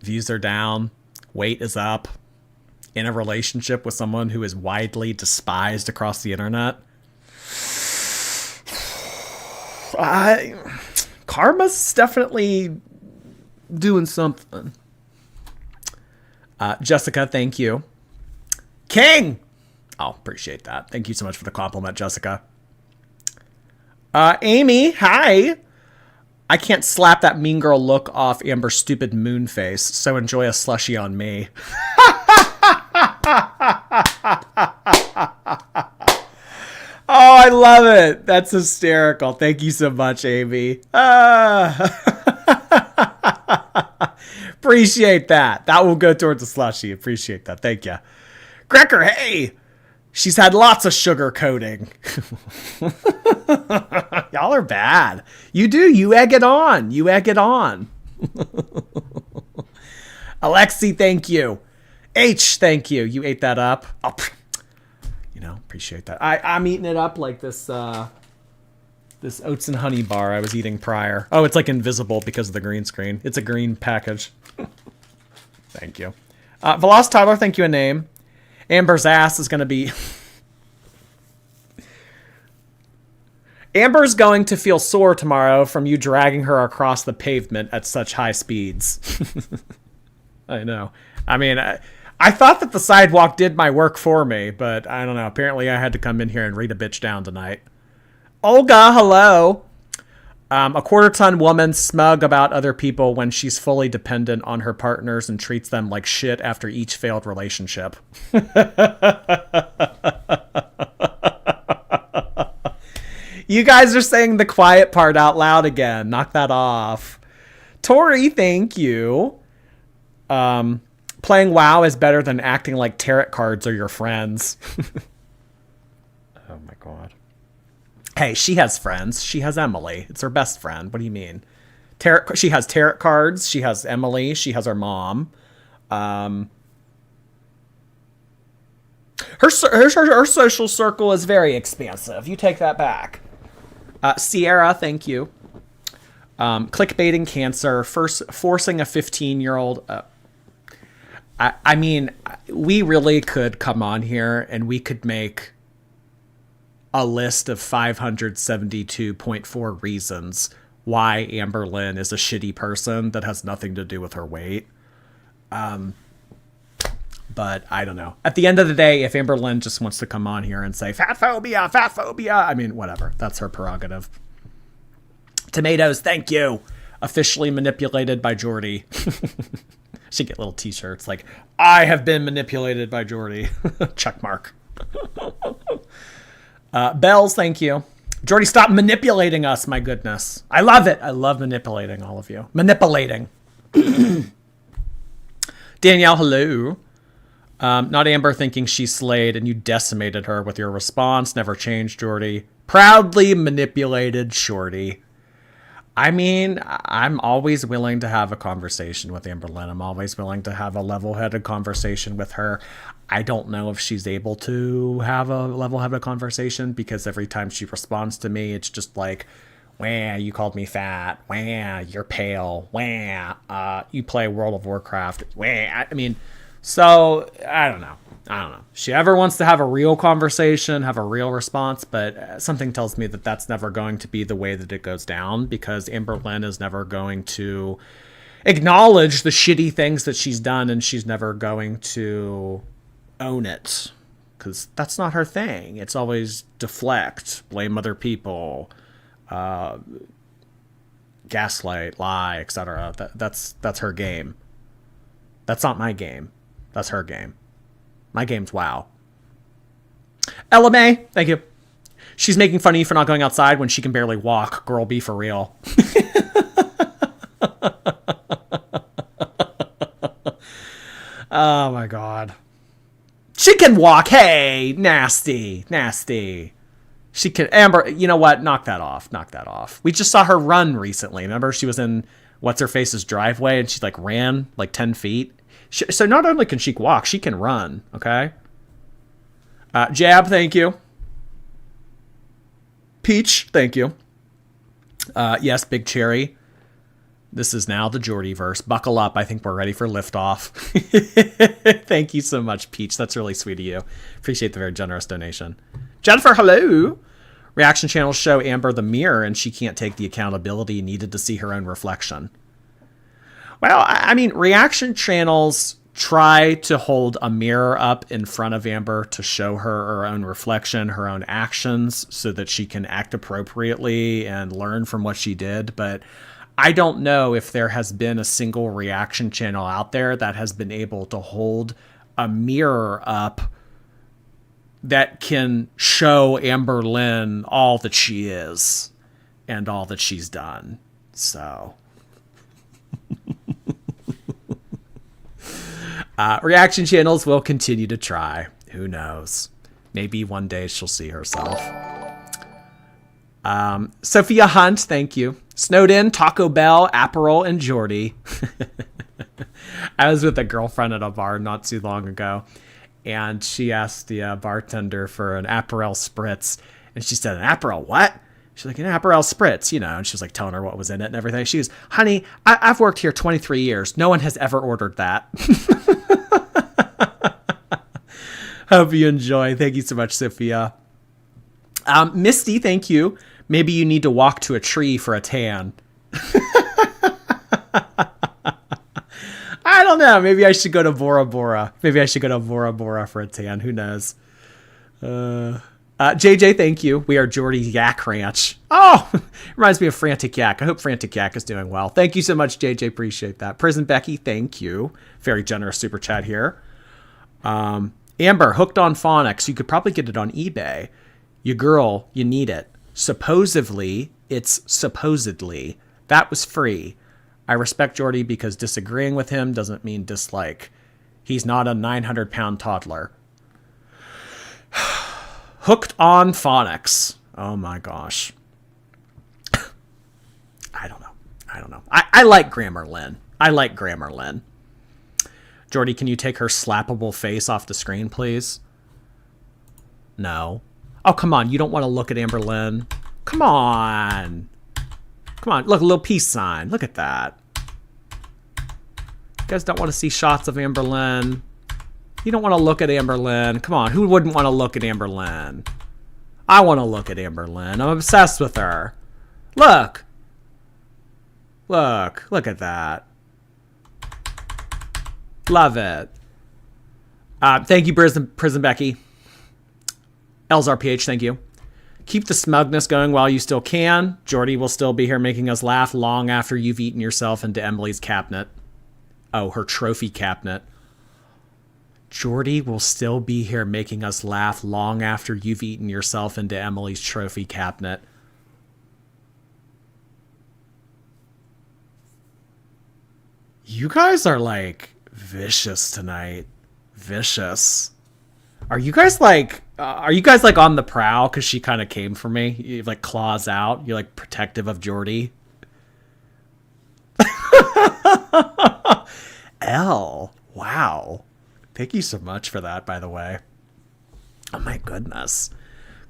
Views are down. Weight is up. in a relationship with someone who is widely despised across the internet. Karma's definitely doing something. Jessica, thank you. King! Oh, appreciate that. Thank you so much for the compliment, Jessica. Amy, hi. I can't slap that mean girl look off Amber's stupid moon face, so enjoy a slushie on me. Oh, I love it. That's hysterical. Thank you so much, Amy. Appreciate that. That will go towards the slushie. Appreciate that. Thank you. Grecker, hey. She's had lots of sugar coating. Y'all are bad. You do. You egg it on. You egg it on. Alexi, thank you. H, thank you. You ate that up. Oh, appreciate that. I'm eating it up like this this oats and honey bar I was eating prior. Oh, it's like invisible because of the green screen. It's a green package. Thank you. Veloz Tyler, thank you a name. Amber's ass is going to be... Amber's going to feel sore tomorrow from you dragging her across the pavement at such high speeds. I know. I mean, I thought that the sidewalk did my work for me, but I don't know. Apparently I had to come in here and read a bitch down tonight. Olga, hello. A quarter-ton woman smug about other people when she's fully dependent on her partners and treats them like shit after each failed relationship. You guys are saying the quiet part out loud again. Knock that off. Tori, thank you. Playing WoW is better than acting like tarot cards are your friends. Oh my god. Hey, she has friends. She has Emily. It's her best friend. What do you mean? She has tarot cards. She has Emily. She has her mom. Her social circle is very expansive. You take that back. Sierra, thank you. Clickbaiting cancer. Forcing a 15-year-old... I mean, we really could come on here and we could make a list of 572.4 reasons why Amberlynn is a shitty person that has nothing to do with her weight. But I don't know. At the end of the day, if Amberlynn just wants to come on here and say, fat phobia, I mean, whatever. That's her prerogative. Tomatoes, thank you. Officially manipulated by Jordy. Should get little t-shirts like, I have been manipulated by Jordy. Check mark. Bells, thank you. Jordy, stop manipulating us, my goodness. I love it. I love manipulating all of you. Manipulating. Danielle, hello. Not Amber thinking she slayed and you decimated her with your response. Never changed, Jordy. Proudly manipulated, Shorty. I mean, I'm always willing to have a conversation with Amberlynn. I'm always willing to have a level-headed conversation with her. I don't know if she's able to have a level-headed conversation because every time she responds to me, it's just like, wah, you called me fat. Wah, you're pale. Wah, you play World of Warcraft. Wah. I mean, so I don't know. If she ever wants to have a real conversation, have a real response, but something tells me that that's never going to be the way that it goes down because Amberlynn is never going to acknowledge the shitty things that she's done and she's never going to own it because that's not her thing. It's always deflect, blame other people, gaslight, lie, etc. That's her game. That's not my game. That's her game. My game's WoW. Ella May, thank you. She's making fun of you for not going outside when she can barely walk. Girl, be for real. Oh my god. She can walk. Hey, nasty. She can. Amber, you know what? Knock that off. We just saw her run recently. Remember, she was in what's-her-face's driveway and she like ran like 10 feet. So not only can she walk, she can run, okay? Jab, thank you. Peach, thank you. Yes, Big Cherry. This is now the Geordieverse. Buckle up. I think we're ready for liftoff. Thank you so much, Peach. That's really sweet of you. Appreciate the very generous donation. Jennifer, hello. Reaction channels show Amber the mirror and she can't take the accountability needed to see her own reflection. Well, I mean, reaction channels try to hold a mirror up in front of Amber to show her her own reflection, her own actions, so that she can act appropriately and learn from what she did. But I don't know if there has been a single reaction channel out there that has been able to hold a mirror up that can show Amberlynn all that she is and all that she's done. So reaction channels will continue to try. Who knows? Maybe one day she'll see herself. Sophia Hunt, thank you. Snowed in, Taco Bell, Aperol, and Geordie. I was with a girlfriend at a bar not too long ago, and she asked the bartender for an Aperol Spritz, and she said, an Aperol what? She's like, an Aperol Spritz, you know, and she was like telling her what was in it and everything. She goes, honey, I've worked here 23 years. No one has ever ordered that. Hope you enjoy. Thank you so much, Sophia. Misty, thank you. Maybe you need to walk to a tree for a tan. I don't know. Maybe I should go to Bora Bora. Maybe I should go to Bora Bora for a tan. Who knows? JJ, thank you. We are Geordie's Yak Ranch. Oh, reminds me of Frantic Yak. I hope Frantic Yak is doing well. Thank you so much, JJ. Appreciate that. Prison Becky, thank you. Very generous super chat here. Amber, hooked on phonics. You could probably get it on eBay. You girl, you need it. Supposedly, it's supposedly. That was free. I respect Geordie because disagreeing with him doesn't mean dislike. He's not a 900-pound toddler. Hooked on phonics. Oh my gosh. I don't know. I like Grammarlyn. Geordie, can you take her slappable face off the screen, please? No. Oh, come on. You don't want to look at Amberlynn. Come on. Look, a little peace sign. Look at that. You guys don't want to see shots of Amberlynn. You don't want to look at Amberlynn. Come on. Who wouldn't want to look at Amberlynn? I want to look at Amberlynn. I'm obsessed with her. Look at that. Love it. Thank you, Prison Becky. LZRPH, thank you. Keep the smugness going while you still can. Geordie will still be here making us laugh long after you've eaten yourself into Emily's cabinet. Oh, her trophy cabinet. Geordie will still be here making us laugh long after you've eaten yourself into Emily's trophy cabinet. You guys are like vicious tonight. Vicious. Are you guys like on the prowl because she kind of came for me? You like claws out. You're like protective of Geordie. L. Wow. Thank you so much for that, by the way. Oh my goodness.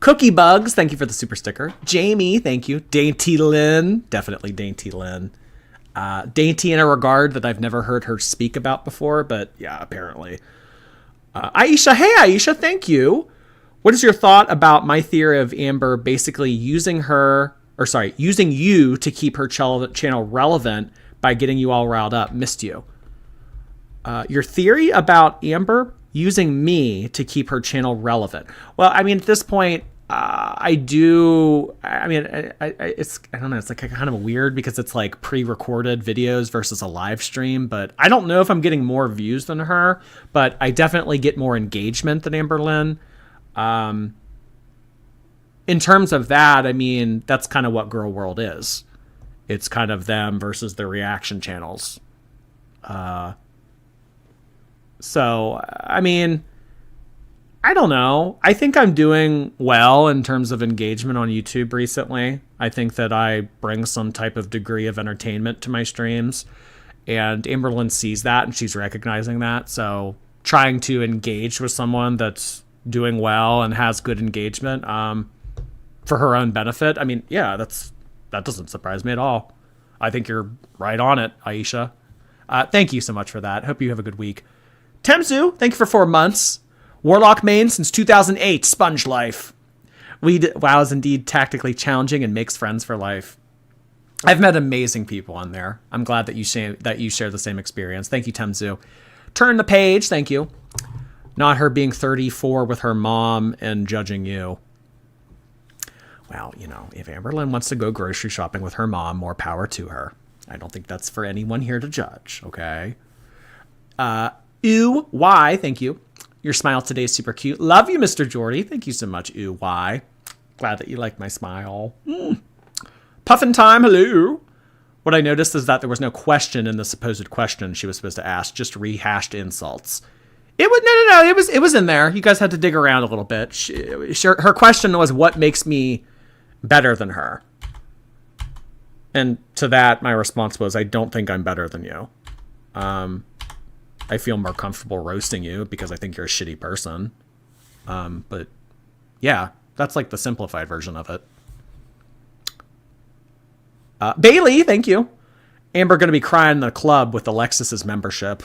Cookie Bugs, thank you for the super sticker. Jamie, thank you. Dainty Lynn, definitely Dainty Lynn. Dainty in a regard that I've never heard her speak about before, but yeah, apparently. Aisha, hey Aisha, thank you. What is your thought about my theory of Amber basically using you to keep her channel relevant by getting you all riled up? Missed you. Your theory about Amber using me to keep her channel relevant. Well, I mean, at this point, I don't know. It's like kind of weird because it's like pre-recorded videos versus a live stream, but I don't know if I'm getting more views than her, but I definitely get more engagement than Amberlynn. In terms of that, I mean, that's kind of what Girl World is. It's kind of them versus the reaction channels. So, I mean, I don't know. I think I'm doing well in terms of engagement on YouTube recently. I think that I bring some type of degree of entertainment to my streams, and Amberlynn sees that and she's recognizing that. So trying to engage with someone that's doing well and has good engagement for her own benefit. I mean, yeah, that doesn't surprise me at all. I think you're right on it, Aisha. Thank you so much for that. Hope you have a good week. Temzu, thank you for 4 months. Warlock main since 2008, Sponge Life. WoW is indeed tactically challenging and makes friends for life. I've met amazing people on there. I'm glad that you share the same experience. Thank you, Temzu. Turn the page. Thank you. Not her being 34 with her mom and judging you. Well, you know, if Amberlynn wants to go grocery shopping with her mom, more power to her. I don't think that's for anyone here to judge, okay? Ooh, why? Thank you. Your smile today is super cute. Love you, Mr. Jordy. Thank you so much, ooh, why? Glad that you like my smile. Puffin time, hello. What I noticed is that there was no question in the supposed question she was supposed to ask, just rehashed insults. It was in there. You guys had to dig around a little bit. Her question was, what makes me better than her? And to that, my response was, I don't think I'm better than you. I feel more comfortable roasting you because I think you're a shitty person. But yeah, that's like the simplified version of it. Bailey, thank you. Amber going to be crying in the club with Alexis's membership.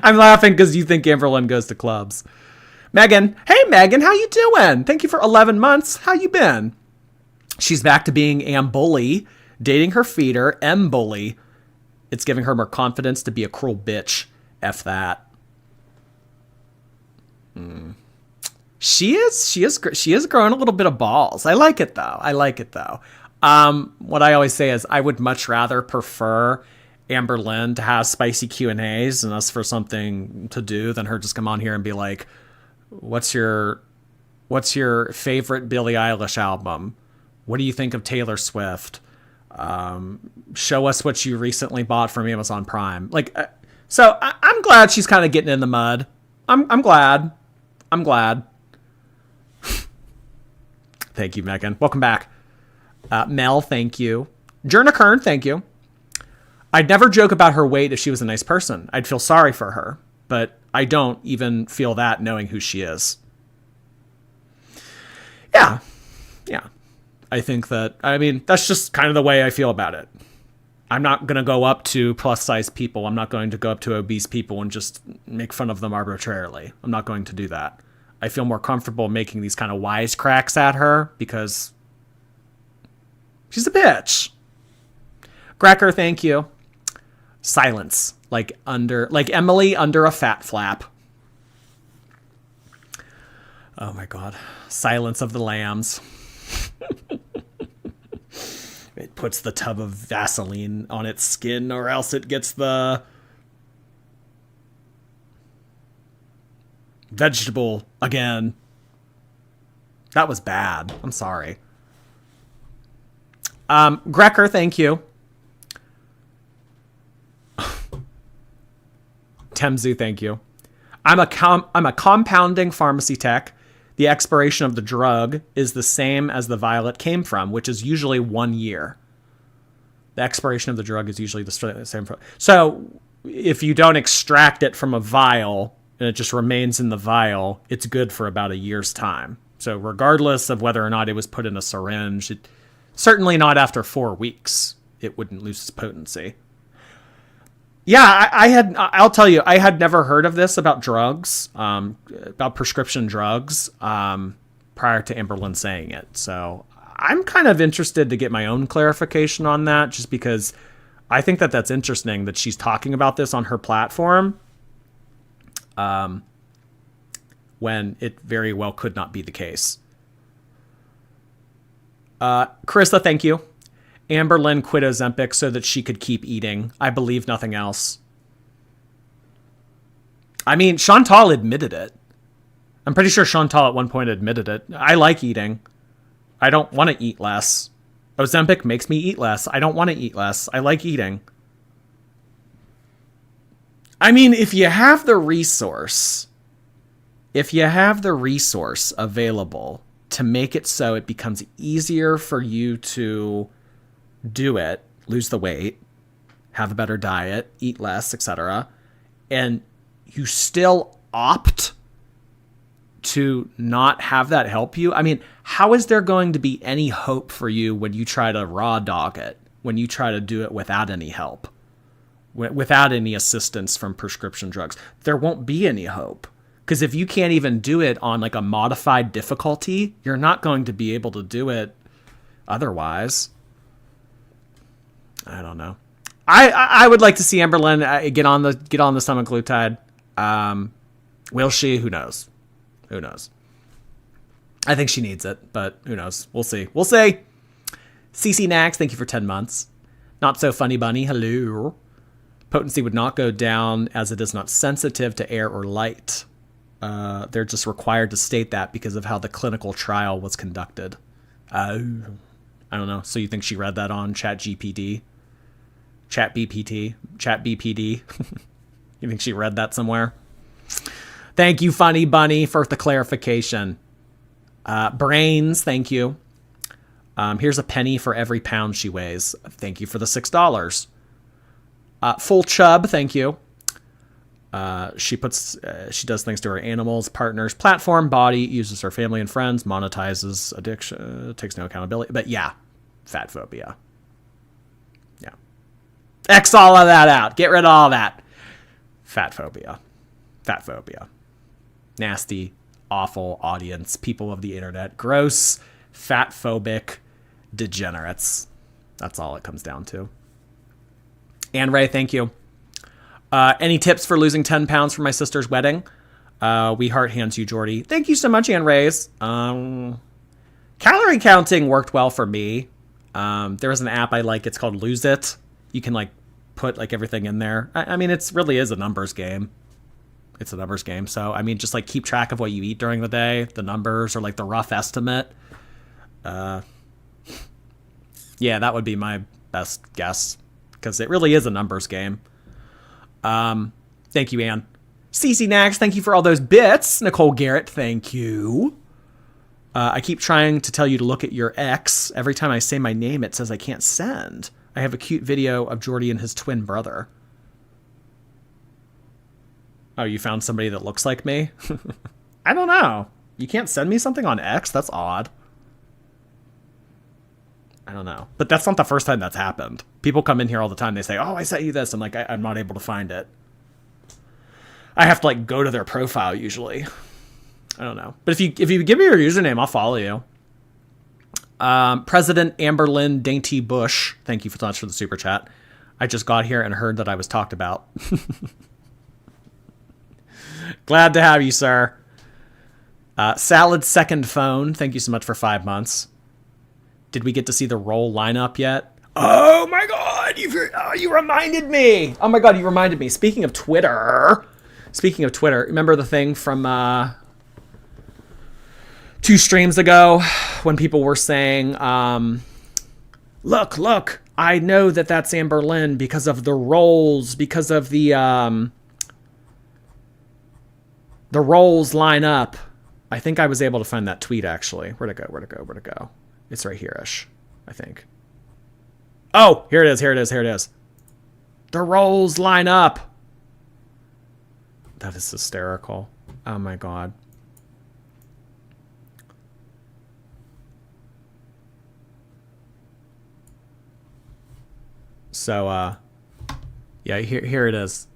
I'm laughing because you think Amberlynn goes to clubs. Megan, hey Megan, how you doing? Thank you for 11 months. How you been? She's back to being Ambully, dating her feeder, M-Bully. It's giving her more confidence to be a cruel bitch. F that. She is growing a little bit of balls. I like it though. What I always say is I would much rather prefer Amberlynn to have spicy Q&As and us for something to do than her just come on here and be like, what's your favorite Billie Eilish album? What do you think of Taylor Swift? Show us what you recently bought from Amazon Prime. So I'm glad she's kind of getting in the mud. I'm glad. Thank you, Megan. Welcome back. Mel, thank you. Jerna Kern, thank you. I'd never joke about her weight if she was a nice person. I'd feel sorry for her, but I don't even feel that knowing who she is. Yeah. I think that's just kind of the way I feel about it. I'm not going to go up to plus size people. I'm not going to go up to obese people and just make fun of them arbitrarily. I'm not going to do that. I feel more comfortable making these kind of wisecracks at her because she's a bitch. Gracker, thank you. Silence. Like Emily under a fat flap. Oh my God. Silence of the Lambs. It puts the tub of Vaseline on its skin or else it gets the vegetable again. That was bad. I'm sorry. Grecker, thank you. Temzu, thank you. I'm a compounding pharmacy tech. The expiration of the drug is the same as the vial it came from, which is usually 1 year. The expiration of the drug is usually the same. So if you don't extract it from a vial and it just remains in the vial, it's good for about a year's time. So regardless of whether or not it was put in a syringe, certainly not after 4 weeks, it wouldn't lose its potency. Yeah, I'll tell you, I had never heard of this about drugs, about prescription drugs, prior to Amberlynn saying it. So I'm kind of interested to get my own clarification on that, just because I think that that's interesting that she's talking about this on her platform, when it very well could not be the case. Carissa, thank you. Amberlynn quit Ozempic so that she could keep eating. I believe nothing else. I mean, Chantal admitted it. I'm pretty sure Chantal at one point admitted it. I like eating. I don't want to eat less. Ozempic makes me eat less. I don't want to eat less. I like eating. I mean, if you have the resource available to make it so it becomes easier for you to do it, lose the weight, have a better diet, eat less, etc., and you still opt to not have that help you? I mean, how is there going to be any hope for you when you try to raw dog it, when you try to do it without any help, without any assistance from prescription drugs? There won't be any hope. Because if you can't even do it on like a modified difficulty, you're not going to be able to do it otherwise. I don't know. I would like to see Amberlynn get on the semaglutide. Will she? Who knows? Who knows? I think she needs it, but who knows? We'll see. We'll see. CC Nax, thank you for 10 months. Not so funny bunny. Hello. Potency would not go down as it is not sensitive to air or light. They're just required to state that because of how the clinical trial was conducted. I don't know. So you think she read that on ChatGPT? ChatBPD? You think she read that somewhere? Thank you, Funny Bunny, for the clarification. Brains, thank you. Here's a penny for every pound she weighs. Thank you for the $6. Full Chub, thank you. She does things to her animals, partners, platform, body, uses her family and friends, monetizes addiction, takes no accountability. But yeah, fat phobia. Yeah. X all of that out. Get rid of all that. Fat phobia. Fat phobia. Nasty, awful audience, people of the internet, gross, fat phobic degenerates. That's all it comes down to. Anne Ray, thank you. Any tips for losing 10 pounds for my sister's wedding? We heart hands you, Jordy. Thank you so much, Anne Rays. Calorie counting worked well for me. There is an app I like. It's called Lose It. You can like put like everything in there. I mean, it's really is a numbers game. It's a numbers game. So, I mean, just like keep track of what you eat during the day. The numbers or like the rough estimate. Yeah, that would be my best guess because it really is a numbers game. Thank you, Anne. CC Nax, thank you for all those bits. Nicole Garrett, thank you. I keep trying to tell you to look at your ex. Every time I say my name, it says I can't send. I have a cute video of Jordy and his twin brother. Oh, you found somebody that looks like me? I don't know. You can't send me something on X? That's odd. I don't know. But that's not the first time that's happened. People come in here all the time. They say, oh, I sent you this. I'm like, I'm not able to find it. I have to like go to their profile usually. I don't know. But if you give me your username, I'll follow you. President Amberlynn Dainty Bush. Thank you so much for the super chat. I just got here and heard that I was talked about. Glad to have you, sir. Salad Second Phone. Thank you so much for 5 months. Did we get to see the roll lineup yet? Oh my God, you reminded me. Oh my God, you reminded me. Speaking of Twitter, remember the thing from 2 streams ago when people were saying, look, I know that that's Amberlynn because of the rolls, because of the rolls line up. I think I was able to find that tweet actually. Where'd it go? It's right here-ish, I think. Oh, here it is. The rolls line up. That is hysterical. Oh my God. So, yeah, here it is.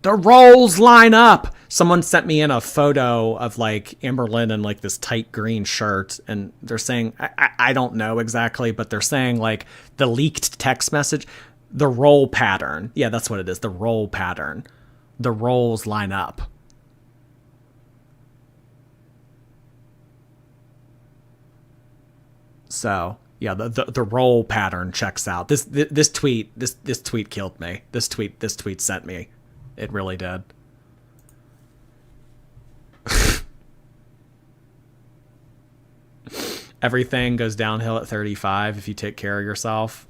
The rolls line up. Someone sent me in a photo of like Amberlynn in like this tight green shirt, and they're saying, I don't know exactly, but they're saying like the leaked text message, the roll pattern. Yeah, that's what it is. The roll pattern. The rolls line up. So yeah, the roll pattern checks out. This tweet killed me. This tweet sent me. It really did. Everything goes downhill at 35 if you take care of yourself.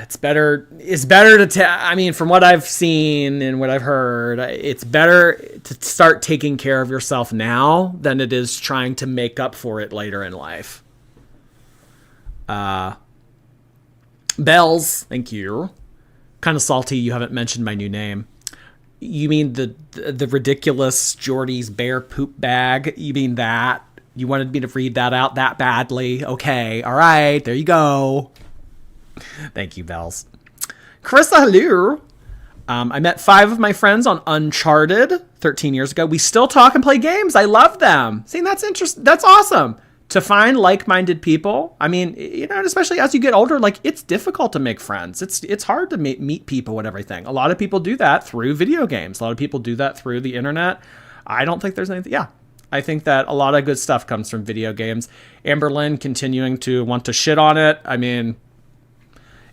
It's better to I mean, from what I've seen and what I've heard, it's better to start taking care of yourself now than it is trying to make up for it later in life. Bells, thank you. Kind of salty you haven't mentioned my new name. You mean the ridiculous Jordy's bear poop bag? You mean that? You wanted me to read that out that badly? Okay, all right, there you go. Thank you, Bells. Carissa, hello. I met 5 of my friends on Uncharted 13 years ago. We still talk and play games. I love them. See, that's interesting. That's awesome. To find like-minded people. I mean, you know, especially as you get older, like, it's difficult to make friends. It's hard to meet people and everything. A lot of people do that through video games. A lot of people do that through the internet. I don't think there's anything. Yeah, I think that a lot of good stuff comes from video games. Amberlynn continuing to want to shit on it. I mean,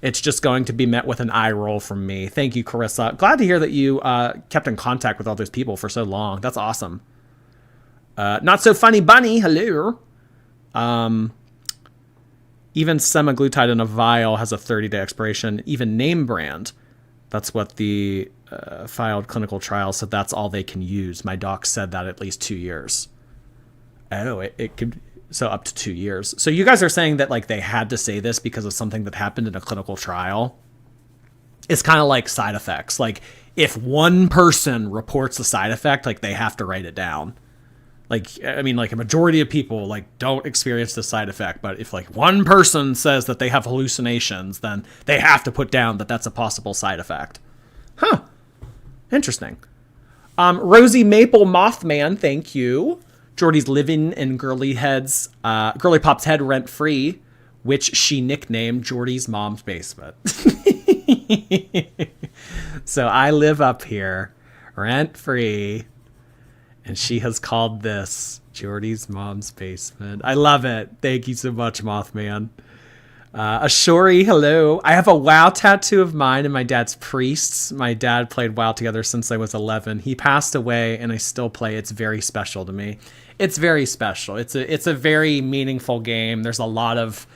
it's just going to be met with an eye roll from me. Thank you, Carissa. Glad to hear that you kept in contact with all those people for so long. That's awesome. Not so funny bunny. Hello. Even semaglutide in a vial has a 30-day expiration. Even name brand. That's what the filed clinical trial said. That's all they can use. My doc said that at least 2 years. Oh, it could... So up to 2 years. So you guys are saying that like they had to say this because of something that happened in a clinical trial? It's kind of like side effects. Like if one person reports a side effect, like they have to write it down. Like, I mean, like a majority of people like don't experience the side effect. But if like one person says that they have hallucinations, then they have to put down that that's a possible side effect. Huh. Interesting. Rosie Maple Mothman, thank you. Jordy's living in Girly Pop's head rent free, which she nicknamed Jordy's mom's basement. So I live up here rent free, and she has called this Jordy's mom's basement. I love it. Thank you so much, Mothman. Ashori, hello. I have a WoW tattoo of mine and my dad's priests. My dad played WoW together since I was 11. He passed away, and I still play. It's very special to me. It's very special. It's a very meaningful game. There's a lot of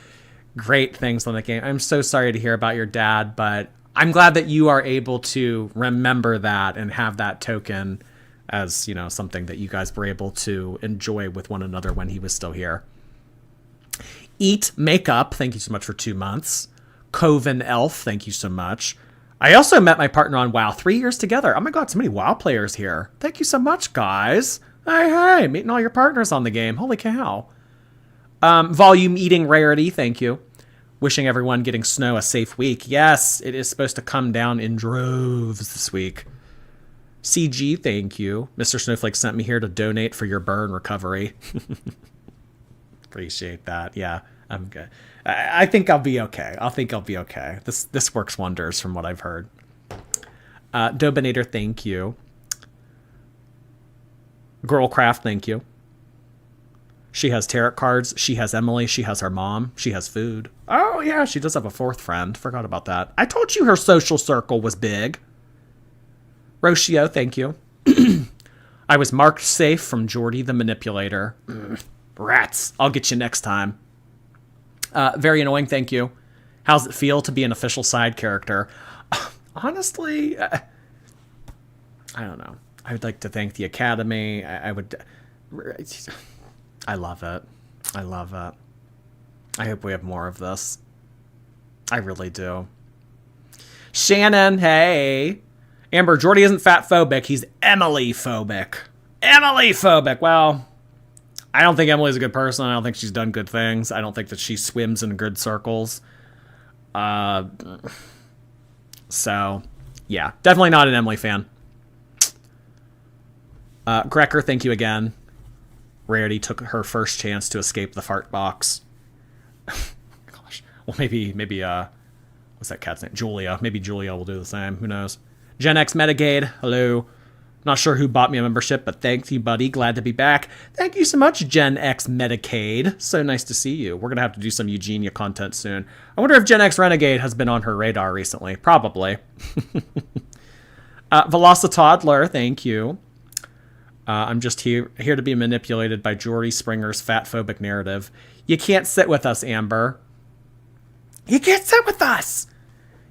great things on the game. I'm so sorry to hear about your dad, but I'm glad that you are able to remember that and have that token as, you know, something that you guys were able to enjoy with one another when he was still here. Eat Makeup, thank you so much for 2 months. Coven Elf, thank you so much. I also met my partner on WoW 3 years together. Oh my god, so many WoW players here. Thank you so much, guys. Hey, meeting all your partners on the game. Holy cow. Volume Eating Rarity, thank you. Wishing everyone getting snow a safe week. Yes, it is supposed to come down in droves this week. CG, thank you. Mr. Snowflake sent me here to donate for your burn recovery. Appreciate that. Yeah, I'm good. I think I'll be okay. This works wonders from what I've heard. Dobinator, thank you. Girlcraft, thank you. She has tarot cards. She has Emily. She has her mom. She has food. Oh, yeah, she does have a 4th friend. Forgot about that. I told you her social circle was big. Roshio, thank you. I was marked safe from Jordy the Manipulator. Rats. I'll get you next time. Very annoying, thank you. How's it feel to be an official side character? Honestly, I don't know. I would like to thank the Academy. I love it. I love it. I hope we have more of this. I really do. Shannon, hey. Amber, Jordy isn't fat phobic. He's Emily phobic. Emily phobic. Well, I don't think Emily's a good person. I don't think she's done good things. I don't think that she swims in good circles. So, yeah, definitely not an Emily fan. Grecker, thank you again. Rarity took her first chance to escape the fart box. Gosh. Well, maybe, what's that cat's name? Julia. Maybe Julia will do the same. Who knows? Gen X Metagade, hello. Not sure who bought me a membership, but thank you, buddy. Glad to be back. Thank you so much, Gen X Medicaid. So nice to see you. We're going to have to do some Eugenia content soon. I wonder if Gen X Renegade has been on her radar recently. Probably. Velocitoddler, thank you. I'm just here to be manipulated by Jordy Springer's fat-phobic narrative. You can't sit with us, Amber. You can't sit with us.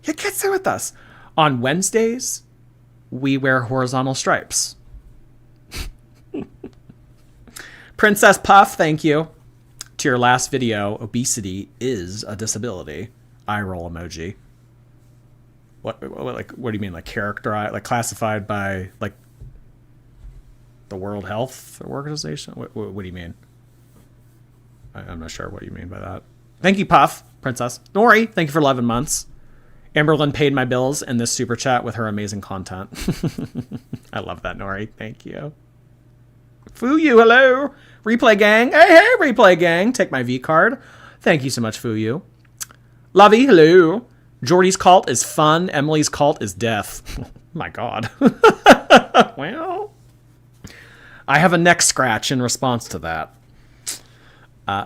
You can't sit with us. On Wednesdays, we wear horizontal stripes. Princess Puff, thank you. To your last video, obesity is a disability. Eye roll emoji. What do you mean, like characterized, like classified by like the World Health Organization? What do you mean? I'm not sure what you mean by that. Thank you, Puff Princess Nori. Thank you for 11 months. Amberlynn paid my bills in this super chat with her amazing content. I love that, Nori. Thank you. Fuyu, hello. Replay gang. Hey, Replay gang. Take my V card. Thank you so much, Fuyu. Lovey, hello. Jordy's cult is fun. Emily's cult is death. My God. Well, I have a neck scratch in response to that.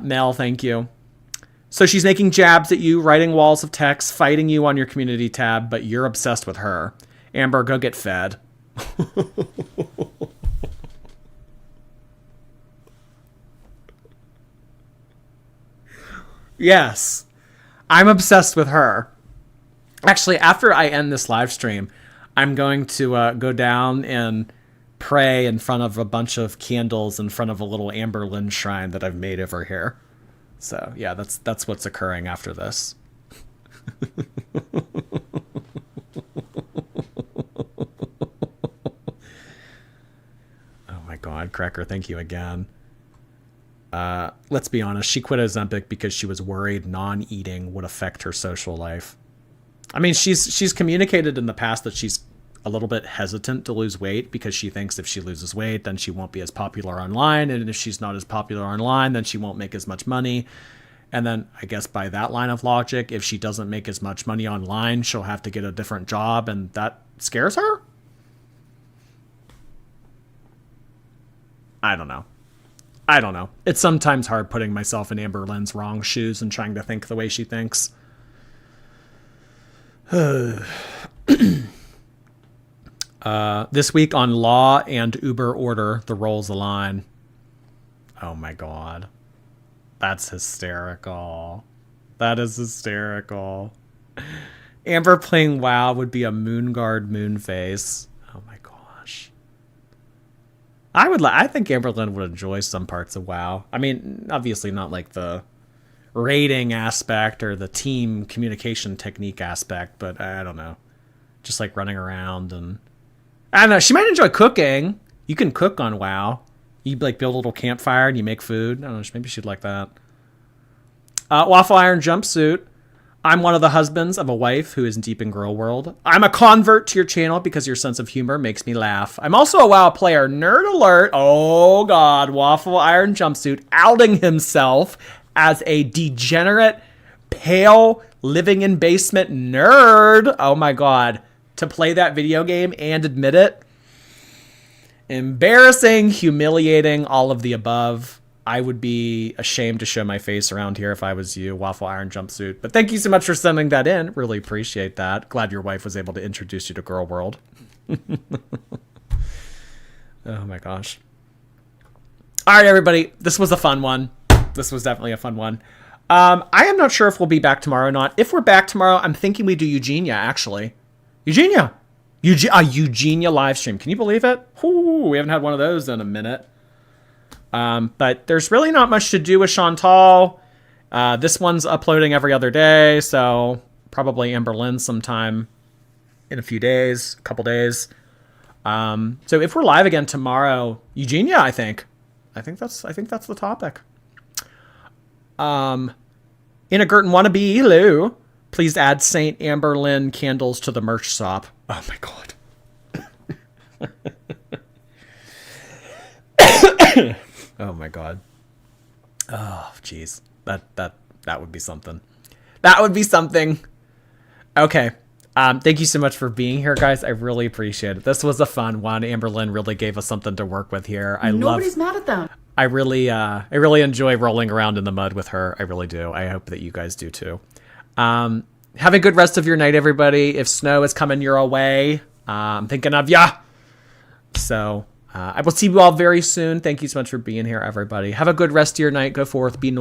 Mel, thank you. So she's making jabs at you, writing walls of text, fighting you on your community tab, but you're obsessed with her. Amber, go get fed. Yes, I'm obsessed with her. Actually, after I end this live stream, I'm going to go down and pray in front of a bunch of candles in front of a little Amberlynn shrine that I've made over here. So yeah, that's what's occurring after this. Oh my God, Cracker, thank you again. Let's be honest, she quit Ozempic because she was worried non-eating would affect her social life. I mean, she's communicated in the past that she's a little bit hesitant to lose weight because she thinks if she loses weight, then she won't be as popular online. And if she's not as popular online, then she won't make as much money. And then I guess by that line of logic, if she doesn't make as much money online, she'll have to get a different job. And that scares her? I don't know. It's sometimes hard putting myself in Amberlynn's wrong shoes and trying to think the way she thinks. This week on Law and Uber Order, the roles align. Oh my God. That's hysterical. That is hysterical. Amber playing WoW would be a Moonguard Moonface. Oh my gosh. I think Amberlynn would enjoy some parts of WoW. I mean, obviously not like the raiding aspect or the team communication technique aspect, but I don't know. Just like running around and I don't know. She might enjoy cooking. You can cook on WoW. You like build a little campfire and you make food. I don't know. Maybe she'd like that. Waffle Iron Jumpsuit. I'm one of the husbands of a wife who is deep in girl world. I'm a convert to your channel because your sense of humor makes me laugh. I'm also a WoW player. Nerd alert. Oh God. Waffle Iron Jumpsuit outing himself as a degenerate, pale, living in basement nerd. Oh my God. To play that video game and admit it. Embarrassing, humiliating, all of the above. I would be ashamed to show my face around here if I was you, Waffle Iron Jumpsuit. But thank you so much for sending that in. Really appreciate that. Glad your wife was able to introduce you to Girl World. Oh my gosh. All right, everybody. This was a fun one. This was definitely a fun one. I am not sure if we'll be back tomorrow or not. If we're back tomorrow, I'm thinking we do Eugenia, actually. Eugenia live stream. Can you believe it? Ooh, we haven't had one of those in a minute. But there's really not much to do with Chantal. This one's uploading every other day, so probably Amberlynn sometime in a few days, a couple days. So if we're live again tomorrow, Eugenia, I think that's the topic. In a Girton wannabe, hello. Please add Saint Amberlynn candles to the merch shop. Oh my God. Oh my God. Oh, jeez. That would be something. That would be something. Okay. Thank you so much for being here, guys. I really appreciate it. This was a fun one. Amberlynn really gave us something to work with here. Nobody's mad at them. I really enjoy rolling around in the mud with her. I really do. I hope that you guys do too. Have a good rest of your night, everybody. If snow is coming your way, I'm thinking of ya. So I will see you all very soon. Thank you so much for being here, everybody. Have a good rest of your night. Go forth, be